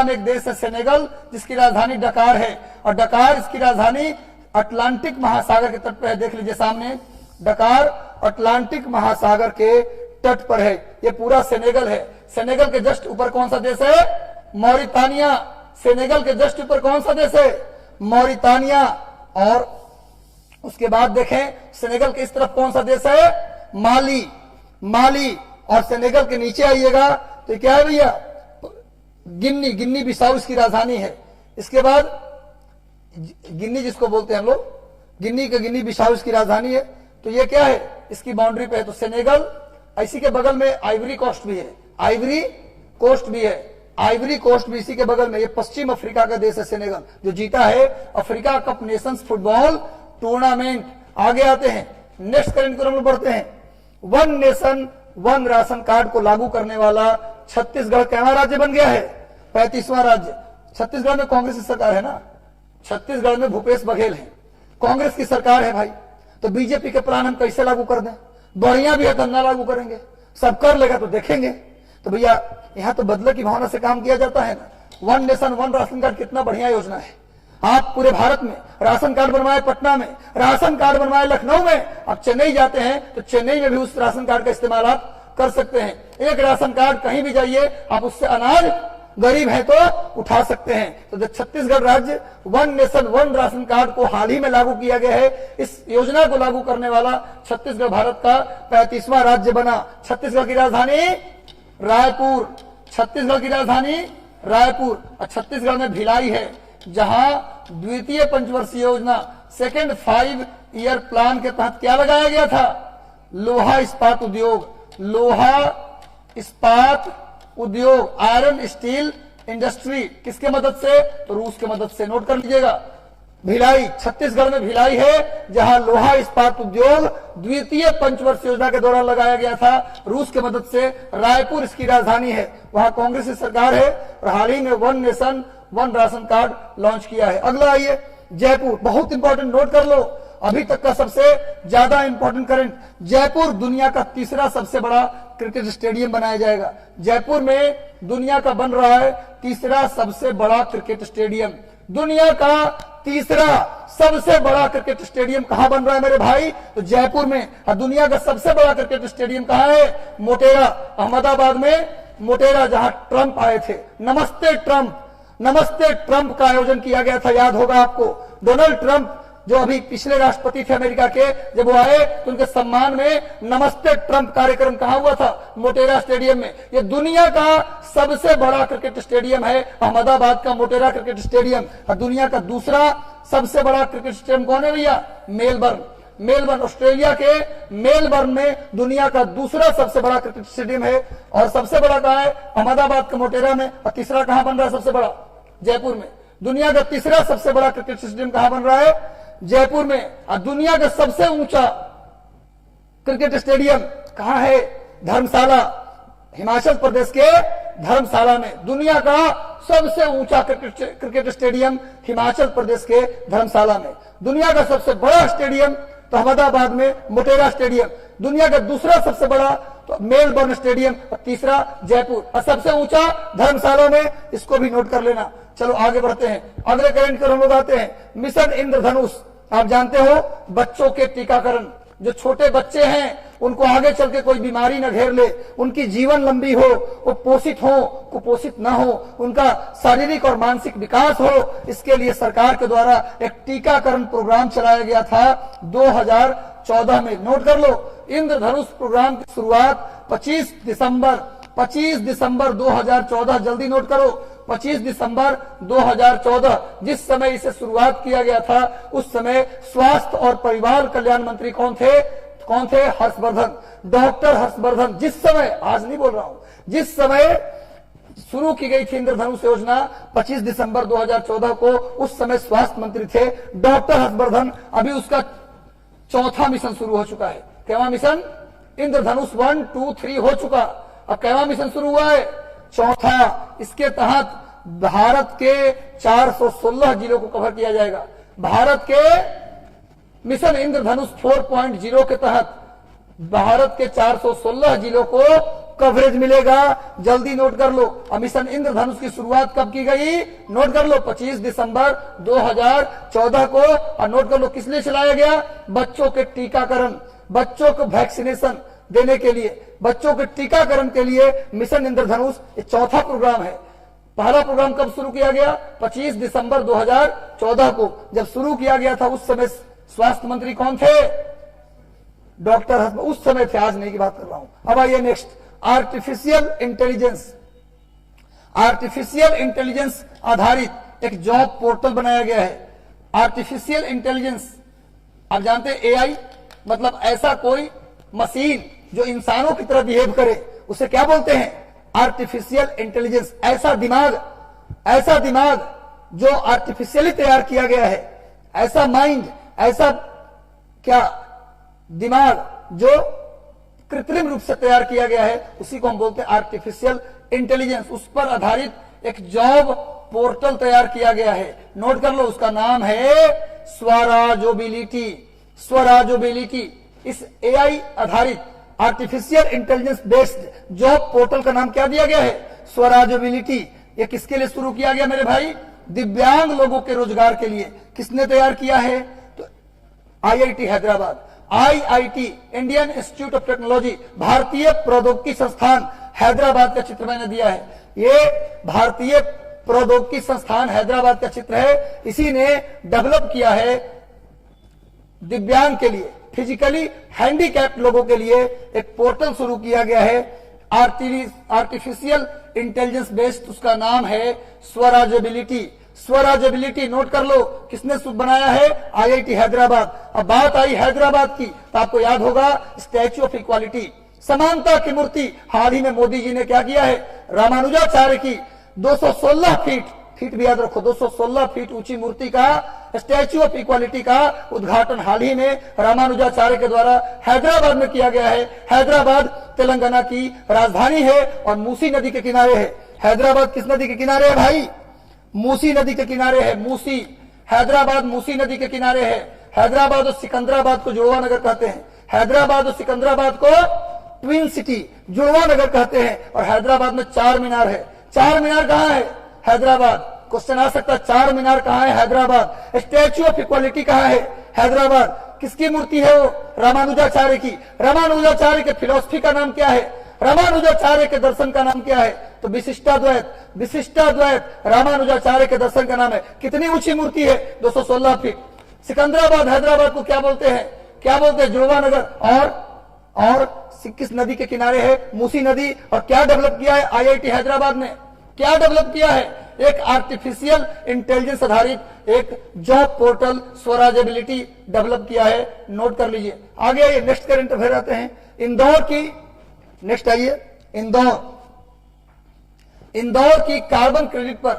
में एक देश है सेनेगल जिसकी राजधानी डकार है, और डकार, इसकी राजधानी अटलांटिक महासागर के तट पर है। देख लीजिए सामने, डकार अटलांटिक महासागर के तट पर है। ये पूरा सेनेगल है। सेनेगल के जस्ट ऊपर कौन सा देश है, मॉरिटानिया। सेनेगल के जस्ट ऊपर कौन सा देश है, मॉरिटानिया। और उसके बाद देखें, सेनेगल के इस तरफ कौन सा देश है, माली। और सेनेगल के नीचे आइएगा तो क्या है भैया, गिन्नी बिसाऊ इसकी राजधानी है। इसके बाद गिन्नी जिसको बोलते हैं हम लोग, गिन्नी बिसाऊ इसकी राजधानी है। तो ये क्या है, इसकी बाउंड्री पे है। तो सेनेगल, इसी के बगल में आइवरी कोस्ट भी है, आइवरी कोस्ट भी इसी के बगल में। ये पश्चिम अफ्रीका का देश है सेनेगल, जो जीता है Africa cup Nations football tournament. आगे आते हैं, नेक्स्ट करंट हम लोग बढ़ते हैं। One nation one ration card को लागू करने वाला छत्तीसगढ़ कैसा राज्य बन गया है, 35वां राज्य। छत्तीसगढ़ में कांग्रेस की सरकार है ना, छत्तीसगढ़ में भूपेश बघेल है, कांग्रेस की सरकार है भाई। तो बीजेपी के प्लान हम कैसे लागू कर दें, बढ़िया भी है तो ना लागू करेंगे, सब कर लेगा तो देखेंगे। तो भैया यहां तो बदले की भावना से काम किया जाता है ना। One nation one ration card कितना बढ़िया योजना है। आप पूरे भारत में राशन कार्ड बनवाए, पटना में राशन कार्ड बनवाए, लखनऊ में, आप चेन्नई जाते हैं तो चेन्नई में भी उस राशन कार्ड का इस्तेमाल आप कर सकते हैं। एक राशन कार्ड, कहीं भी जाइए आप उससे अनाज, गरीब है तो उठा सकते हैं। तो छत्तीसगढ़ राज्य one nation one ration card को हाल ही में लागू किया गया है। इस योजना को लागू करने वाला छत्तीसगढ़ भारत का 35वां राज्य बना। छत्तीसगढ़ की राजधानी रायपुर, छत्तीसगढ़ की राजधानी रायपुर। और छत्तीसगढ़ में भिलाई है, जहां द्वितीय पंचवर्षीय योजना, सेकेंड 5 ईयर प्लान के तहत क्या लगाया गया था, लोहा इस्पात उद्योग, लोहा इस्पात उद्योग, आयरन स्टील इंडस्ट्री। किसके मदद से, तो रूस के मदद से। नोट कर लीजिएगा, भिलाई, छत्तीसगढ़ में भिलाई है, जहां लोहा इस्पात उद्योग द्वितीय पंचवर्षीय योजना के दौरान लगाया गया था, रूस के मदद से। रायपुर इसकी राजधानी है, वहां कांग्रेस की सरकार है, और हाल ही में one nation one ration card launch किया है। अगला आइए, जयपुर, बहुत इंपॉर्टेंट, नोट कर लो, अभी तक का सबसे ज्यादा इंपॉर्टेंट करंट। जयपुर दुनिया का तीसरा सबसे बड़ा क्रिकेट स्टेडियम बनाया जाएगा। जयपुर में दुनिया का बन रहा है तीसरा सबसे बड़ा क्रिकेट स्टेडियम। दुनिया का तीसरा सबसे बड़ा क्रिकेट स्टेडियम कहां बन रहा है मेरे भाई, तो जयपुर में। और दुनिया का सबसे बड़ा क्रिकेट स्टेडियम कहां है, मोटेरा, अहमदाबाद में मोटेरा, जहां ट्रंप आए थे। नमस्ते ट्रंप का आयोजन किया गया था, याद होगा आपको। डोनाल्ड ट्रंप जो अभी पिछले राष्ट्रपति थे अमेरिका के, जब वो आए तो उनके सम्मान में नमस्ते ट्रंप कार्यक्रम कहां हुआ था, मोटेरा स्टेडियम में। ये दुनिया का सबसे बड़ा क्रिकेट स्टेडियम है, अहमदाबाद का मोटेरा क्रिकेट स्टेडियम। और दुनिया का दूसरा सबसे बड़ा क्रिकेट स्टेडियम कौन है भैया, मेलबर्न, ऑस्ट्रेलिया के मेलबर्न में दुनिया का दूसरा सबसे बड़ा क्रिकेट स्टेडियम है। और सबसे बड़ा कहां है, अहमदाबाद का मोटेरा में। और तीसरा कहां बन रहा है सबसे बड़ा, जयपुर में। दुनिया का तीसरा सबसे बड़ा क्रिकेट स्टेडियम कहां बन रहा है, जयपुर में। और दुनिया का सबसे ऊंचा क्रिकेट स्टेडियम कहां है, धर्मशाला, हिमाचल प्रदेश के धर्मशाला में। दुनिया का सबसे ऊंचा क्रिकेट स्टेडियम हिमाचल प्रदेश के धर्मशाला में। दुनिया का सबसे बड़ा स्टेडियम तो अहमदाबाद में मोटेरा स्टेडियम, दुनिया का दूसरा सबसे बड़ा तो मेलबर्न स्टेडियम, और तीसरा जयपुर, और सबसे ऊंचा धर्मशाला में, इसको भी नोट कर लेना। चलो आगे बढ़ते हैं, अगले करंट पर हम लोग आते हैं। मिशन इंद्रधनुष, आप जानते हो बच्चों के टीकाकरण, जो छोटे बच्चे हैं उनको आगे चल के कोई बीमारी न घेर ले, उनकी जीवन लंबी हो, वो पोषित हो, कुपोषित न हो, उनका शारीरिक और मानसिक विकास हो, इसके लिए सरकार के द्वारा एक टीकाकरण प्रोग्राम चलाया गया था 2014 में। नोट कर लो, इंद्रधनुष प्रोग्राम की शुरुआत 25 दिसंबर 2014, जल्दी नोट करो, 25 दिसंबर 2014, जिस समय इसे शुरुआत किया गया था उस समय स्वास्थ्य और परिवार कल्याण मंत्री कौन थे? हर्षवर्धन, डॉक्टर हर्षवर्धन। जिस समय, आज नहीं बोल रहा हूं, जिस समय शुरू की गई थी इंद्रधनुष योजना 25 दिसंबर 2014 को, उस समय स्वास्थ्य मंत्री थे डॉक्टर हर्षवर्धन। अभी उसका चौथा मिशन शुरू हो चुका है। Cava mission? इंद्रधनुष 1, 2, 3 हो चुका। अब कैवा मिशन शुरू हुआ है? चौथा। इसके तहत भारत के 416 जिलों को कवर किया जाएगा। भारत के मिशन इंद्रधनुष 4.0 के तहत भारत के 416 जिलों को कवरेज मिलेगा। जल्दी नोट कर लो। अब मिशन इंद्रधनुष की शुरुआत कब की गई? नोट कर लो, 25 दिसंबर 2014 को। और नोट कर लो किस लिए चलाया गया? बच्चों के टीकाकरण, बच्चों को वैक्सीनेशन देने के लिए, बच्चों के टीकाकरण के लिए मिशन इंद्रधनुष ये चौथा प्रोग्राम है। पहला प्रोग्राम कब शुरू किया गया? 25 दिसंबर 2014 को। जब शुरू किया गया था उस समय स्वास्थ्य मंत्री कौन थे? डॉक्टर हर्ष, उस समय थे, आज नहीं की बात कर रहा हूं। अब आइए next, artificial intelligence. Artificial intelligence आधारित एक जॉब पोर्टल बनाया गया है। आर्टिफिशियल इंटेलिजेंस, आप जानते हैं एआई मतलब ऐसा कोई मशीन जो इंसानों की तरह बिहेव करे, उसे क्या बोलते हैं? Artificial intelligence. ऐसा दिमाग जो आर्टिफिशियली तैयार किया गया है, ऐसा माइंड, ऐसा क्या दिमाग जो कृत्रिम रूप से तैयार किया गया है, उसी को हम बोलते हैं आर्टिफिशियल इंटेलिजेंस। उस पर आधारित एक जॉब पोर्टल तैयार किया गया है। नोट कर लो, उसका नाम है स्वराजोबिलिटी। स्वराजोबिलिटी। इस एआई आधारित artificial intelligence based job portal का नाम क्या दिया गया है? स्वराजोबिलिटी। ये किसके लिए शुरू किया गया मेरे भाई? दिव्यांग लोगों के रोजगार के लिए। किसने तैयार किया है? तो IIT Hyderabad, IIT Indian institute of technology, भारतीय प्रौद्योगिकी संस्थान हैदराबाद का चित्र मैंने दिया है। ये भारतीय प्रौद्योगिकी संस्थान हैदराबाद का चित्र है। इसी ने डेवलप किया है दिव्यांग के लिए, फिजिकली हैंडीकैप्ड लोगों के लिए एक पोर्टल शुरू किया गया है आर्टिफिशियल इंटेलिजेंस बेस्ड। उसका नाम है स्वराजोबिलिटी। स्वराजोबिलिटी नोट कर लो, किसने बनाया है? आईआईटी हैदराबाद। अब बात आई हैदराबाद की तो आपको याद होगा स्टैच्यू ऑफ इक्वालिटी, समानता की मूर्ति। हाल ही में मोदी जी ने क्या किया है? रामानुजाचार्य की 216 फीट भी याद रखो, 216 फीट ऊंची मूर्ति का स्टैच्यू ऑफ इक्वालिटी का उद्घाटन हाल ही में रामानुजाचार्य के द्वारा हैदराबाद में किया गया है। हैदराबाद तेलंगाना की राजधानी है और मूसी नदी के किनारे है। हैदराबाद किस नदी के किनारे है भाई? मूसी नदी के किनारे है। मूसी, हैदराबाद मूसी नदी के किनारे है। हैदराबाद और सिकंदराबाद को जुड़वा नगर कहते हैं। हैदराबाद और सिकंदराबाद को ट्विन सिटी, जुड़वा नगर कहते हैं। और हैदराबाद में 4 मीनार है। 4 मीनार कहां है? हैदराबाद। क्वेश्चन आ सकता है 4 मीनार कहां है? हैदराबाद। स्टैच्यू ऑफ इक्वालिटी कहां है? हैदराबाद। किसकी मूर्ति है वो? रामानुजाचार्य की। रामानुजाचार्य के फिलॉसफी का नाम क्या है? रामानुजाचार्य के दर्शन का नाम क्या है? तो विशिष्टाद्वैत। विशिष्टाद्वैत रामानुजाचार्य के दर्शन का नाम है। कितनी ऊंची मूर्ति है? 216 फीट। सिकंदराबाद हैदराबाद को क्या बोलते हैं? क्या बोलते हैं? जुड़वा नगर। और किस नदी के किनारे है? मूसी नदी। और क्या डेवलप किया है आईआईटी हैदराबाद ने? क्या डेवलप किया है? एक आर्टिफिशियल इंटेलिजेंस आधारित एक जॉब पोर्टल स्वराजोबिलिटी डेवलप किया है। नोट कर लीजिए। आगे आइए, नेक्स्ट करंट अफेयर आते हैं। इंदौर की, नेक्स्ट आइए, इंदौर की कार्बन क्रेडिट पर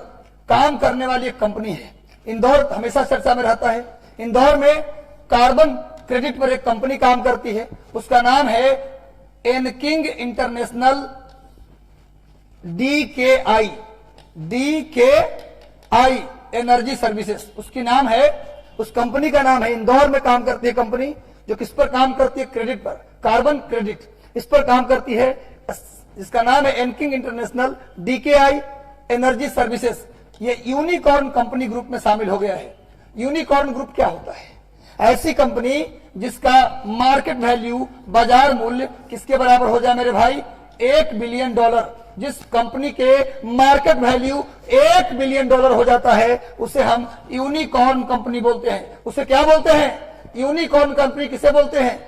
काम करने वाली एक कंपनी है। इंदौर हमेशा चर्चा में रहता है। इंदौर में कार्बन क्रेडिट पर एक कंपनी काम करती है, उसका नाम है एनकिंग इंटरनेशनल डीकेआई एनर्जी सर्विसेज उसकी नाम है। उस कंपनी का नाम है, इंदौर में काम करती है कंपनी जो किस पर काम करती है, क्रेडिट पर, कार्बन क्रेडिट, इस पर काम करती है। इसका नाम है एनकिंग इंटरनेशनल डीकेआई एनर्जी सर्विसेज। ये यूनिकॉर्न कंपनी ग्रुप में शामिल हो गया है। यूनिकॉर्न ग्रुप क्या होता है? ऐसी कंपनी जिसका मार्केट वैल्यू, बाजार मूल्य किसके बराबर हो जाए मेरे भाई, $1 बिलियन। जिस कंपनी के मार्केट वैल्यू $1 बिलियन हो जाता है उसे हम यूनिकॉर्न कंपनी बोलते हैं। उसे क्या बोलते हैं? यूनिकॉर्न कंपनी किसे बोलते हैं?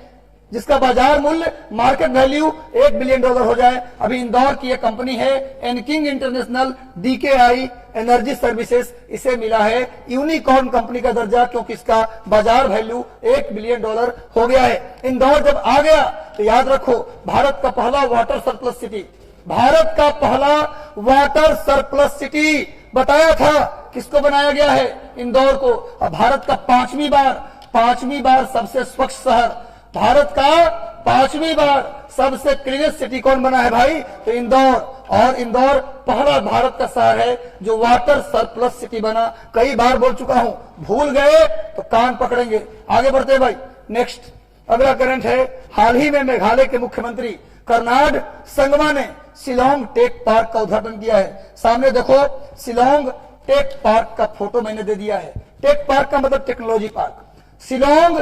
जिसका बाजार मूल्य, मार्केट वैल्यू $1 बिलियन हो जाए। अभी इंदौर की एक कंपनी है एनकिंग इंटरनेशनल डीकेआई एनर्जी सर्विसेज, इसे मिला है यूनिकॉर्न कंपनी का दर्जा, क्योंकि इसका बाजार वैल्यू $1 बिलियन हो गया है। इंदौर जब आ गया तो याद रखो, भारत का पहला वाटर सरप्लस सिटी, भारत का पहला वाटर सरप्लस सिटी बताया था। किसको बनाया गया है? इंदौर को। अब भारत का पांचवी बार सबसे स्वच्छ शहर, भारत का पांचवी बार सबसे क्लीनेस्ट सिटी कौन बना है भाई? तो इंदौर। और इंदौर पहला भारत का शहर है जो वाटर सरप्लस सिटी बना। कई बार बोल चुका हूं, भूल गए तो कान पकड़ेंगे। आगे बढ़ते भाई। नेक्स्ट अगला करंट है, हाल ही में मेघालय के मुख्यमंत्री कर्नाड संगमा ने शिलोंग टेक पार्क का उद्घाटन किया है। सामने देखो, शिलोंग टेक पार्क का फोटो मैंने दे दिया है। टेक पार्क का मतलब technology park, Shillong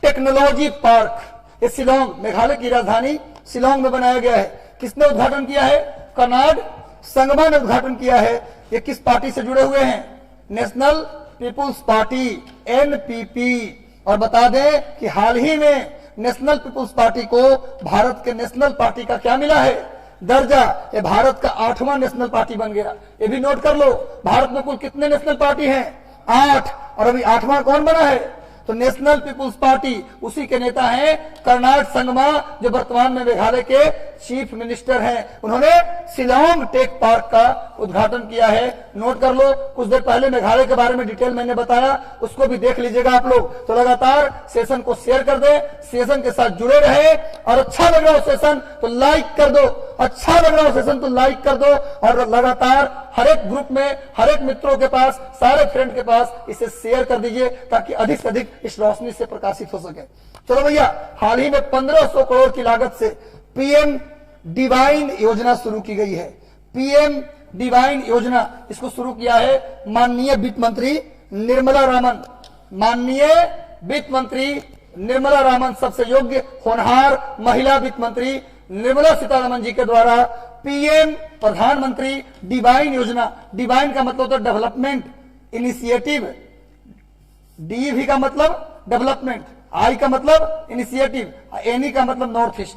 technology park. ये शिलोंग, मेघालय की राजधानी शिलोंग में बनाया गया है। किसने उद्घाटन किया है? कर्नाड संगमा ने उद्घाटन किया है। ये किस पार्टी से जुड़े हुए हैं? National People's Party, NPP. और बता दें कि हाल ही में नेशनल पीपुल्स पार्टी को भारत के नेशनल पार्टी का क्या मिला है? दर्जा। ये भारत का 8वां नेशनल पार्टी बन गया। ये भी नोट कर लो, भारत में कुल कितने नेशनल पार्टी हैं? 8। और अभी 8वां कौन बना है? तो नेशनल पीपुल्स पार्टी, उसी के नेता हैं कर्नाड संगमा, जो वर्तमान में मेघालय के चीफ मिनिस्टर हैं। उन्होंने शिलोंग टेक पार्क का उद्घाटन किया है। नोट कर लो, कुछ देर पहले मेघालय के बारे में डिटेल मैंने बताया, उसको भी देख लीजिएगा आप लोग। तो लगातार सेशन को शेयर कर दे, सेशन के साथ जुड़े रहे। और अच्छा लग रहा हो सेशन तो लाइक कर दो, अच्छा लग रहा हो सेशन तो लाइक कर दो। और लगातार हर एक ग्रुप में, हर एक मित्रों के पास, सारे फ्रेंड के पास इसे शेयर कर दीजिए, ताकि अधिक से अधिक इस रोशनी से प्रकाशित हो सके। चलो भैया, हाल ही में 1500 करोड़ की लागत से पीएम डिवाइन योजना शुरू की गई है। पीएम डिवाइन योजना, इसको शुरू किया है माननीय वित्त मंत्री निर्मला रामन। माननीय वित्त मंत्री निर्मला रामन, सबसे योग्य होनहार महिला वित्त मंत्री निर्मला सीतारमन जी के द्वारा पीएम प्रधानमंत्री डिवाइन योजना। डिवाइन का मतलब होता है डेवलपमेंट इनिशिएटिव, डी भी का मतलब डेवलपमेंट, आई का मतलब इनिशिएटिव, एनी का मतलब नॉर्थ ईस्ट,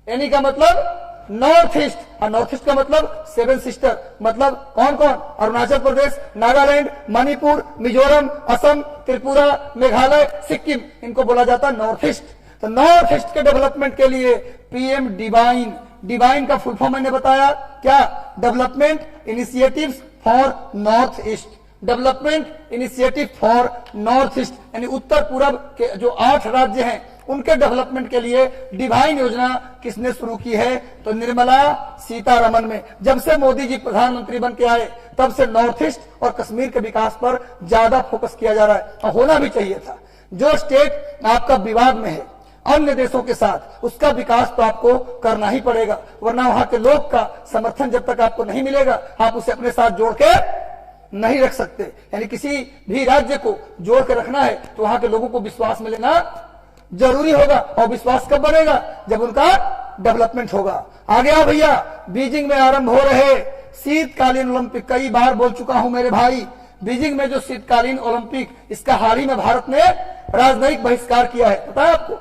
एनी का मतलब नॉर्थ ईस्ट, और नॉर्थ ईस्ट का मतलब 7 सिस्टर, मतलब कौन कौन? अरुणाचल प्रदेश, नागालैंड, मणिपुर, मिजोरम, असम, त्रिपुरा, मेघालय, सिक्किम, इनको बोला जाता है नॉर्थ ईस्ट। तो नॉर्थ ईस्ट के डेवलपमेंट के लिए पीएम डिवाइन, डिवाइन का फुल फॉर्म मैंने बताया क्या? Development initiatives for north east, development initiative for north east, यानी उत्तर पूर्व के जो 8 राज्य हैं उनके डेवलपमेंट के लिए डिवाइन योजना किसने शुरू की है? तो निर्मला सीतारमन में। जब से मोदी जी प्रधानमंत्री बन के आए तब से नॉर्थ ईस्ट और कश्मीर के विकास पर ज्यादा फोकस किया जा रहा है, और होना भी चाहिए था। जो स्टेट आपका विवाद में है अन्य देशों के साथ, उसका विकास तो आपको करना ही पड़ेगा, वरना वहां के लोग का समर्थन जब तक आपको नहीं मिलेगा आप उसे अपने साथ जोड़ के नहीं रख सकते। यानी किसी भी राज्य को जोड़ के रखना है तो वहां के लोगों को विश्वास में लेना जरूरी होगा। और विश्वास कब बनेगा? जब उनका डेवलपमेंट होगा। आगे आओ भैया, बीजिंग में आरंभ हो रहे शीतकालीन ओलंपिक, कई बार बोल चुका हूं मेरे भाई, बीजिंग में जो शीतकालीन ओलंपिक, इसका हाल ही में भारत ने राजनयिक बहिष्कार किया है। पता है आपको?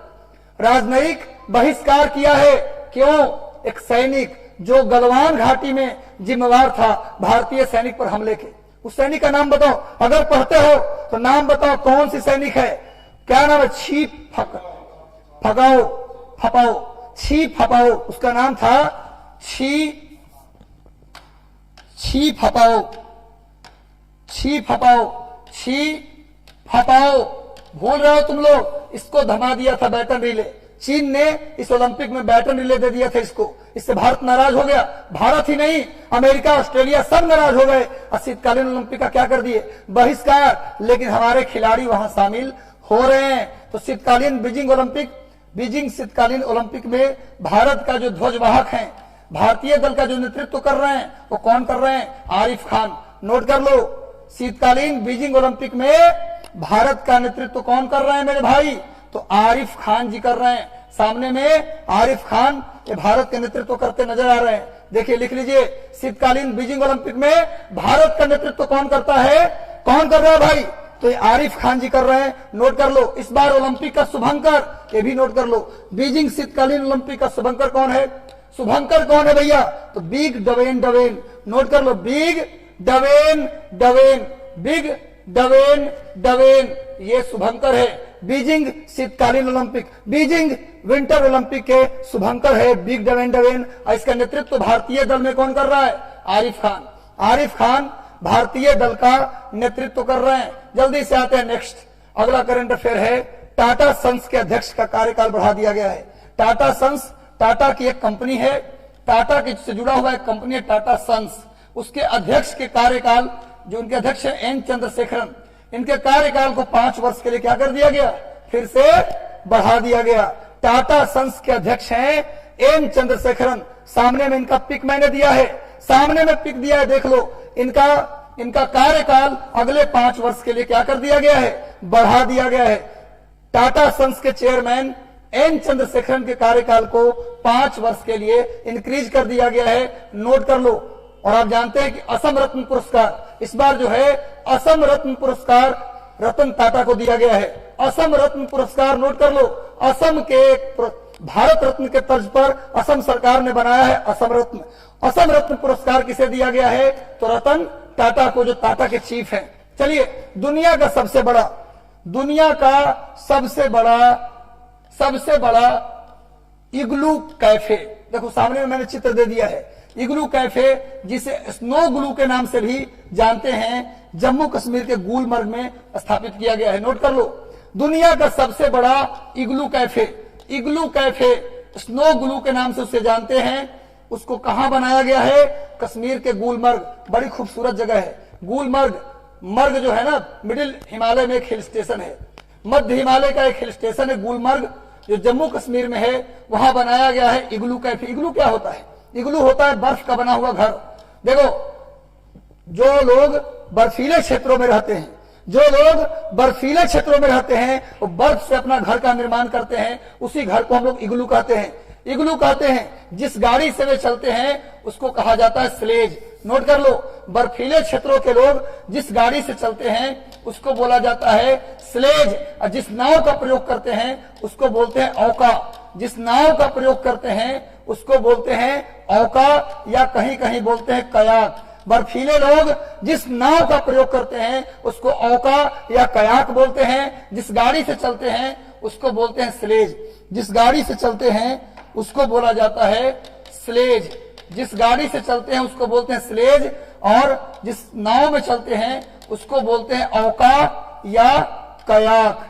राजनयिक बहिष्कार किया है। क्यों? एक सैनिक जो गलवान घाटी में जिम्मेवार था भारतीय सैनिक पर हमले के, उस सैनिक का नाम बताओ। अगर पढ़ते हो तो नाम बताओ, कौन सी सैनिक है? क्या नाम है? छी फपाओ, उसका नाम था छी फपाओ। भूल रहे हो तुम लोग? इसको धमा दिया था बैटन रिले। चीन ने इस ओलंपिक में बैटन रिले दे दिया था इसको। इससे भारत नाराज हो गया। भारत ही नहीं, अमेरिका, ऑस्ट्रेलिया सब नाराज हो गए और शीतकालीन ओलंपिक का क्या कर दिए? बहिष्कार। लेकिन हमारे खिलाड़ी वहां शामिल हो रहे हैं। तो शीतकालीन बीजिंग शीतकालीन ओलंपिक में भारत का जो ध्वजवाहक है, भारतीय दल का जो नेतृत्व कर रहे हैं, वो कौन कर रहे हैं? आरिफ खान। नोट कर लो, शीतकालीन बीजिंग ओलंपिक में भारत का नेतृत्व कौन कर रहे हैं मेरे भाई? तो आरिफ खान जी कर रहे हैं। सामने में आरिफ खान ये भारत के नेतृत्व करते नजर आ रहे हैं। देखिए, लिख लीजिए, शीतकालीन बीजिंग ओलंपिक में भारत का नेतृत्व कौन करता है? कौन कर रहा है भाई? तो ये आरिफ खान जी कर रहे हैं। नोट कर लो, इस बार ओलंपिक का शुभंकर, ये भी नोट कर लो, बीजिंग शीतकालीन ओलंपिक का शुभंकर कौन है? शुभंकर कौन है भैया? तो बिग डवेन डवेन। नोट कर लो, big Dwayne Dwayne, big Dwayne Dwayne, ये शुभंकर है। बीजिंग शीतकालीन ओलंपिक, बीजिंग विंटर ओलंपिक के शुभंकर है बिग डवेन डवेन। और इसका नेतृत्व भारतीय दल में कौन कर रहा है? आरिफ खान। आरिफ खान भारतीय दल का नेतृत्व कर रहे हैं। जल्दी से आते हैं नेक्स्ट, अगला करंट अफेयर है, टाटा सन्स के अध्यक्ष का कार्यकाल बढ़ा दिया गया है। टाटा सन्स, टाटा की एक कंपनी है, टाटा की से जुड़ा हुआ एक कंपनी है टाटा सन्स, उसके अध्यक्ष के कार्यकाल, जो उनके अध्यक्ष है एन चंद्रशेखरन, इनके कार्यकाल को 5 वर्ष के लिए क्या कर दिया गया? फिर से बढ़ा दिया गया। टाटा सन्स के अध्यक्ष हैं एन चंद्रशेखरन। सामने में इनका पिक मैंने दिया है, सामने में पिक दिया है, देख लो। इनका कार्यकाल अगले 5 वर्ष के लिए क्या कर दिया गया है? बढ़ा दिया गया है। टाटा सन्स के चेयरमैन एन चंद्रशेखरन के कार्यकाल को 5 वर्ष के लिए इंक्रीज कर दिया गया है। नोट कर लो। और आप जानते हैं कि असम रत्न पुरस्कार इस बार जो है, असम रत्न पुरस्कार रतन टाटा को दिया गया है। असम रत्न पुरस्कार, नोट कर लो, असम के भारत रत्न के तर्ज पर असम सरकार ने बनाया है असम रत्न। असम रत्न पुरस्कार किसे दिया गया है? तो रतन टाटा को, जो टाटा के चीफ हैं। चलिए, दुनिया का सबसे बड़ा इग्लू कैफे, देखो सामने में मैंने चित्र दे दिया है। इग्लू कैफे, जिसे स्नो ग्लू के नाम से भी जानते हैं, जम्मू कश्मीर के गुलमर्ग में स्थापित किया गया है। नोट कर लो, दुनिया का सबसे बड़ा इग्लू कैफे स्नो ग्लू के नाम से उसे जानते हैं। उसको कहां बनाया गया है? कश्मीर के गुलमर्ग, बड़ी खूबसूरत जगह है गुलमर्ग। जो है ना, मिडिल हिमालय में एक हिल स्टेशन है, मध्य हिमालय का एक हिल स्टेशन है गुलमर्ग, जो जम्मू कश्मीर में है। वहां बनाया गया है इग्लू कैफे। इग्लू क्या होता है? इग्लू होता है बर्फ का बना हुआ घर। देखो, जो लोग बर्फीले क्षेत्रों में रहते हैं, वो बर्फ से अपना घर का निर्माण करते हैं, उसी घर को हम लोग इग्लू कहते हैं। जिस गाड़ी से वे चलते हैं उसको कहा जाता है स्लेज। नोट कर लो, बर्फीले क्षेत्रों के लोग जिस गाड़ी से चलते हैं उसको बोला जाता है स्लेज। और जिस नाव का प्रयोग करते हैं उसको बोलते हैं औका, या कहीं कहीं बोलते हैं कयाक। बर्फीले लोग जिस नाव का प्रयोग करते हैं उसको औका या कयाक बोलते हैं। जिस गाड़ी से चलते हैं उसको बोलते हैं स्लेज। जिस गाड़ी से चलते हैं उसको बोला जाता है स्लेज। और जिस नाव में चलते हैं उसको बोलते हैं औका या कयाक।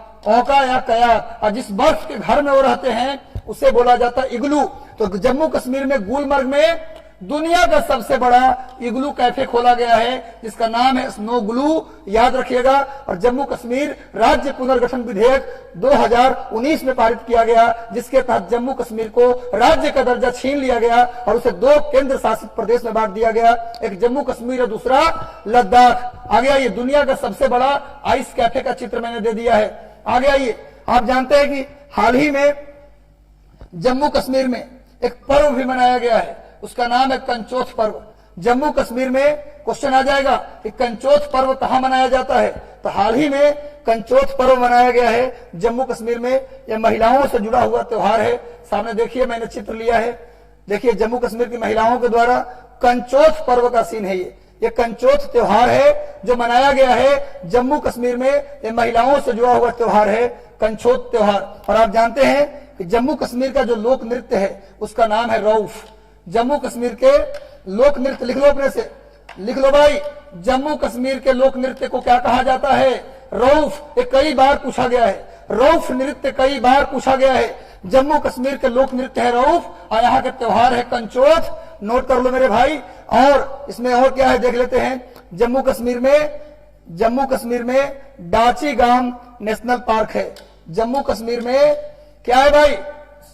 और जिस बर्फ के घर में वो रहते हैं उसे बोला जाता है इग्लू। तो जम्मू कश्मीर में गुलमर्ग में दुनिया का सबसे बड़ा इग्लू कैफे खोला गया है, जिसका नाम है स्नो ग्लू, याद रखिएगा। और जम्मू कश्मीर राज्य पुनर्गठन विधेयक 2019 में पारित किया गया, जिसके तहत जम्मू कश्मीर को राज्य का दर्जा छीन लिया गया और उसे 2 केंद्र शासित प्रदेश में बांट दिया गया, एक जम्मू कश्मीर और दूसरा लद्दाख। आगे आइए, दुनिया का सबसे बड़ा आइस कैफे का चित्र मैंने दे दिया है। आगे आइए, आप जानते हैं कि हाल ही में जम्मू कश्मीर में एक पर्व भी मनाया गया है, उसका नाम है कंचोथ पर्व। जम्मू कश्मीर में क्वेश्चन आ जाएगा कि कंचोथ पर्व कहां मनाया जाता है? तो हाल ही में कंचोथ पर्व मनाया गया है जम्मू कश्मीर में। यह महिलाओं से जुड़ा हुआ त्योहार है। सामने देखिए, मैंने चित्र लिया है, देखिए जम्मू कश्मीर की महिलाओं के द्वारा कंचोथ पर्व का सीन है। ये कंचोथ त्योहार है जो मनाया गया है जम्मू कश्मीर में। ये महिलाओं से जुड़ा हुआ त्योहार है कंचोथ त्योहार। और आप जानते हैं कि जम्मू कश्मीर का जो लोक नृत्य है उसका नाम है रऊफ। जम्मू कश्मीर के लोक नृत्य, लिख लो अपने से, लिख लो भाई, जम्मू कश्मीर के लोक नृत्य को क्या कहा जाता है? रऊफ। ये कई बार पूछा गया है, रऊफ नृत्य कई बार पूछा गया है। जम्मू कश्मीर के लोक नृत्य है रऊफ और यहाँ के त्योहार है कंचोथ। नोट कर लो मेरे भाई। और इसमें और क्या है देख लेते हैं। जम्मू कश्मीर में डाची गांव नेशनल पार्क है। जम्मू कश्मीर में क्या है भाई,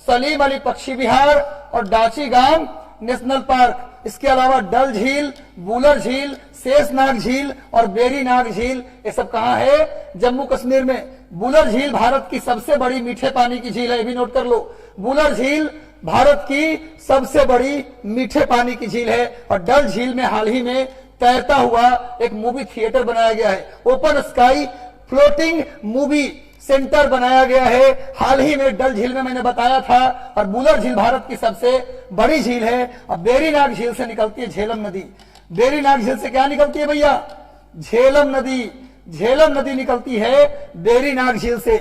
सलीम अली पक्षी विहार और डाची गांव नेशनल पार्क, इसके अलावा डल झील, वूलर झील, शेषनाग झील और बेरीनाग झील, ये सब कहां है, जम्मू कश्मीर में। वूलर झील भारत की सबसे बड़ी मीठे पानी की झील है, ये भी नोट कर लो। वूलर झील भारत की सबसे बड़ी मीठे पानी की झील है। और डल झील में हाल ही में तैरता हुआ एक मूवी थिएटर बनाया गया है, open sky floating movie centre बनाया गया है हाल ही में डल झील में, मैंने बताया था। और वूलर झील भारत की सबसे बड़ी झील है। और बेरीनाग झील से निकलती है झेलम नदी। बेरीनाग झील से क्या निकलती है भैया, झेलम नदी। झेलम नदी निकलती है बेरीनाग झील से।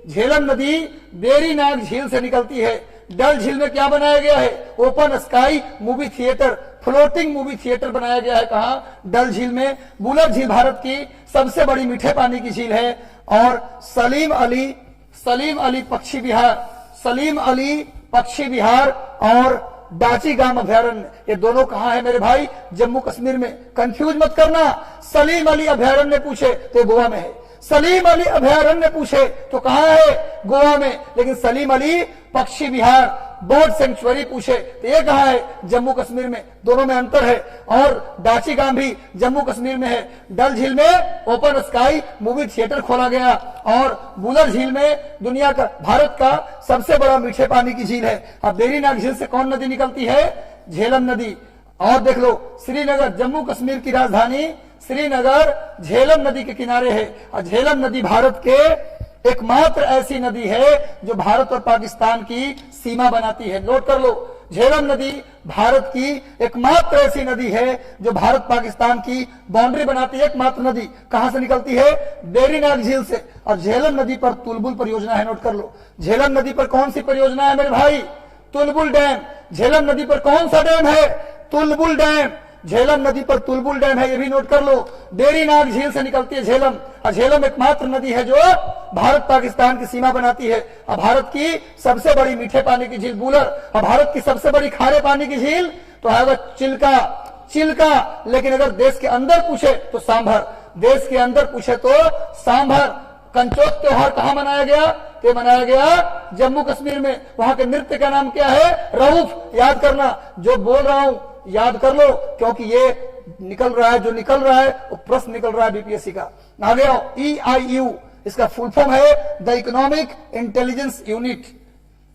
झेलम नदी बेरीनाग झील से निकलती है। डल झील में क्या बनाया गया है, open sky movie theatre, floating movie theatre बनाया गया है। कहा, डल झील में। वूलर झील भारत की सबसे बड़ी मीठे पानी की झील है। और सलीम अली पक्षी विहार, सलीम अली पक्षी विहार और डाची गांव अभयारण्य, ये दोनों कहां है मेरे भाई, जम्मू कश्मीर में। कंफ्यूज मत करना, सलीम अली अभयारण्य पूछे तो गोवा में है, सलीम अली अभयारण्य पूछे तो कहां है, गोवा में। लेकिन सलीम अली पक्षी विहार बर्ड सेंचुरी पूछे तो ये कहां है, जम्मू कश्मीर में। दोनों में अंतर है। और डाची गांव भी जम्मू कश्मीर में है। डल झील में ओपन स्काई मूवी थिएटर खोला गया। और वूलर झील में दुनिया का, भारत का सबसे बड़ा मीठे पानी की झील है। अब बेरीनाग झील से कौन नदी निकलती है, झेलम नदी। और देख लो, श्रीनगर, जम्मू कश्मीर की राजधानी श्रीनगर झेलम नदी के किनारे है। और झेलम नदी भारत के एकमात्र ऐसी नदी है जो भारत और पाकिस्तान की सीमा बनाती है। नोट कर लो, झेलम नदी भारत की एकमात्र ऐसी नदी है जो भारत पाकिस्तान की बाउंड्री बनाती है। एकमात्र नदी कहां से निकलती है, बेरीनाग झील से। और झेलम नदी पर तुलबुल परियोजना है, नोट कर लो। झेलम नदी पर कौन सी परियोजना है मेरे भाई, तुलबुल डैम। झेलम नदी पर कौन सा डैम है, तुलबुल डैम। झेलम नदी पर तुलबुल डैम है, ये भी नोट कर लो। बेरीनाग झील से निकलती है झेलम। और झेलम एकमात्र नदी है जो भारत पाकिस्तान की सीमा बनाती है। और भारत की सबसे बड़ी मीठे पानी की झील वूलर। और भारत की सबसे बड़ी खारे पानी की झील तो है चिल्का। लेकिन अगर देश के अंदर पूछे तो सांभर। देश के अंदर पूछे तो सांभर। कंचोत त्योहार कहां मनाया गया, तो मनाया गया जम्मू कश्मीर में। वहां के नृत्य का नाम क्या है, रऊफ। याद करना, जो बोल रहा हूं याद कर लो, क्योंकि ये निकल रहा है, जो निकल रहा है वो प्रश्न निकल रहा है बीपीएससी का। आगे आओ, EIU, इसका फुल फॉर्म है the economic intelligence unit.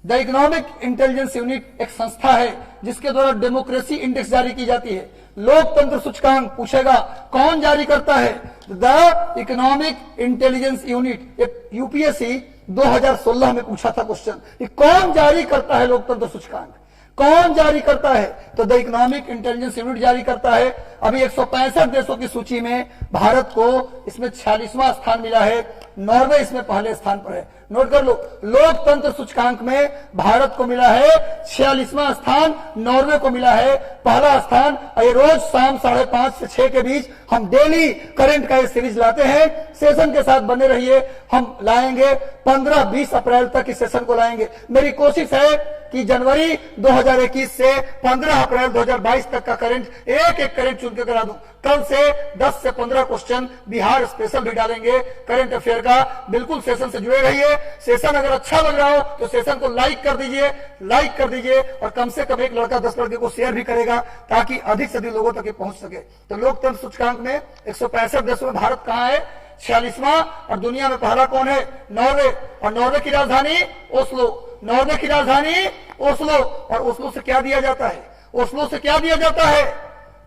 The economic intelligence unit एक संस्था है जिसके द्वारा डेमोक्रेसी इंडेक्स जारी की जाती है। लोकतंत्र सूचकांक पूछेगा, कौन जारी करता है, द इकोनॉमिक इंटेलिजेंस यूनिट। एक यूपीएससी 2016 में पूछा था क्वेश्चन, कौन जारी करता है लोकतंत्र सूचकांक, कौन जारी करता है, तो द इकोनॉमिक इंटेलिजेंस यूनिट जारी करता है। अभी 165 देशों की सूची में भारत को इसमें 46वां स्थान मिला है। नॉर्वे इसमें पहले स्थान पर है। नोट कर लो, लोकतंत्र सूचकांक में भारत को मिला है 46वां स्थान, नॉर्वे को मिला है पहला स्थान। ये रोज शाम 5:30 से 6 के बीच हम डेली करंट का ये सीरीज लाते हैं। सेशन के साथ बने रहिए, हम लाएंगे 15-20 अप्रैल तक इस सेशन को लाएंगे। मेरी कोशिश है कि जनवरी 2021 से 15 अप्रैल 2022 तक का करंट एक करंट चुन के करा दूं। कल से 10 से 15 क्वेश्चन बिहार स्पेशल भी डालेंगे करंट अफेयर का। बिल्कुल सेशन से जुड़े रहिए। सेशन अगर अच्छा लग रहा हो तो सेशन को लाइक कर दीजिए, और कम से कम एक लड़का 10 लड़के को शेयर भी करेगा ताकि अधिक से अधिक लोगों तक पहुंच सके। तो लोकतंत्र सूचकांक में 165 देशों में भारत कहां है, 46वां। और दुनिया में पहला कौन है, नॉर्वे। और नॉर्वे की राजधानी ओस्लो। नॉर्वे की राजधानी ओस्लो। और ओस्लो से क्या दिया जाता है, ओस्लो से क्या दिया जाता है,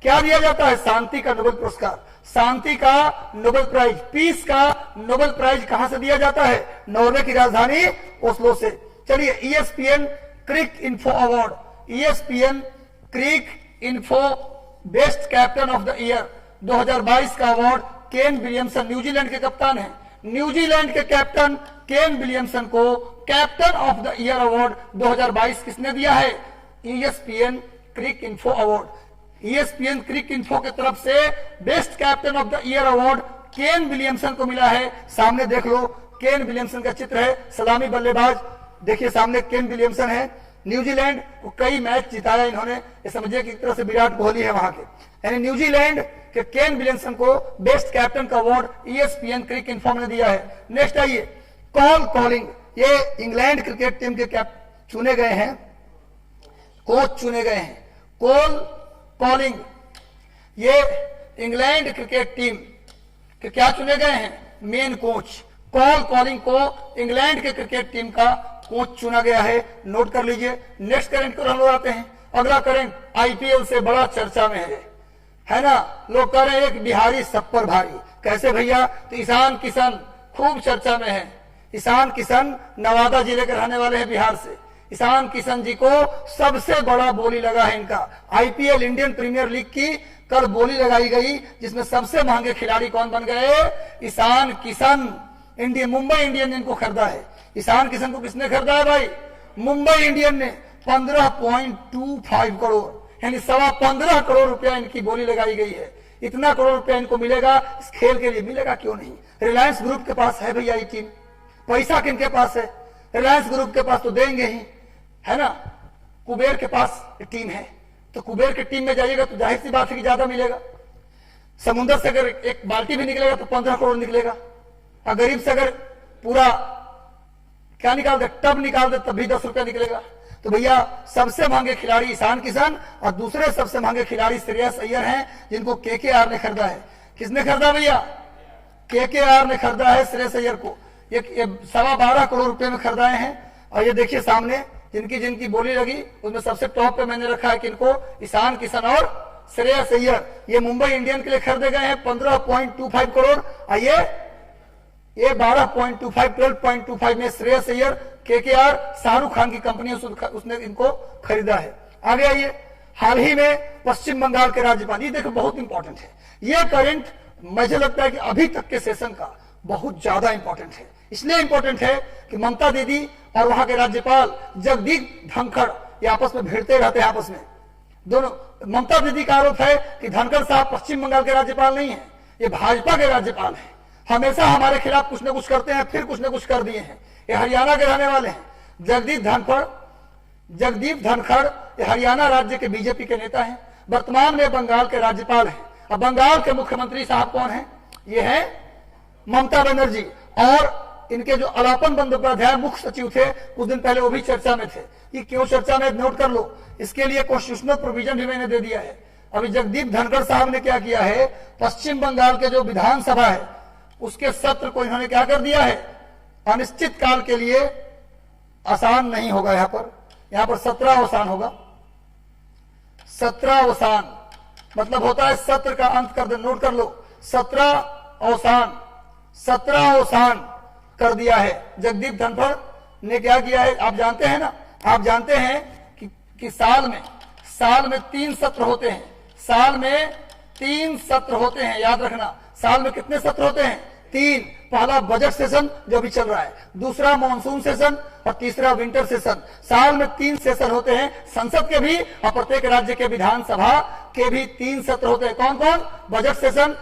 क्या दिया जाता है, शांति का नोबेल पुरस्कार। शांति का नोबेल प्राइज, पीस का नोबेल प्राइज कहां से दिया जाता है, नॉर्वे की राजधानी ओस्लो से। चलिए, ESPN Cricinfo award, ESPN Cricinfo best captain of the year 2022 का अवार्ड केन विलियमसन, न्यूजीलैंड के कप्तान है। न्यूजीलैंड के कैप्टन केन विलियमसन को captain of the year award 2022 किसने दिया है, ESPN Cricinfo award. ESPN क्रिक इन्फो की तरफ से best captain of the year award Kane Williamson को मिला है। सामने देख लो, केन विलियमसन का चित्र है, सलामी बल्लेबाज। देखिए सामने केन विलियमसन है। न्यूजीलैंड को कई मैच जिताया इन्होंने, ये समझिए कि एक तरह से विराट कोहली है वहां के। यानी न्यूजीलैंड के केन विलियमसन को बेस्ट कैप्टन का अवार्ड ESPN क्रिक इन्फो ने दिया है। नेक्स्ट आइए, कॉल कॉलिंग, ये इंग्लैंड क्रिकेट टीम के कैप चुने गए हैं, कोच चुने गए हैं। कॉल कॉलिंग, ये इंग्लैंड क्रिकेट टीम के क्या चुने गए हैं, मेन कोच। कॉल कॉलिंग को इंग्लैंड के क्रिकेट टीम का कोच चुना गया है, नोट कर लीजिए। नेक्स्ट करंट को हम लोग आते हैं। अगला करंट आईपीएल से बड़ा चर्चा में है ना। लोग कह रहे हैं एक बिहारी सब पर भारी। कैसे भैया? तो ईशान किशन खूब चर्चा में है। ईशान किशन नवादा जिले के रहने वाले हैं, बिहार से। ईशान किशन जी को सबसे बड़ा बोली लगा है इनका। आईपीएल इंडियन प्रीमियर लीग की कल बोली लगाई गई, जिसमें सबसे महंगे खिलाड़ी कौन बन गए? ईशान किशन। मुंबई इंडियन ने इनको खरीदा है। ईशान किशन को किसने खरीदा है भाई? मुंबई इंडियन ने 15.25 करोड़, यानी 15.25 करोड़ रुपया इनकी बोली लगाई गई है। इतना करोड़ रुपया इनको मिलेगा इस खेल के लिए। मिलेगा क्यों नहीं? रिलायंस ग्रुप के पास है भैया ये टीम। पैसा किनके पास है? रिलायंस ग्रुप के पास तो देंगे ही, है ना। कुबेर के पास टीम है, तो कुबेर की टीम में जाइएगा तो जाहिर सी बात है कि ज्यादा मिलेगा। समुद्र से अगर एक बाल्टी भी निकलेगा तो 15 करोड़ निकलेगा, और गरीब से अगर पूरा क्या निकाल दे, टब निकाल दे, तब भी 10 रुपया निकलेगा। तो भैया सबसे महंगे खिलाड़ी ईशान किशन और दूसरे सबसे महंगे खिलाड़ी श्रेयस अय्यर हैं, जिनको केकेआर ने खरीदा है। किसने खरीदा भैया? केकेआर ने खरीदा है श्रेयस अय्यर को। ये 12.25 करोड़ रुपए में खरीदाए हैं। और ये देखिए सामने जिनकी जिनकी बोली लगी, उसमें सबसे टॉप पे मैंने रखा है किनको? ईशान किशन और श्रेयस अय्यर। ये मुंबई इंडियन के लिए खरीदे गए हैं 15.25 करोड़। आइए ये 12.25 12.25 में श्रेयस अय्यर, केकेआर शाहरुख खान की कंपनी उसने इनको खरीदा है। आगे आइए, हाल ही में पश्चिम बंगाल के राज्यपाल, ये देखो बहुत इंपॉर्टेंट है ये करंट। मुझे लगता है कि अभी तक के सेशन का बहुत ज्यादा इंपॉर्टेंट है। इसलिए इंपॉर्टेंट है कि ममता दीदी और वहां के राज्यपाल जगदीप धनखड़ ये आपस में भिड़ते रहते हैं आपस में दोनों। ममता दीदी का आरोप है कि धनखड़ साहब पश्चिम बंगाल के राज्यपाल नहीं है, ये भाजपा के राज्यपाल है। हमेशा हमारे खिलाफ कुछ न कुछ करते हैं, फिर कुछ न कुछ कर दिए हैं। ये हरियाणा के रहने वाले हैं। जगदीप धनखड़ ये हरियाणा राज्य के बीजेपी के नेता हैं, वर्तमान में बंगाल के राज्यपाल हैं। अब बंगाल के मुख्यमंत्री साहब कौन हैं? ये है ममता बनर्जी। और इनके जो अलापन बंदोपाध्याय मुख्य सचिव थे, कुछ दिन पहले वो भी चर्चा में थे। ये क्यों चर्चा में, नोट कर लो। इसके लिए कॉन्स्टिट्यूशनल प्रोविजन भी मैंने दे दिया है। अभी जगदीप धनखड़ साहब ने क्या किया है, पश्चिम बंगाल के जो विधानसभा है उसके सत्र को इन्होंने क्या कर दिया है, अनिश्चित काल के लिए आसान नहीं होगा। यहां पर 17 अवसान होगा। 17 अवसान मतलब होता है सत्र का अंत कर दे। नोट कर लो, 17 अवसान कर दिया है। जगदीप धनखड़ ने क्या किया है आप जानते हैं ना। आप जानते हैं कि साल में 3 सत्र होते हैं। साल में 3 सत्र होते हैं, याद रखना। साल में कितने सत्र होते हैं? 3। पहला बजट सेशन जो भी चल रहा है, दूसरा मॉनसून सेशन और तीसरा विंटर सेशन। साल में 3 सेशन होते हैं संसद के भी, और प्रत्येक राज्य के विधानसभा के भी 3 सत्र होते हैं। कौन कौन? बजट सेशन,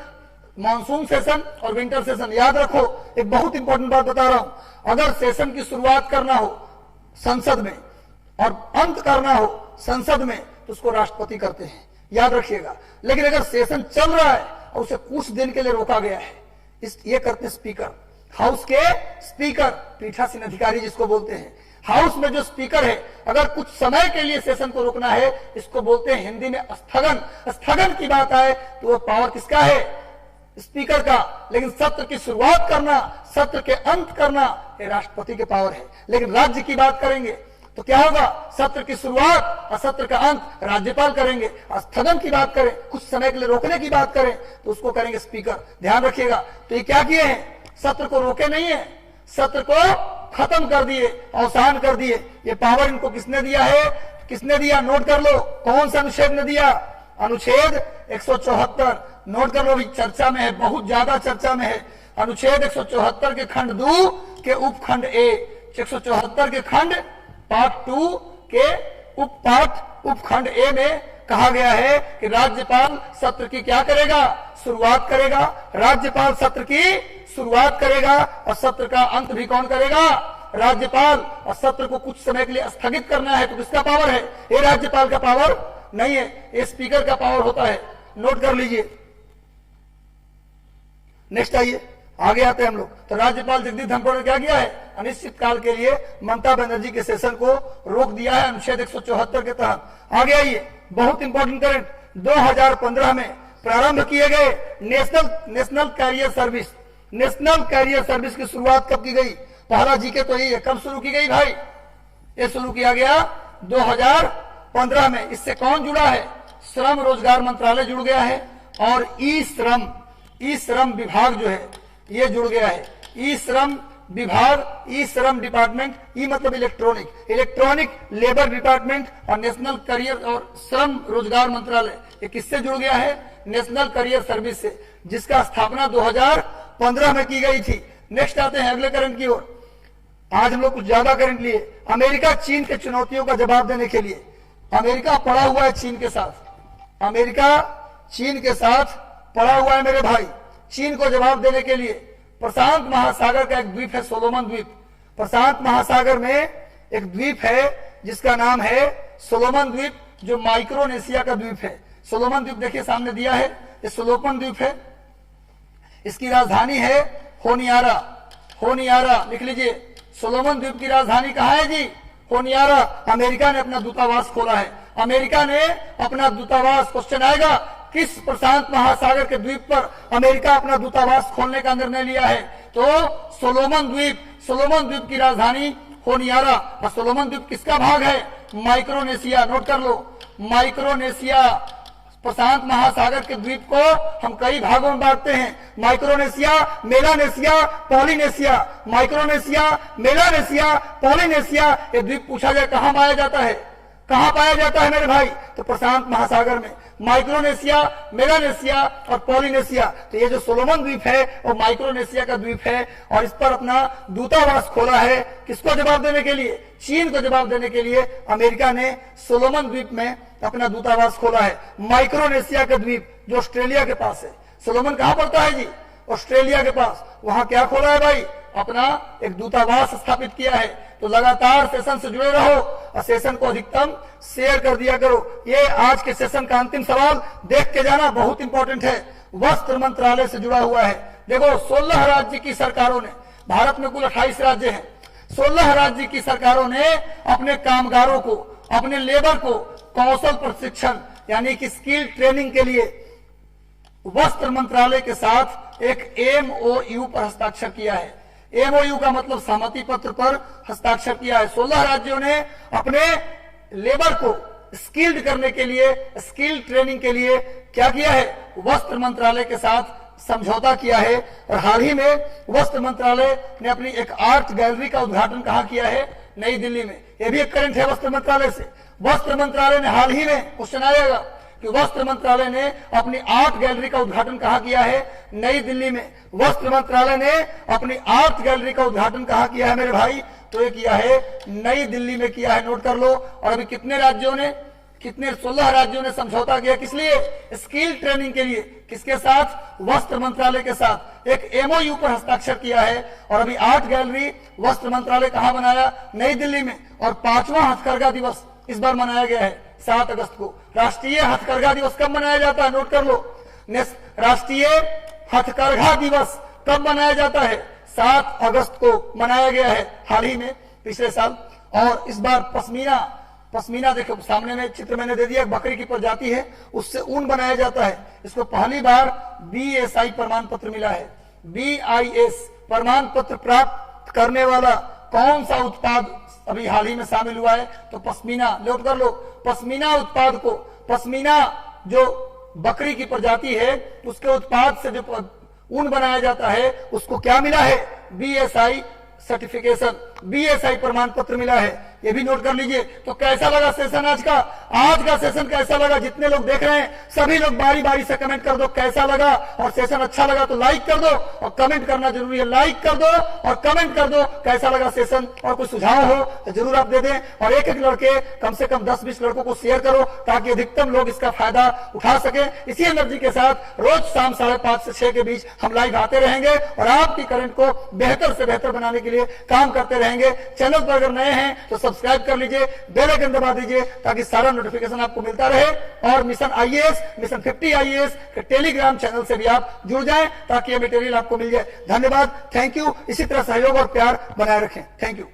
मॉनसून सेशन और विंटर सेशन। याद रखो, एक बहुत इंपॉर्टेंट बात बता रहा हूं। अगर सेशन की शुरुआत करना हो संसद में और अंत करना हो संसद में, तो उसको राष्ट्रपति करते हैं, याद रखिएगा। लेकिन अगर सेशन चल रहा है और उसे कुछ दिन के लिए रोका गया है, ये करते स्पीकर, हाउस के स्पीकर, पीठासीन अधिकारी जिसको बोलते हैं। हाउस में जो स्पीकर है, अगर कुछ समय के लिए सेशन को रोकना है, इसको बोलते हैं हिंदी में स्थगन। स्थगन की बात आए तो वो पावर किसका है? स्पीकर का। लेकिन सत्र की शुरुआत करना, सत्र के अंत करना, ये राष्ट्रपति के पावर है। लेकिन राज्य की बात करेंगे तो क्या होगा? सत्र की शुरुआत और सत्र का अंत राज्यपाल करेंगे। स्थगन की बात करें, कुछ समय के लिए रोकने की बात करें, तो उसको करेंगे स्पीकर। ध्यान रखिएगा। तो ये क्या किए हैं? सत्र को रोके नहीं है, सत्र को खत्म कर दिए, अवसान कर दिए। ये पावर इनको किसने दिया है? किसने दिया? नोट कर लो। कौन सा अनुच्छेद ने दिया? अनुच्छेद 174। नोट कर लो, भी चर्चा में है, बहुत ज्यादा चर्चा में है। अनुच्छेद 174 के खंड 2 के उपखंड ए, 174 के खंड पार्ट 2 के उपखंड ए में कहा गया है कि राज्यपाल सत्र की क्या करेगा? शुरुआत करेगा। राज्यपाल सत्र की शुरुआत करेगा और सत्र का अंत भी कौन करेगा? राज्यपाल। और सत्र को कुछ समय के लिए स्थगित करना है तो किसका पावर है? ये राज्यपाल का पावर नहीं है, ये स्पीकर का पावर होता है। नोट कर लीजिए। नेक्स्ट आइए, आगे आते हैं हम लोग। तो राज्यपाल जगदीप धनखड़ ने क्या किया है, अनिश्चित काल के लिए ममता बनर्जी के सेशन को रोक दिया है अनुच्छेद 174 के तहत। आगे आइए, बहुत इंपॉर्टेंट करंट, 2015 में प्रारंभ किए गए National Career Service. National Career Service की शुरुआत कब की गई? पहला जीके तो यही है, कब शुरू की गई भाई? ये शुरू किया गया 2015 में। इससे कौन जुड़ा है? श्रम रोजगार मंत्रालय जुड़ गया है और ई श्रम विभाग जो है ये जुड़ गया है। ई श्रम विभाग, ई श्रम डिपार्टमेंट, ई मतलब इलेक्ट्रॉनिक लेबर डिपार्टमेंट और नेशनल करियर और श्रम रोजगार मंत्रालय, ये किससे जुड़ गया है? नेशनल करियर सर्विस से, जिसका स्थापना 2015 में की गई थी। नेक्स्ट आते हैं अगले करंट की ओर। आज हम लोग कुछ ज्यादा करंट लिए। अमेरिका चीन के चुनौतियों का जवाब देने के लिए, अमेरिका पड़ा हुआ है चीन के साथ। अमेरिका चीन के साथ पड़ा हुआ है मेरे भाई। चीन को जवाब देने के लिए प्रशांत महासागर का एक द्वीप है, सोलोमन द्वीप। प्रशांत महासागर में एक द्वीप है जिसका नाम है सोलोमन द्वीप, जो माइक्रोनेशिया का द्वीप है। सोलोमन द्वीप देखिए सामने दिया है, ये सोलोमन द्वीप है। इसकी राजधानी है होनियारा। होनियारा लिख लीजिए। सोलोमन द्वीप की राजधानी कहाँ है जी? होनियारा। अमेरिका ने अपना दूतावास खोला है। अमेरिका ने अपना दूतावास, क्वेश्चन आएगा किस प्रशांत महासागर के द्वीप पर अमेरिका अपना दूतावास खोलने का निर्णय लिया है? तो सोलोमन द्वीप। सोलोमन द्वीप की राजधानी होनियारा। और सोलोमन द्वीप किसका भाग है? माइक्रोनेशिया। नोट कर लो, माइक्रोनेशिया। प्रशांत महासागर के द्वीप को हम कई भागों में बांटते हैं, Micronesia, Melanesia, Polynesia. Micronesia, Melanesia, Polynesia. ये द्वीप पूछा जाए कहां पाया जाता है? कहां पाया जाता है मेरे भाई? तो प्रशांत महासागर में। माइक्रोनेशिया, मेलानेशिया और पॉलिनेशिया। तो ये जो सोलोमन द्वीप है वो माइक्रोनेशिया का द्वीप है और इस पर अपना दूतावास खोला है। किसको जवाब देने के लिए? चीन को जवाब देने के लिए अमेरिका ने सोलोमन द्वीप में अपना दूतावास खोला है। माइक्रोनेशिया का द्वीप जो ऑस्ट्रेलिया के पास है। सोलोमन कहां पड़ता है जी? ऑस्ट्रेलिया के पास। वहां क्या खोला है भाई? अपना एक दूतावास स्थापित किया है। तो लगातार सेशन से जुड़े रहो और सेशन को अधिकतम शेयर कर दिया करो। ये आज के सेशन का अंतिम सवाल देख के जाना, बहुत इंपॉर्टेंट है। वस्त्र मंत्रालय से जुड़ा हुआ है। देखो 16 राज्य की सरकारों ने, भारत में कुल 28 राज्य हैं, 16 राज्य की सरकारों ने अपने कामगारों को, अपने लेबर को कौशल प्रशिक्षण यानी कि स्किल ट्रेनिंग के लिए वस्त्र मंत्रालय के साथ एक MOU पर हस्ताक्षर किया है। MOU का मतलब सहमति पत्र पर हस्ताक्षर किया है। 16 राज्यों ने अपने लेबर को स्किल्ड करने के लिए, स्किल ट्रेनिंग के लिए क्या किया है? वस्त्र मंत्रालय के साथ समझौता किया है। और हाल ही में वस्त्र मंत्रालय ने अपनी एक आर्ट गैलरी का उद्घाटन कहां किया है? नई दिल्ली में। यह भी एक करंट है वस्त्र मंत्रालय से। वस्त्र मंत्रालय ने हाल ही में, क्वेश्चन आएगा कि वस्त्र मंत्रालय ने अपनी आर्ट गैलरी का उद्घाटन कहां किया है? नई दिल्ली में। वस्त्र मंत्रालय ने अपनी आर्ट गैलरी का उद्घाटन कहां किया है मेरे भाई? तो ये किया है नई दिल्ली में किया है। नोट कर लो। और अभी कितने राज्यों ने, 16 राज्यों ने समझौता किया किस लिए? स्किल ट्रेनिंग के लिए। किसके साथ? वस्त्र मंत्रालय के साथ एक MOU पर हस्ताक्षर किया है। और अभी आर्ट गैलरी वस्त्र मंत्रालय कहां बनाया? नई दिल्ली में। और 5वां हथकरघा दिवस इस बार मनाया गया है 7 अगस्त को। राष्ट्रीय हथकरघा दिवस कब मनाया जाता है? नोट कर लो। राष्ट्रीय हथकरघा दिवस कब मनाया जाता है? 7 अगस्त को मनाया गया है हाल ही में, पिछले साल। और इस बार पश्मीना देखो सामने में चित्र मैंने दे दिया, बकरी की प्रजाति है, उससे ऊन बनाया जाता है। इसको पहली बार BIS प्रमाण पत्र मिला है। BIS प्रमाण पत्र प्राप्त करने वाला कौन सा उत्पाद अभी हाल ही में शामिल हुआ है? तो पश्मीना। नोट कर लो, पश्मीना उत्पाद को, पश्मीना जो बकरी की प्रजाति है उसके उत्पाद से जो ऊन बनाया जाता है उसको क्या मिला है? BSI सर्टिफिकेशन, BSI प्रमाण पत्र मिला है। ये भी नोट कर लीजिए। तो कैसा लगा सेशन आज का? आज का सेशन कैसा लगा? जितने लोग देख रहे हैं सभी लोग बारी बारी से कमेंट कर दो कैसा लगा। और सेशन अच्छा लगा तो लाइक कर दो और कमेंट करना जरूरी है। लाइक कर दो और कमेंट कर दो कैसा लगा सेशन। और कोई सुझाव हो तो जरूर आप दे दें। और एक लड़के, कम से कम 10-20 लड़कों को शेयर करो ताकि अधिकतम लोग इसका फायदा उठा सके। इसी एनर्जी के साथ रोज शाम 5:30 से 6 के बीच हम लाइव आते रहेंगे और आपकी करंट को बेहतर से बेहतर बनाने के लिए काम करते रहेंगे। चैनल पर अगर नए हैं तो सब्सक्राइब कर लीजिए, बेल आइकन दबा दीजिए ताकि सारा नोटिफिकेशन आपको मिलता रहे। और मिशन आईएएस, मिशन 50 आईएएस के टेलीग्राम चैनल से भी आप जुड़ जाएं ताकि ये मटेरियल आपको मिल जाए। धन्यवाद, थैंक यू। इसी तरह सहयोग और प्यार बनाए रखें। Thank you.